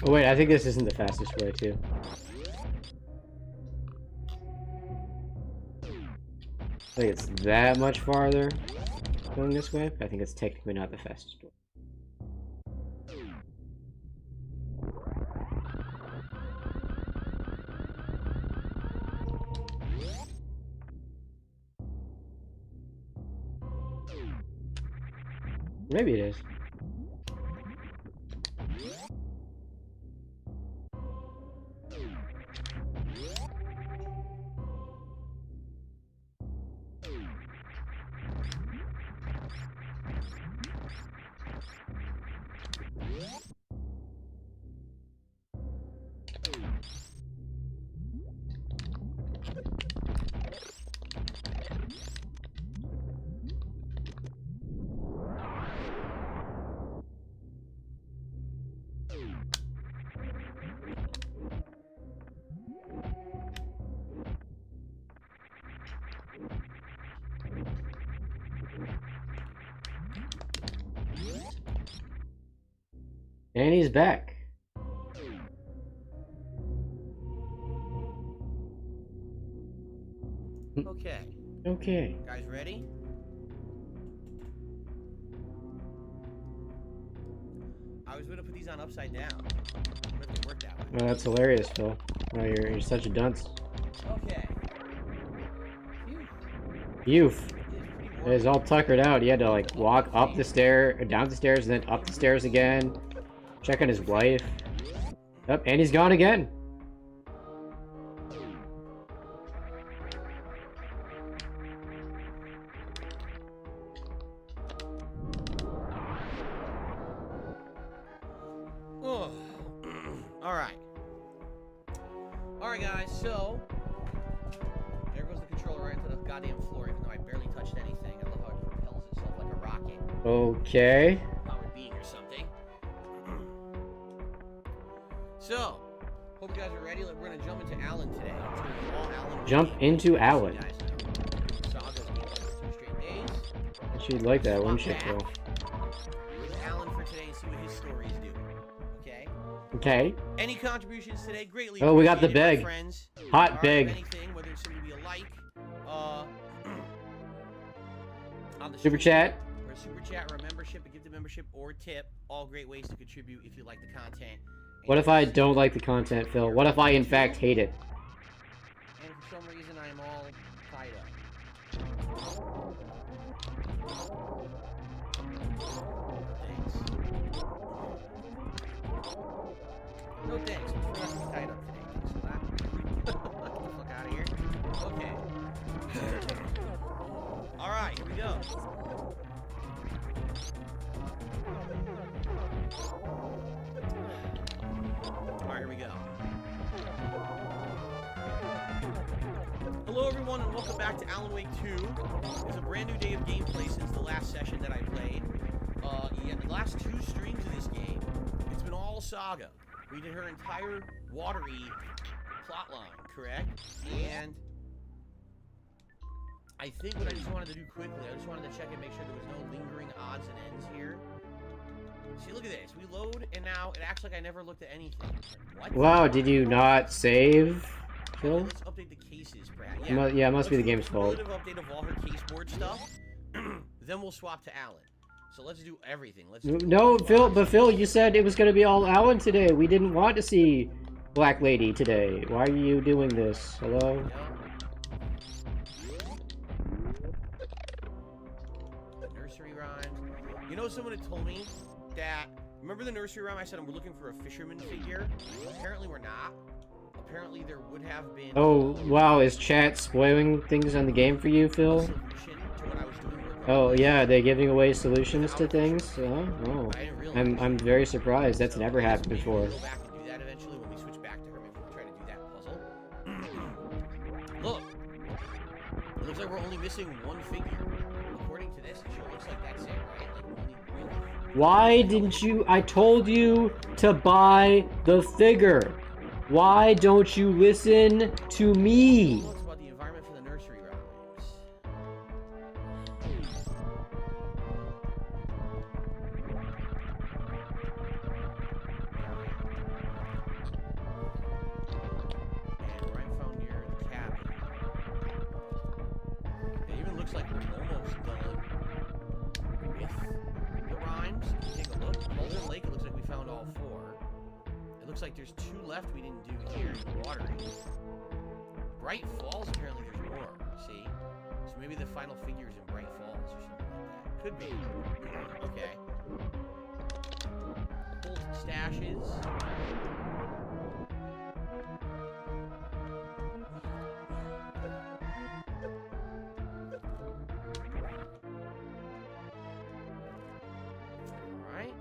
S1: Oh wait, I think this isn't the fastest way, too. I think it's that much farther going this way, but I think it's technically not the fastest way. Maybe it is. And he's back.
S2: Okay.
S1: Okay.
S2: Guys ready? I was gonna put these on upside down. I wonder if they work that way.
S1: Well, that's hilarious, Phil. Oh, you're such a dunce.
S2: Okay.
S1: Youth. It was all tuckered out. He had to like walk up the stair, down the stairs, and then up the stairs again. Check on his wife. Yep, and he's gone again.
S2: Oh. Alright. Alright guys, so there goes the controller right into the goddamn floor, even though I barely touched anything. I love how it propels itself like a rocket.
S1: Okay.
S2: Powered being or something. So, hope you guys are ready. We're gonna jump into Alan today. It's gonna be all Alan.
S1: Jump into Alan.
S2: Saga's been going for 2 straight days.
S1: She'd like that, wouldn't she,
S2: Back
S1: Phil?
S2: with Alan for today and see what his story is doing. Okay?
S1: Okay.
S2: Any contributions today? Greatly
S1: Oh, we got the
S2: appreciated, my
S1: beg.
S2: friends.
S1: Hot
S2: Alright,
S1: beg.
S2: Anything, whether it's going to be a like, on the
S1: Super
S2: stream,
S1: chat.
S2: or a super chat, or a membership, a gift of membership, or a tip. All great ways to contribute if you like the content.
S1: What if I don't like the content, Phil? What if I in fact hate it?
S2: And for some reason I am all tied up. No thanks. No thanks. We're not tied up today. So that. Get the fuck out of here. Okay. Alright, here we go. Alright, here we go. Hello everyone and welcome back to Alan Wake 2. It's a brand new day of gameplay since the last session that I played. Yeah, the last 2 streams of this game, it's been all Saga. We did her entire watery plot line, correct? And I think what I just wanted to do quickly, I just wanted to check and make sure there was no lingering odds and ends here. See, look at this. We load, and now it acts like I never looked at anything. What?
S1: Wow, did you not save, Phil?
S2: Okay, let's update the cases, perhaps.
S1: Yeah, it must be the game's fault.
S2: Let's do a relative update of all her caseboard stuff. Then we'll swap to Alan. So let's do everything. Let's do
S1: No, Phil, you said it was going to be all Alan today. We didn't want to see Black Lady today. Why are you doing this? Hello?
S2: Yep. Nursery rhymes. You know, someone had told me that, remember the nursery rhyme I said we're looking for a fisherman figure? Apparently we're not. Apparently there would have been...
S1: Oh, wow, is chat spoiling things on the game for you, Phil?
S2: ...solution to what I was doing.
S1: Oh, yeah, they're giving away solutions to things? Oh, I'm very surprised. That's never happened before.
S2: We'll go back and do that eventually when we switch back to her. Maybe we'll try to do that puzzle. Look! It looks like we're only missing one figure. According to this, it sure looks like that's it, right? Like, only really...
S1: Why didn't you... I told you to buy the figure. Why don't you listen to me?
S2: It's about the environment for the nursery rhymes. And Ryan found near the cabin. It even looks like we're almost done with the rhymes. Take a look. Golden Lake, it looks like we found all 4. It looks like there's 2 left we didn't do here in Watering. Bright Falls, apparently there's more, see? So maybe the final figure's in Bright Falls or something like that. Could be. Okay. Bolted stashes. Alright.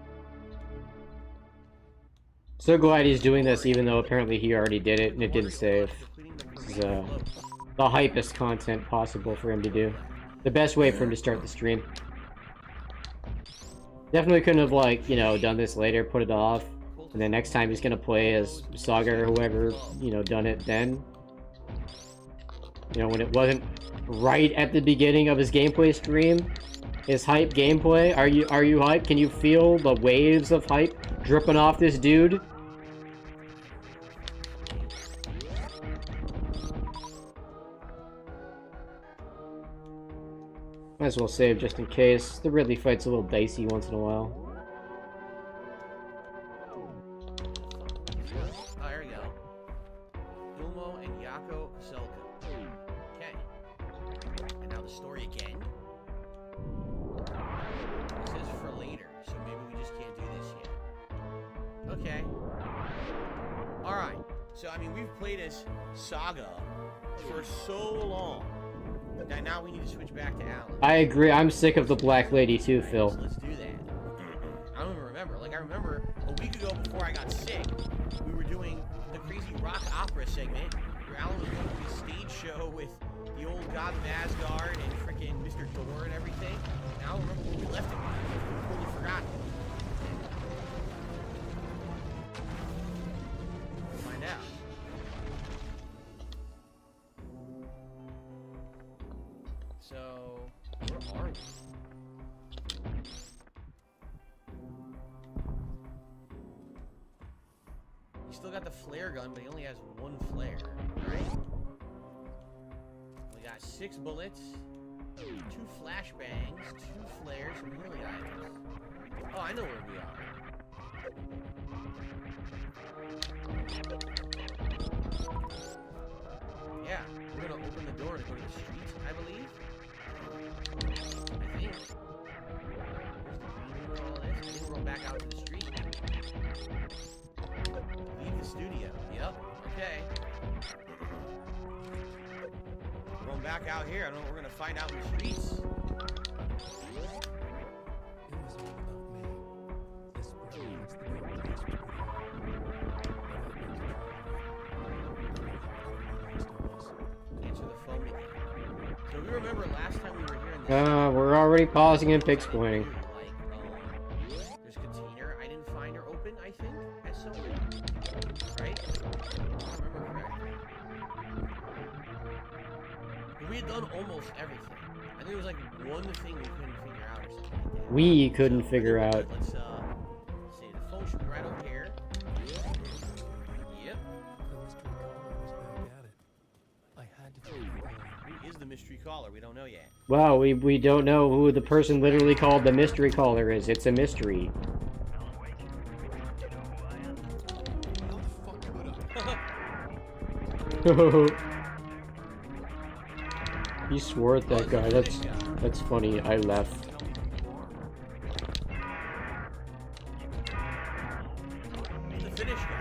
S1: So glad he's doing this, even though apparently he already did it and it didn't save. This is the hypest content possible for him to do. The best way for him to start the stream. Definitely couldn't have, like, you know, done this later, put it off, and then next time he's gonna play as Saga or whoever, you know, done it then. You know, when it wasn't right at the beginning of his gameplay stream. His hype gameplay. Are you hyped? Can you feel the waves of hype dripping off this dude? Might as well save just in case. The Ridley fight's a little dicey once in a while.
S2: Oh, there we go. Ilmo and Yako Selka. Okay. And now the story again. It says for later, so maybe we just can't do this yet. Okay. Alright. So, I mean, we've played as Saga for so long. Now we need to switch back to Alan.
S1: I agree. I'm sick of the Black Lady too, Phil.
S2: So let's do that. I don't even remember. Like, I remember a week ago before I got sick, we were doing the crazy rock opera segment where Alan was going to do a stage show with the old God of Asgard and freaking Mr. Thor and everything. And I don't remember where we left it. We totally forgot. We'll find out. So, where are we? He still got the flare gun, but he only has 1 flare, right? We got 6 bullets, 2 flashbangs, 2 flares, some healing items. Oh, I know where we are. Yeah, we're gonna open the door to go to the streets, I believe. I think. Where's the green room and all this? I think we're going back out to the street. Leave the studio. Yep. Okay. We're going back out here. I don't know what we're going to find out in the streets. Answer the phone again. So we remember last time we were here in this
S1: We're already pausing and pix pointing.
S2: there's a container I didn't find or open, I think, at some point. Right? If I remember correctly. had done almost everything. I think it was like one thing we couldn't figure out or something like that.
S1: We couldn't figure out.
S2: Let's see, the phone should be right over here. Yep. Who is the mystery caller? We don't know yet.
S1: Wow, we don't know who the person literally called the mystery caller is. It's a mystery. He swore at that guy. That's funny. I left.
S2: The finish guy.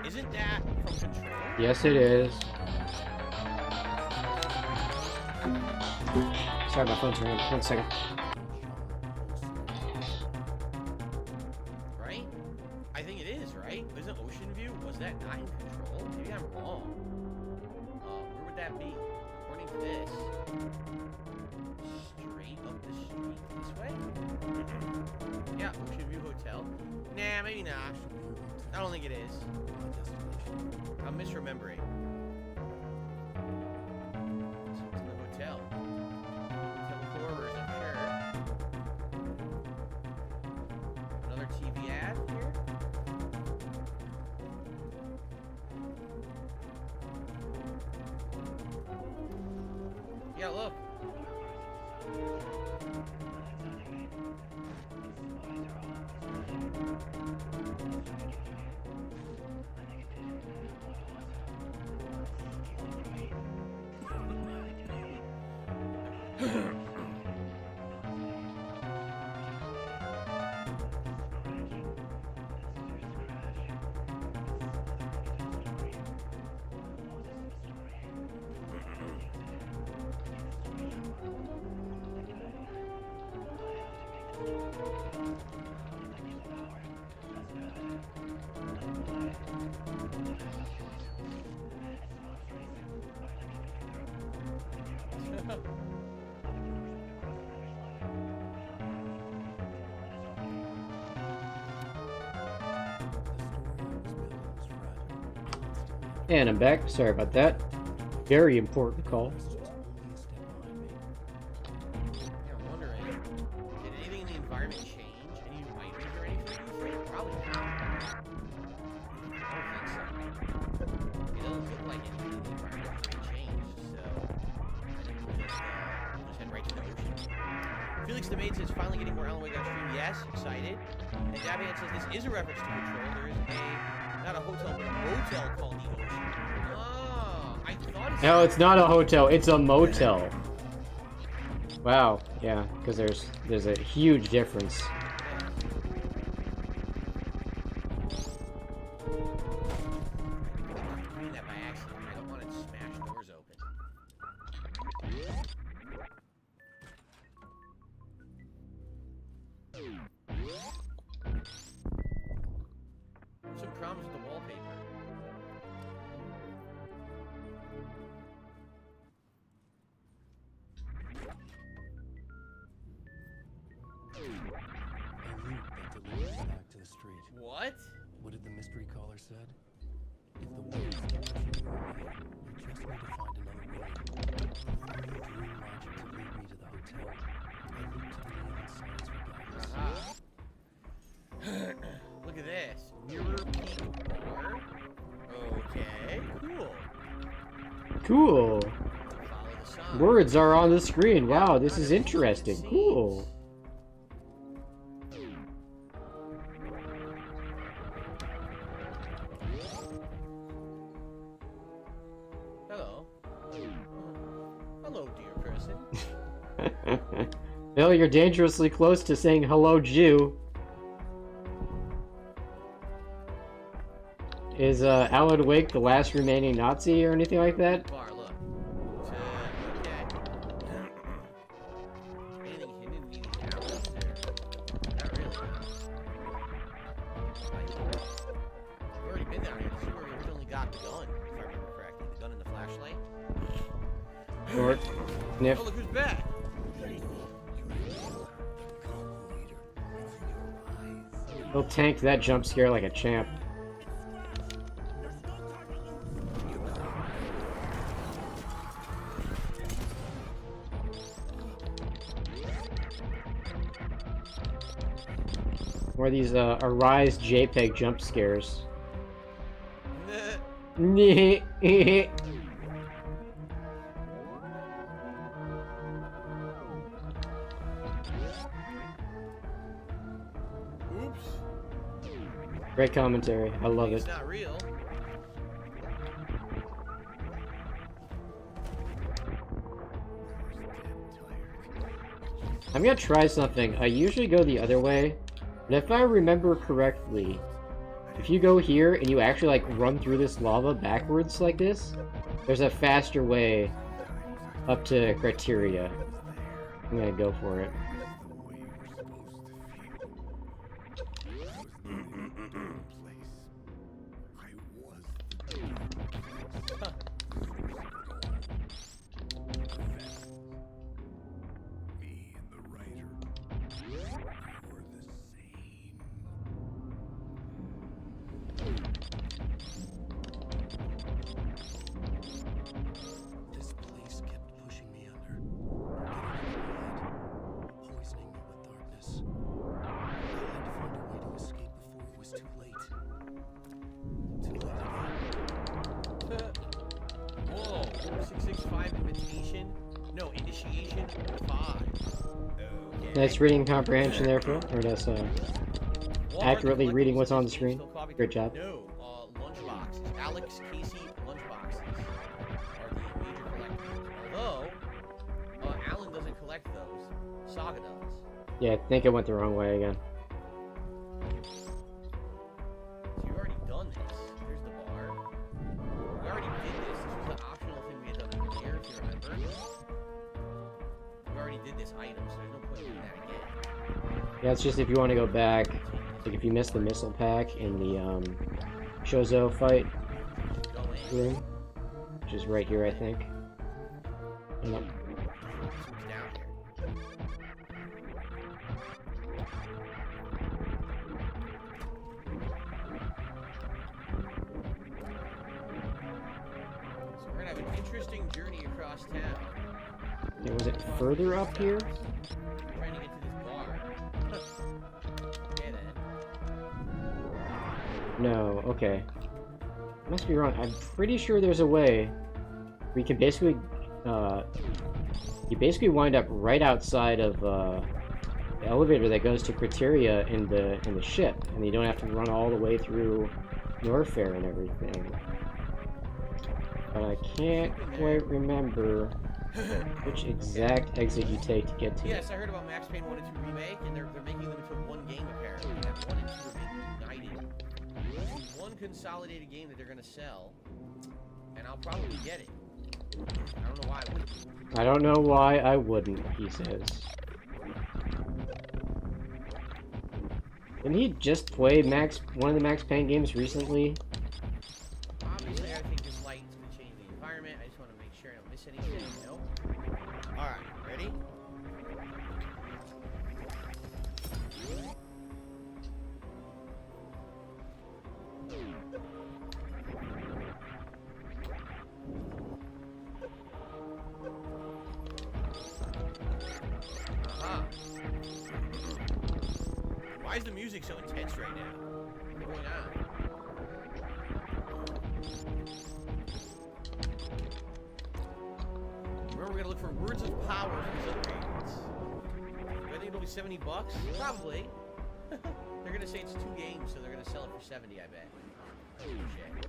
S2: Isn't that from Control?
S1: Yes, it is. Sorry, my phone's ringing. 1 second.
S2: Right? I think it is, right? Isn't Ocean View? Was that not in Control? Maybe I'm wrong. Where would that be? According to this. Straight up the street this way? Yeah, Ocean View Hotel. Nah, maybe not. I don't think it is. I'm misremembering. So it's in the hotel. Hotel corridors, I'm sure. Another TV ad here. Yeah, look.
S1: And I'm back. Sorry about that. Very important call.
S2: Yeah, I'm wondering, did anything in the environment change? Any items or anything? Probably not. I don't think so. It doesn't look like anything in the environment really changed, so I think we'll just head right to the ocean. Felix the Maid says, finally getting more Alan Wake on stream. Yes, excited. And Davian says, this is a reference to Control. There is not a hotel, but a motel called the Ocean. Oh, I thought it's...
S1: No, it's not a hotel. It's a motel. Wow. Yeah, because there's a huge difference.
S2: Doing that by accident. I don't want to smash doors open. Some problems with the wallpaper.
S3: Back to the street.
S2: What?
S3: What did the mystery caller said? If the way is not what you just need to find another way. Follow your dream logic to lead me to the hotel. I look to the neon signs for guidance.
S2: Look at this. Mirror Peak Bar. Oh,
S1: Cool.
S2: Follow the sun.
S1: Words are on the screen. Wow, this is interesting. Cool.
S2: Hello. Hello, dear person.
S1: Bill, you're dangerously close to saying hello, Jew. Is Alan Wake the last remaining Nazi or anything like that?
S2: Bar, look. Okay. Anything hidden in these alleys there? Not really. We've already been down here. This is where we originally got the gun, if I remember correctly. The gun and the flashlight.
S1: Short. Sniff.
S2: Oh, look who's back!
S1: He'll tank that jump scare like a champ. Or these Arise JPEG jump scares.
S2: Oops.
S1: Great commentary. I love
S2: It's
S1: it.
S2: not real.
S1: I'm gonna try something. I usually go the other way, but if I remember correctly, if you go here and you actually like run through this lava backwards like this, there's a faster way up to Criteria. I'm gonna go for it.
S3: This place kept pushing me under, poisoning me with darkness. I had to find a way to escape before it was too late. Too late again.
S2: Whoa, 665 invitation? No, initiation 5. Okay.
S1: Nice reading comprehension there, Phil. Or that's
S2: Walmart
S1: accurately
S2: collectibles
S1: reading what's on the
S2: and
S1: screen.
S2: digital copy-
S1: Great job.
S2: No, lunchboxes. Alex Casey lunchboxes are the major collectibles. Although, Alan doesn't collect those. Saga does.
S1: Yeah, I think I went the wrong way again.
S2: So you've already done this. Here's the bar. We already did this. This was an optional thing we had done earlier, if you remember. We already did this item, so there's no point in doing that again.
S1: Yeah, it's just if you want to go back, like if you missed the missile pack in the Shozo fight
S2: Go in.
S1: room, which is right here, I think. Nope.
S2: Down here. So we're gonna have an interesting journey across town.
S1: Yeah, was it further up here?
S2: Trying to get to this bar. Okay then.
S1: No, okay. Must be wrong. I'm pretty sure there's a way we can basically, you basically wind up right outside of the elevator that goes to Criteria in the ship, and you don't have to run all the way through Norfair and everything. But I can't quite remember which exact exit you take to get to it.
S2: Yes, I heard about Max Payne 1 and 2 remake, and they're making them into one game apparently. And that 1 and 2 are being united into one consolidated game that they're gonna sell, and I'll probably get it. I don't know why I wouldn't.
S1: I don't know why I wouldn't, he says. Didn't he just play one of the Max Payne games recently?
S2: Obviously, I think this light is gonna change the environment. I just want to make sure I don't miss anything. Nope. All right, ready? Aha. Why is the music so intense right now? What's going on? gonna look for words of power for these other games. Do I think it'll be $70? Probably. They're gonna say it's 2 games, so they're gonna sell it for 70, I bet. Oh, shit.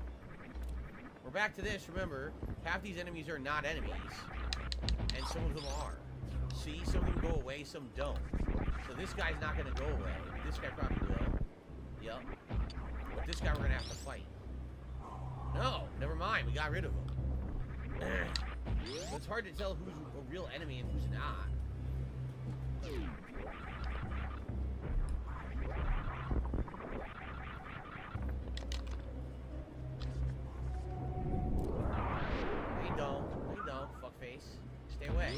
S2: We're back to this, remember, half these enemies are not enemies, and some of them are. See, some of them go away, some don't. So this guy's not gonna go away. This guy probably will. Yup. But this guy we're gonna have to fight. No, never mind, we got rid of him. So it's hard to tell who's a real enemy and who's not. No, you don't, fuckface. Stay away.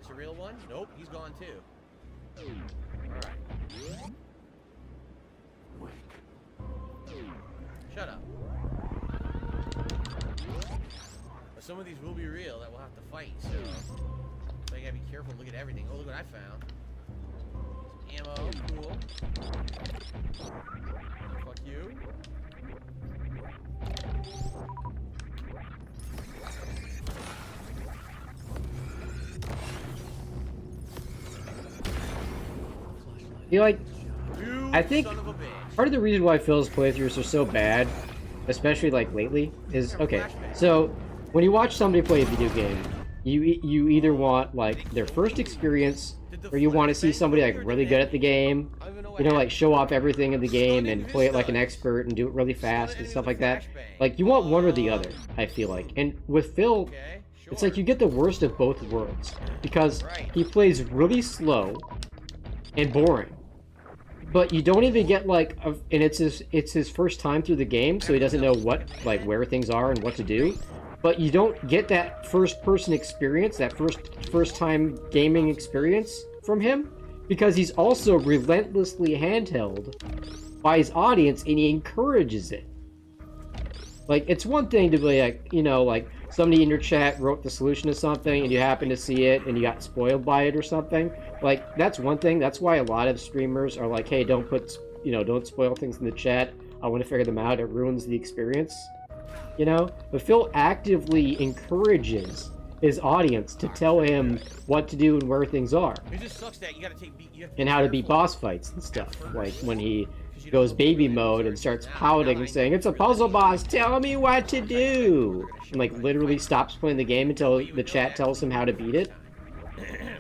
S2: Is a real one? Nope, he's gone too. Alright. Shut up. But some of these will be real that we'll have to fight, so I gotta be careful, look at everything. Oh, look what I found. Some ammo, cool. Fuck you.
S1: You like,
S2: You
S1: I think
S2: son of a bitch.
S1: part of the reason why Phil's playthroughs are so bad, especially like lately, is okay. So when you watch somebody play a video game, you either want like their first experience, or you want to see somebody like really good at the game, you know, like show off everything in the game and play it like an expert and do it really fast and stuff like that. Like you want one or the other, I feel like. And with Phil,
S2: Okay, sure.
S1: it's like you get the worst of both worlds because he plays really slow and boring. But you don't even get like, and it's his first time through the game, so he doesn't know where things are and what to do. But you don't get that first-person experience, that first-time gaming experience from him, because he's also relentlessly handheld by his audience, and he encourages it. Like, it's one thing to be like, you know, like somebody in your chat wrote the solution to something, and you happen to see it, and you got spoiled by it or something. Like, that's one thing. That's why a lot of streamers are like, hey, don't spoil things in the chat. I want to figure them out. It ruins the experience. You know? But Phil actively encourages his audience to tell him what to do and where things are.
S2: It just sucks that you have to be
S1: And how to beat boss fights and stuff. Like, when he goes baby mode and starts pouting and saying, it's a puzzle boss, tell me what to do! And, like, literally stops playing the game until the chat tells him how to beat it.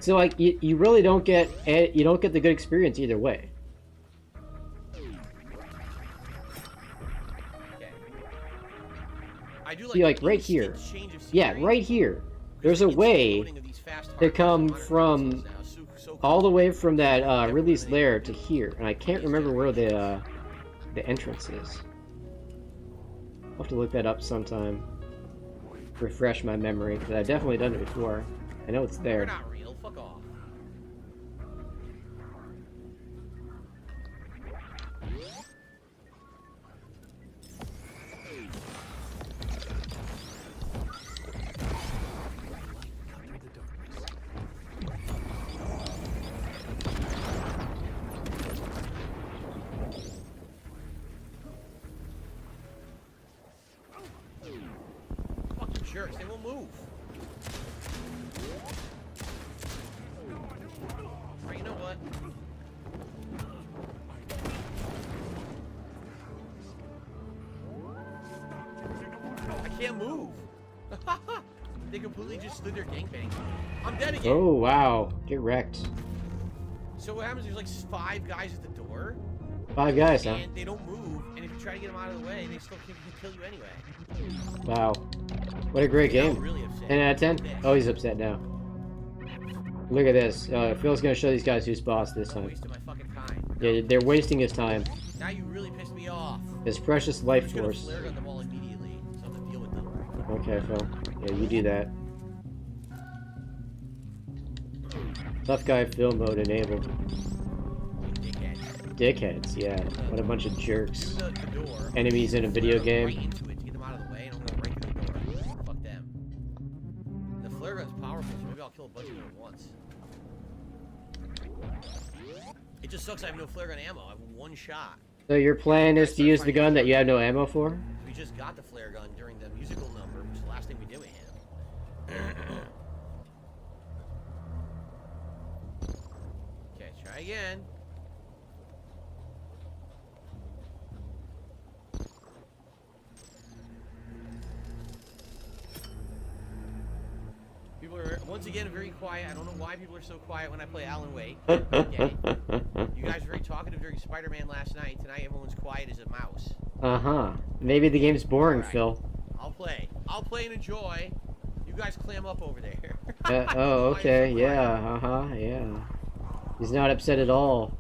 S1: So, like, you really don't get the good experience either way.
S2: I do
S1: See, like, right here. Yeah, right here. There's a way to come from all the way from that release lair to here, and I can't remember where the entrance is. I'll have to look that up sometime. Refresh my memory, because I've definitely done it before. I know it's there.
S2: You're not real. Fuck off. Fucking jerks, they won't move. Right, you know what? I can't move. They completely just stood there gangbanging. I'm dead again.
S1: Oh, wow. Get wrecked.
S2: So what happens? There's like 5 guys at the door.
S1: 5 guys, huh?
S2: And they don't move, and if you try to get them out of the way, they still can kill you anyway.
S1: Wow. What a great game.
S2: Really upset.
S1: 10 out of 10? Oh, he's upset now. Look at this. Phil's gonna show these guys who's boss this time.
S2: Wasting my fucking time.
S1: Yeah, they're wasting his time.
S2: Now you really pissed me off.
S1: His precious life
S2: I'm just gonna
S1: force.
S2: flare gun them all immediately, so I have to deal with them.
S1: Okay, Phil. Yeah, you do that. Tough guy Phil mode enabled.
S2: Dickhead.
S1: Dickheads, yeah. What a bunch of jerks.
S2: Do the door.
S1: Enemies in a video
S2: Right
S1: game.
S2: into it to get them out of the way, and I'm gonna right through the door. Fuck them. The flare gun's powerful, so maybe I'll kill a bunch of them at once. It just sucks I have no flare gun ammo. I have 1 shot.
S1: So your plan is to use the gun that you have no ammo for?
S2: We just got the flare gun during the musical number, which is the last thing we did with him. Try again. People are, once again, very quiet. I don't know why people are so quiet when I play Alan Wake. Okay. You guys were very talkative during Spider-Man last night. Tonight, everyone's quiet as a mouse.
S1: Uh-huh. Maybe the game's boring,
S2: Right.
S1: Phil.
S2: I'll play. I'll play and enjoy. You guys clam up over there.
S1: Oh,
S2: Why
S1: okay,
S2: is it
S1: yeah, uh-huh, yeah. He's not upset at all.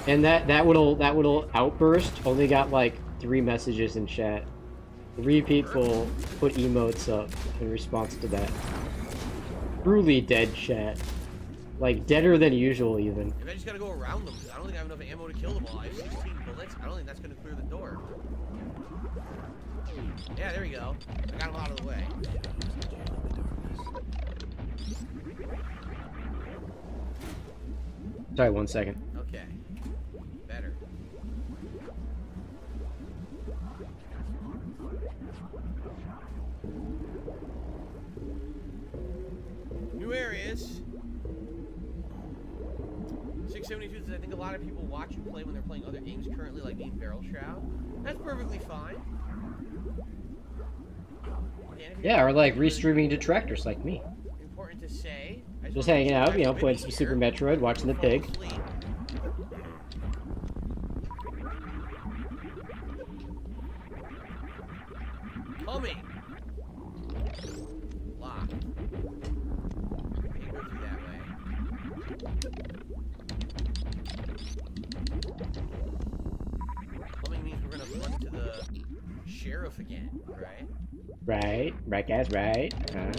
S1: And that little outburst only got like 3 messages in chat. 3 people put emotes up in response to that. Truly dead chat. Like deader than usual even.
S2: Maybe I just gotta go around them, because I don't think I have enough ammo to kill them all. I have 16 bullets. I don't think that's gonna clear the door. Yeah, there we go. I got him out of the way.
S1: Sorry, 1 second.
S2: Okay. Better. New areas. 672 says, I think a lot of people watch you play when they're playing other games currently, like Name Barrel Shroud. That's perfectly fine.
S1: Yeah, or like restreaming detractors like me.
S2: Important to say.
S1: Just hanging out, you know, playing some Super Metroid, watching the pig.
S2: Humming. Lock. Can't go through that way. Humming means we're gonna run to the sheriff again, right?
S1: Right guys, right.
S2: Flare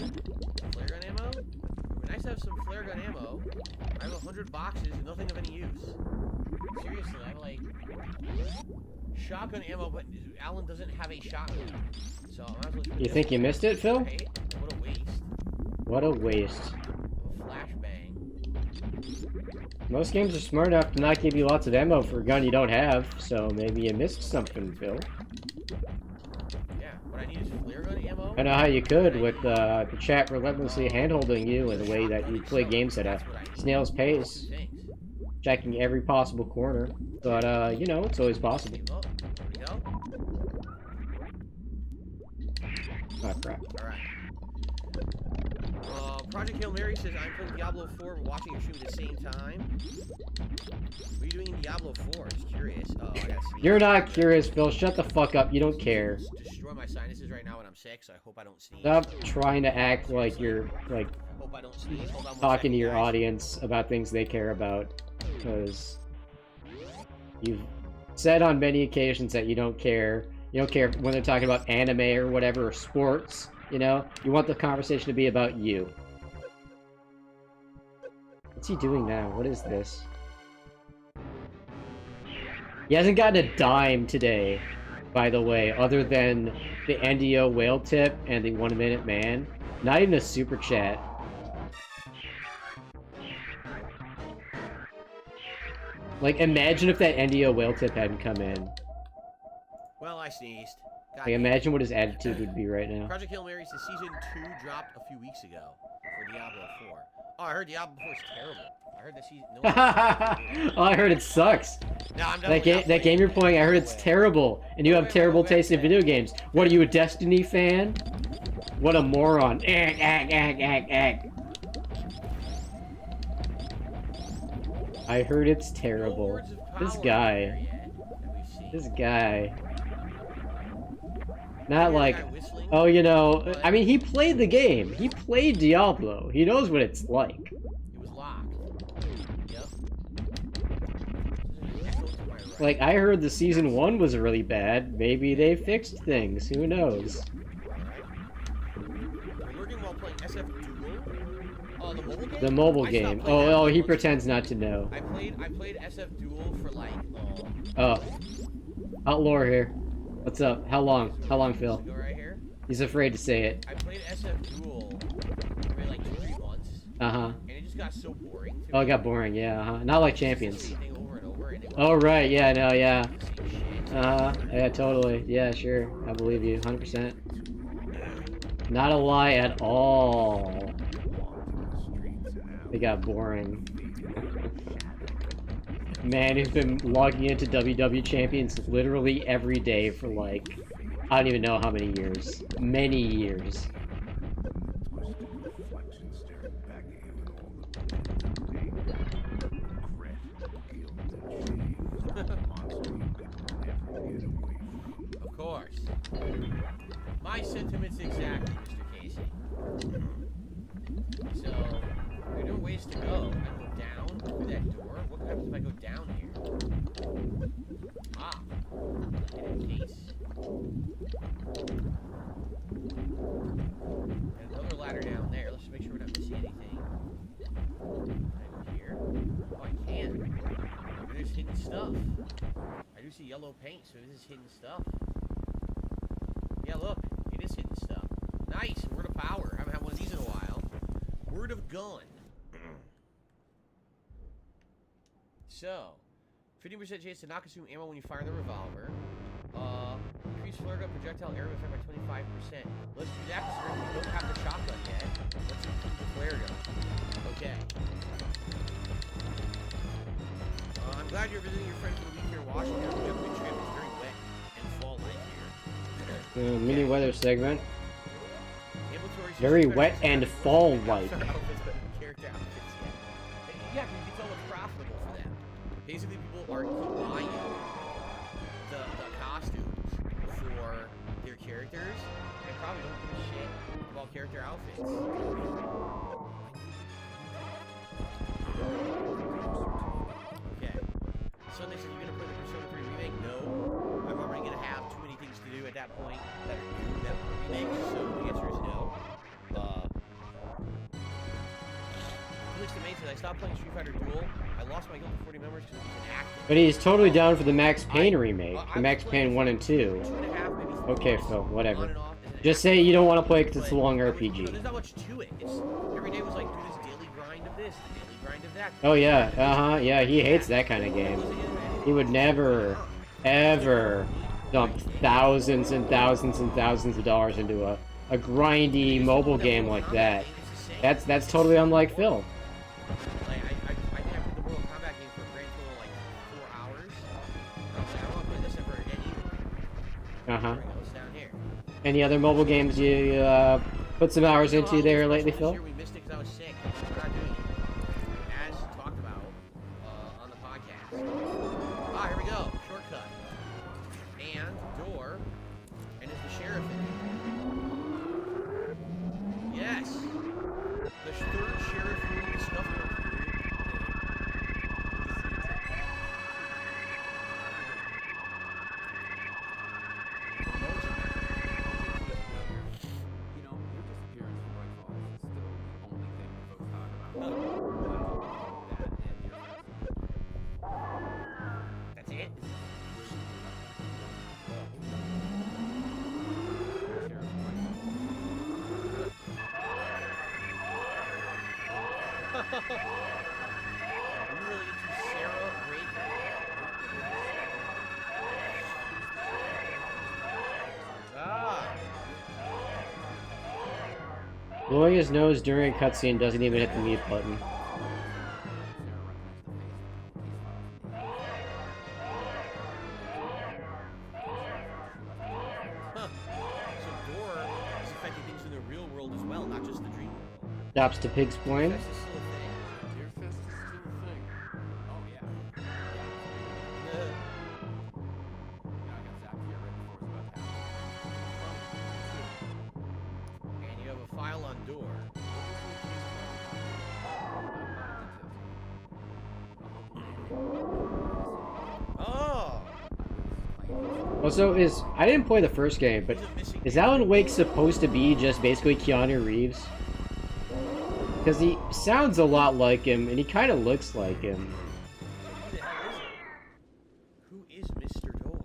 S2: gun ammo? It would be nice to have some flare gun ammo. I have 100 boxes, nothing of any use. Seriously, I have like shotgun ammo, but Alan doesn't have a shotgun. So I might as well just
S1: You think you missed it, Phil?
S2: right? What a waste.
S1: What a waste.
S2: A flashbang.
S1: Most games are smart enough to not give you lots of ammo for a gun you don't have, so maybe you missed something, Phil.
S2: Yeah, what I need is flare gun ammo.
S1: I know how you could with the chat relentlessly handholding you in the way that you play games at a snail's pace, checking every possible corner. But, you know, it's always possible.
S2: Oh, there we go.
S1: Oh, crap.
S2: Alright. Project Hail Mary says, I'm playing Diablo 4, but watching your stream at the same time. What are you doing in Diablo 4? Just curious. Oh, I gotta sneeze.
S1: You're not curious, Phil. Shut the fuck up. You don't care.
S2: Destroy my sinuses right now when I'm sick, so I hope I don't sneeze.
S1: Stop trying to act like you're, like,
S2: Hope I don't sneeze. Hold on one
S1: talking
S2: second,
S1: to your
S2: guys.
S1: audience about things they care about. Because you've said on many occasions that you don't care. You don't care when they're talking about anime or whatever, or sports, you know? You want the conversation to be about you. What's he doing now? What is this? He hasn't gotten a dime today, by the way, other than the NDO whale tip and the 1 minute man. Not even a super chat. Like, imagine if that NDO whale tip hadn't come in.
S2: Well, I sneezed. God
S1: Like,
S2: damn it.
S1: imagine what his attitude would be right now.
S2: Project Hail Mary says Season 2 dropped a few weeks ago for Diablo 4. Oh, I heard Diablo 4 is terrible. I heard that season... No
S1: Oh, I heard it sucks.
S2: No, I'm
S1: That game you're playing, I heard it's terrible. And you have terrible taste in video games. What, are you a Destiny fan? What a moron. I heard it's terrible. This guy. This guy. Not like, oh, you know, I mean, he played the game. He played Diablo. He knows what it's like.
S2: It was locked. Yep.
S1: Like, I heard the Season 1 was really bad. Maybe they fixed things. Who knows?
S2: We're lurking while playing SF Duel. The mobile game?
S1: The mobile
S2: I stopped
S1: game.
S2: playing that
S1: Oh, he
S2: months
S1: pretends
S2: ago.
S1: not to know.
S2: I played SF Duel for like,
S1: Oh. Outlaw here. What's up? How long? How long, Phil?
S2: Go right here.
S1: He's afraid to say it.
S2: I played SF Duel for like 2-3 months.
S1: Uh-huh.
S2: And it just got so boring to
S1: Oh,
S2: me.
S1: it got boring, yeah, uh-huh. Not like
S2: It's just the
S1: Champions.
S2: same thing over and over, and it
S1: Oh, right, yeah, no, yeah.
S2: was the same shit.
S1: Uh-huh. Yeah, totally. Yeah, sure. I believe you, 100%. Not a lie at all. They got boring. Man who's been logging into WW Champions literally every day for like, I don't even know how many years. Many years.
S2: Of course. My sentiments exactly, Mr. Casey. So, there are no ways to go. I go down through that door. What happens if I go down here? Ah. Hidden case. And another ladder down there. Let's just make sure we're not missing anything. Right here. Oh, I can. There's hidden stuff. I do see yellow paint, so this is hidden stuff. Yeah, look. It is hidden stuff. Nice. Word of power. I haven't had one of these in a while. Word of gun. So, 50% chance to not consume ammo when you fire the revolver. Increase flare gun projectile area effect by 25%. Let's do that because we don't have the shotgun yet. Let's improve the flare gun. Okay. I'm glad you're visiting your friend for the week here in Washington. We have a good trip. It's very wet and fall-like here.
S1: Mini weather segment.
S2: Inventory
S1: Very wet and fall-like.
S2: Character outfits yet. Yeah, you can tell it's profitable for them. Basically, people are buying the costumes for their characters and probably don't give a shit about character outfits. Okay. Sunday said you're gonna play the Persona 3 remake? No. I'm already gonna have too many things to do at that point that are new that remake, so the answer is no. Felix the Main said I stopped playing Street Fighter Duel. I lost my guild to 40 members because it was inactive.
S1: But he's totally down for the Max Payne remake. The Max Payne 1 and 2.
S2: 2.5, maybe 3
S1: Okay,
S2: months,
S1: Phil, whatever.
S2: on and off, and
S1: Just say you don't want to play because it's a long RPG.
S2: there's not much to it. It's every day was like do this daily grind of this, the daily grind of that.
S1: Oh yeah, yeah, he hates that kind of game. He would never, ever dump thousands and thousands and thousands of dollars into a grindy mobile game like that. That's totally unlike Phil.
S2: Like, I think I played the Mortal Kombat game for a grand total of like 4 hours. And I was like, I don't want to play this ever again either.
S1: Uh-huh.
S2: There we go, it's down here.
S1: Any other mobile games you put some hours into there lately, Phil?
S2: We missed it because I was sick. We're not doing it. As talked about on the podcast. Ah, here we go. Shortcut. And door. And is the sheriff in it? Yes. The third sheriff we discovered.
S4: You know, your disappearance from White Falls is still the only thing folks talk about.
S2: That's it? Are you really into Sarah Raven? Ah!
S1: Blowing his nose during a cutscene doesn't even hit the mute button.
S2: Huh. So Door is affecting things in the real world as well, not just the dream world.
S1: Stops to Pig's Point.
S2: That's just still a thing.
S4: Deer Fist is still a thing. Oh, yeah.
S2: Uh,
S4: You know, I got zapped here right before it was about to happen.
S2: and you have a file on Door. Oh!
S1: Also, I didn't play the first game, but is Alan Wake supposed to be just basically Keanu Reeves? Because he sounds a lot like him, and he kind of looks like him.
S2: Who the hell is it? Who is Mr. Door?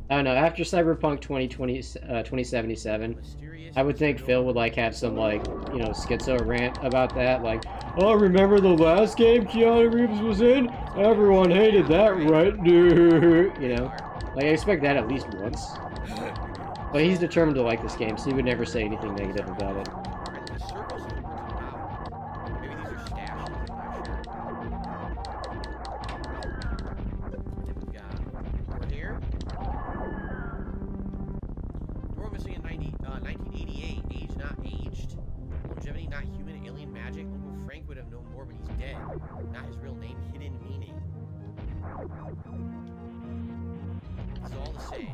S1: I don't know, after Cyberpunk 2077,
S2: Mysterious
S1: I would think
S2: Mr.
S1: Phil would like have some schizo rant about that, like, oh, remember the last game Keanu Reeves was in? Everyone hated that, right, dude? You know, like I expect that at least once. But he's determined to like this game, so he would never say anything negative about it.
S2: Alright, the circles are power. Maybe these are stashes, I'm not sure. Then we've got door here. Door missing in 1988. Age not aged. Longevity not human. Alien magic. Uncle Frank would have known more, but he's dead. Not his real name. Hidden meaning. It's all the same.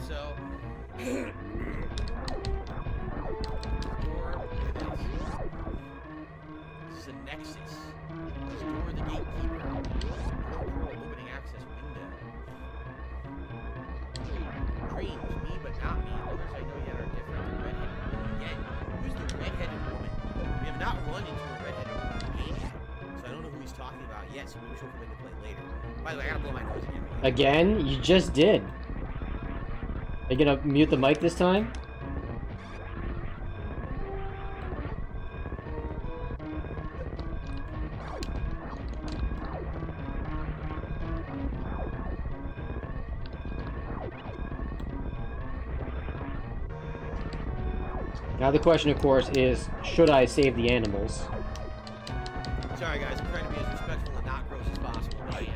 S2: So, door, look at this. This is a nexus. This door, the gatekeeper. Portal opening access window. Dreams, me but not me. Others I know yet are different. The redheaded woman again. Who's the redheaded woman? We have not run into a redheaded woman in the game yet, so I don't know who he's talking about yet. So maybe she'll come into play later. By the way, I gotta blow my nose again.
S1: Again? You just did. Are you gonna mute the mic this time? Now the question, of course, is, should I save the animals?
S2: Sorry guys, I'm trying to be as respectful and not gross as possible, but I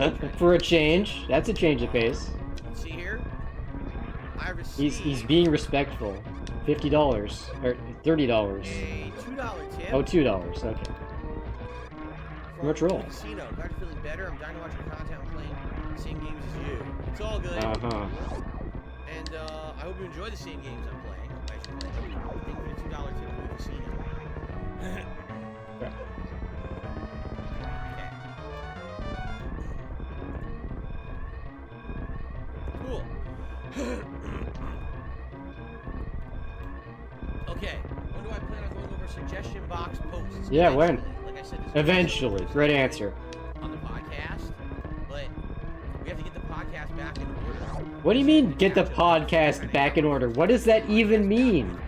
S2: am.
S1: For a change. That's a change of pace.
S2: See here? I received
S1: He's being respectful. $50 or $30.
S2: a $2 tip.
S1: Oh, $2. Okay.
S2: from
S1: Much roll.
S2: Casino. Glad you're feeling better. I'm dying to watch your content. I'm playing the same games as you. It's all good.
S1: Uh-huh.
S2: And I hope you enjoy the same games I'm playing. I should play them. Thank you for the $2 tip from the casino.
S1: Yeah.
S2: Cool. Okay. When do I plan on going over suggestion box posts?
S1: Yeah, when?
S2: Like I said, this
S1: Eventually. Great answer.
S2: on the podcast, but we have to get the podcast back in order.
S1: What do you mean, get the podcast back in order? What does that even mean?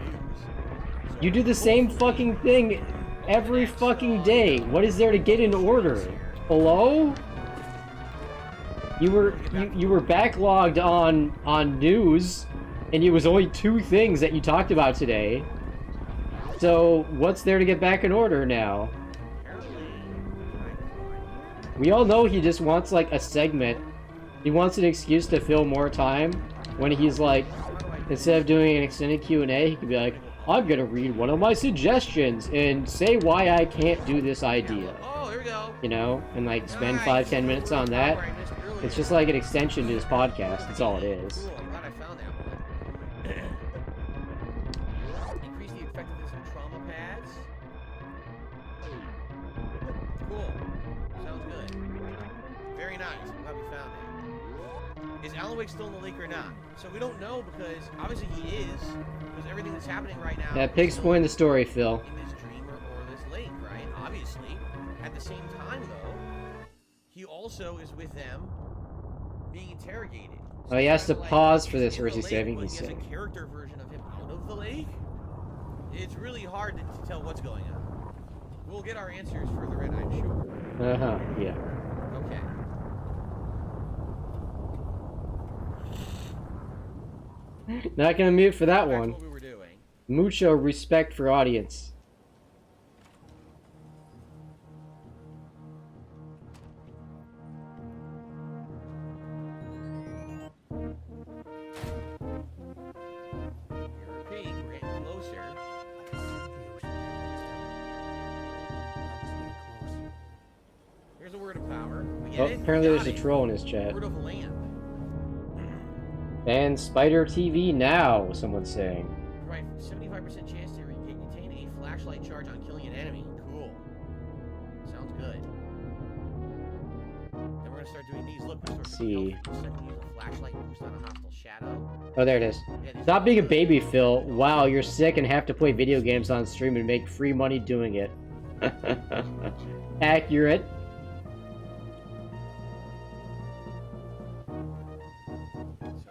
S1: You do the same fucking thing every fucking day. What is there to get in order? Hello? You were backlogged on news, and it was only 2 things that you talked about today. So what's there to get back in order now? We all know he just wants like a segment. He wants an excuse to fill more time when he's like, instead of doing an extended Q&A, he could be like, I'm gonna read one of my suggestions and say why I can't do this idea.
S2: Oh, here we go.
S1: You know, and like spend 5-10 minutes on that. It's just like an extension to his podcast. That's all it is.
S2: Cool, I'm glad I found that one. Increase the effectiveness of trauma pads. Cool. Sounds good. Very nice. I'm glad we found that. Is Alan Wake still in the lake or not? So we don't know because obviously he is, because everything that's happening right now.
S1: That pig's spoiling the story, Phil.
S2: In this dream or this lake, right? Obviously. At the same time, though, he also is with them being interrogated.
S1: Oh, he has to
S2: like,
S1: pause for
S2: he's
S1: this,
S2: in
S1: or is
S2: the
S1: he
S2: lake,
S1: saving
S2: but
S1: his
S2: he has
S1: save?
S2: a character version of him out of the lake. It's really hard to tell what's going on. We'll get our answers further in, I'm sure.
S1: Uh-huh, yeah.
S2: Okay.
S1: Not gonna mute for that
S2: Back to
S1: one.
S2: what we were doing.
S1: Mucho respect for audience.
S2: You're repeating, we're getting closer. Here's a word of power. We get
S1: Oh,
S2: it?
S1: apparently
S2: Got
S1: there's a
S2: it.
S1: troll in his chat.
S2: Word of lamp.
S1: And Spider TV now, someone's saying.
S2: Right, 75% chance to retain a flashlight charge on killing an enemy. Cool. Sounds good. Then we're gonna start doing these. Look, we're
S1: Let's see.
S2: Second, use a flashlight boost on a hostile shadow.
S1: Oh, there it is.
S2: Yeah, these
S1: Stop
S2: are
S1: being a
S2: good.
S1: baby, Phil. Wow, you're sick and have to play video games on stream and make free money doing it. Accurate.
S2: So,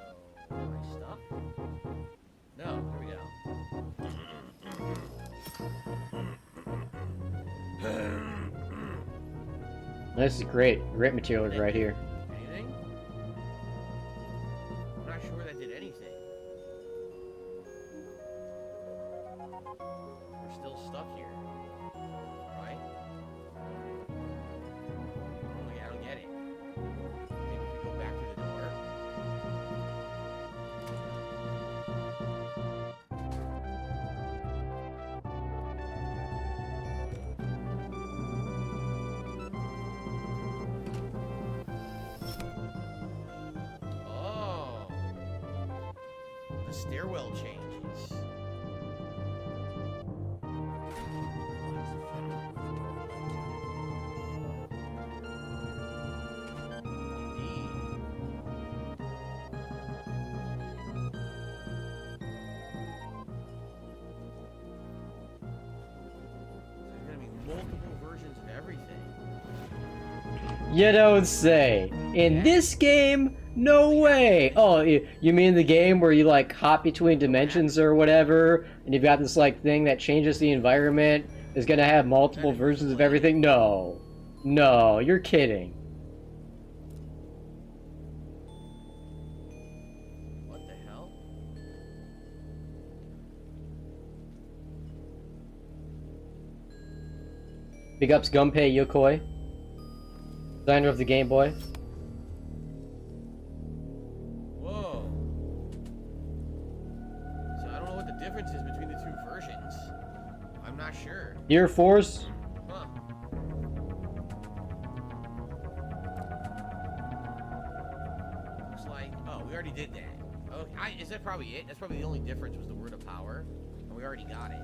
S2: am I stuck? No, there we go.
S1: This is great. Great material right here.
S2: Anything? did anything. We're still stuck here. Right? I don't get it. Maybe we go back through the door. Oh. The stairwell changes. Indeed. There's gonna be multiple versions of everything.
S1: You don't say. In this game, no way. Oh, you mean the game where you like hop between dimensions or whatever, and you've got this like thing that changes the environment is gonna have multiple versions of everything? No, no, you're kidding.
S2: What the hell?
S1: Big ups Gunpei Yokoi, designer of the Game Boy.
S2: Whoa. So I don't know what the difference is between the two versions. I'm not sure.
S1: Gear Force.
S2: Huh. Looks like, oh, we already did that. Okay, is that probably it? That's probably the only difference was the word of power, and we already got it.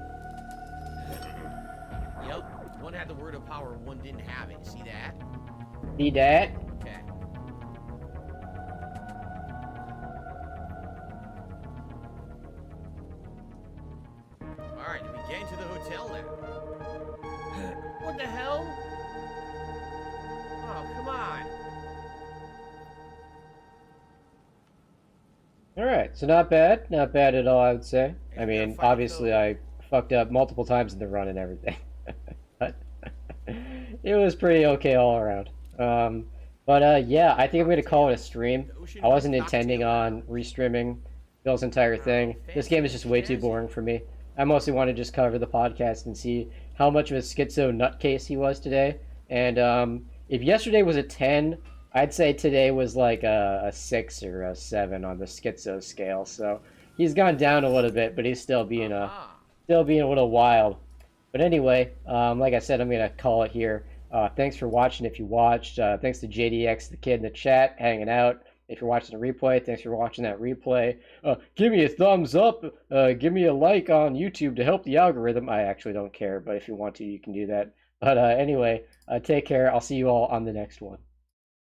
S2: Yep, one had the word of power, one didn't have it. See that?
S1: See that?
S2: Okay. Alright, we get into the hotel now. What the hell? Oh, come on.
S1: Alright, so not bad. Not bad at all, I would say. I
S2: And we gotta
S1: mean,
S2: fight the
S1: obviously I fucked up multiple times in the run and everything. But it was pretty okay all around. Yeah, I think I'm going to call it a stream. I wasn't intending on restreaming Bill's entire thing. This game is just way too boring for me. I mostly want to just cover the podcast and see how much of a schizo nutcase he was today. And if yesterday was a 10, I'd say today was like a 6 or a 7 on the schizo scale. So he's gone down a little bit, but he's still being a little wild. But anyway, like I said, I'm going to call it here. Thanks for watching if you watched. Thanks to JDX, the kid in the chat, hanging out. If you're watching the replay, thanks for watching that replay. Give me a thumbs up. Give me a like on YouTube to help the algorithm. I actually don't care, but if you want to, you can do that. But anyway, take care. I'll see you all on the next one.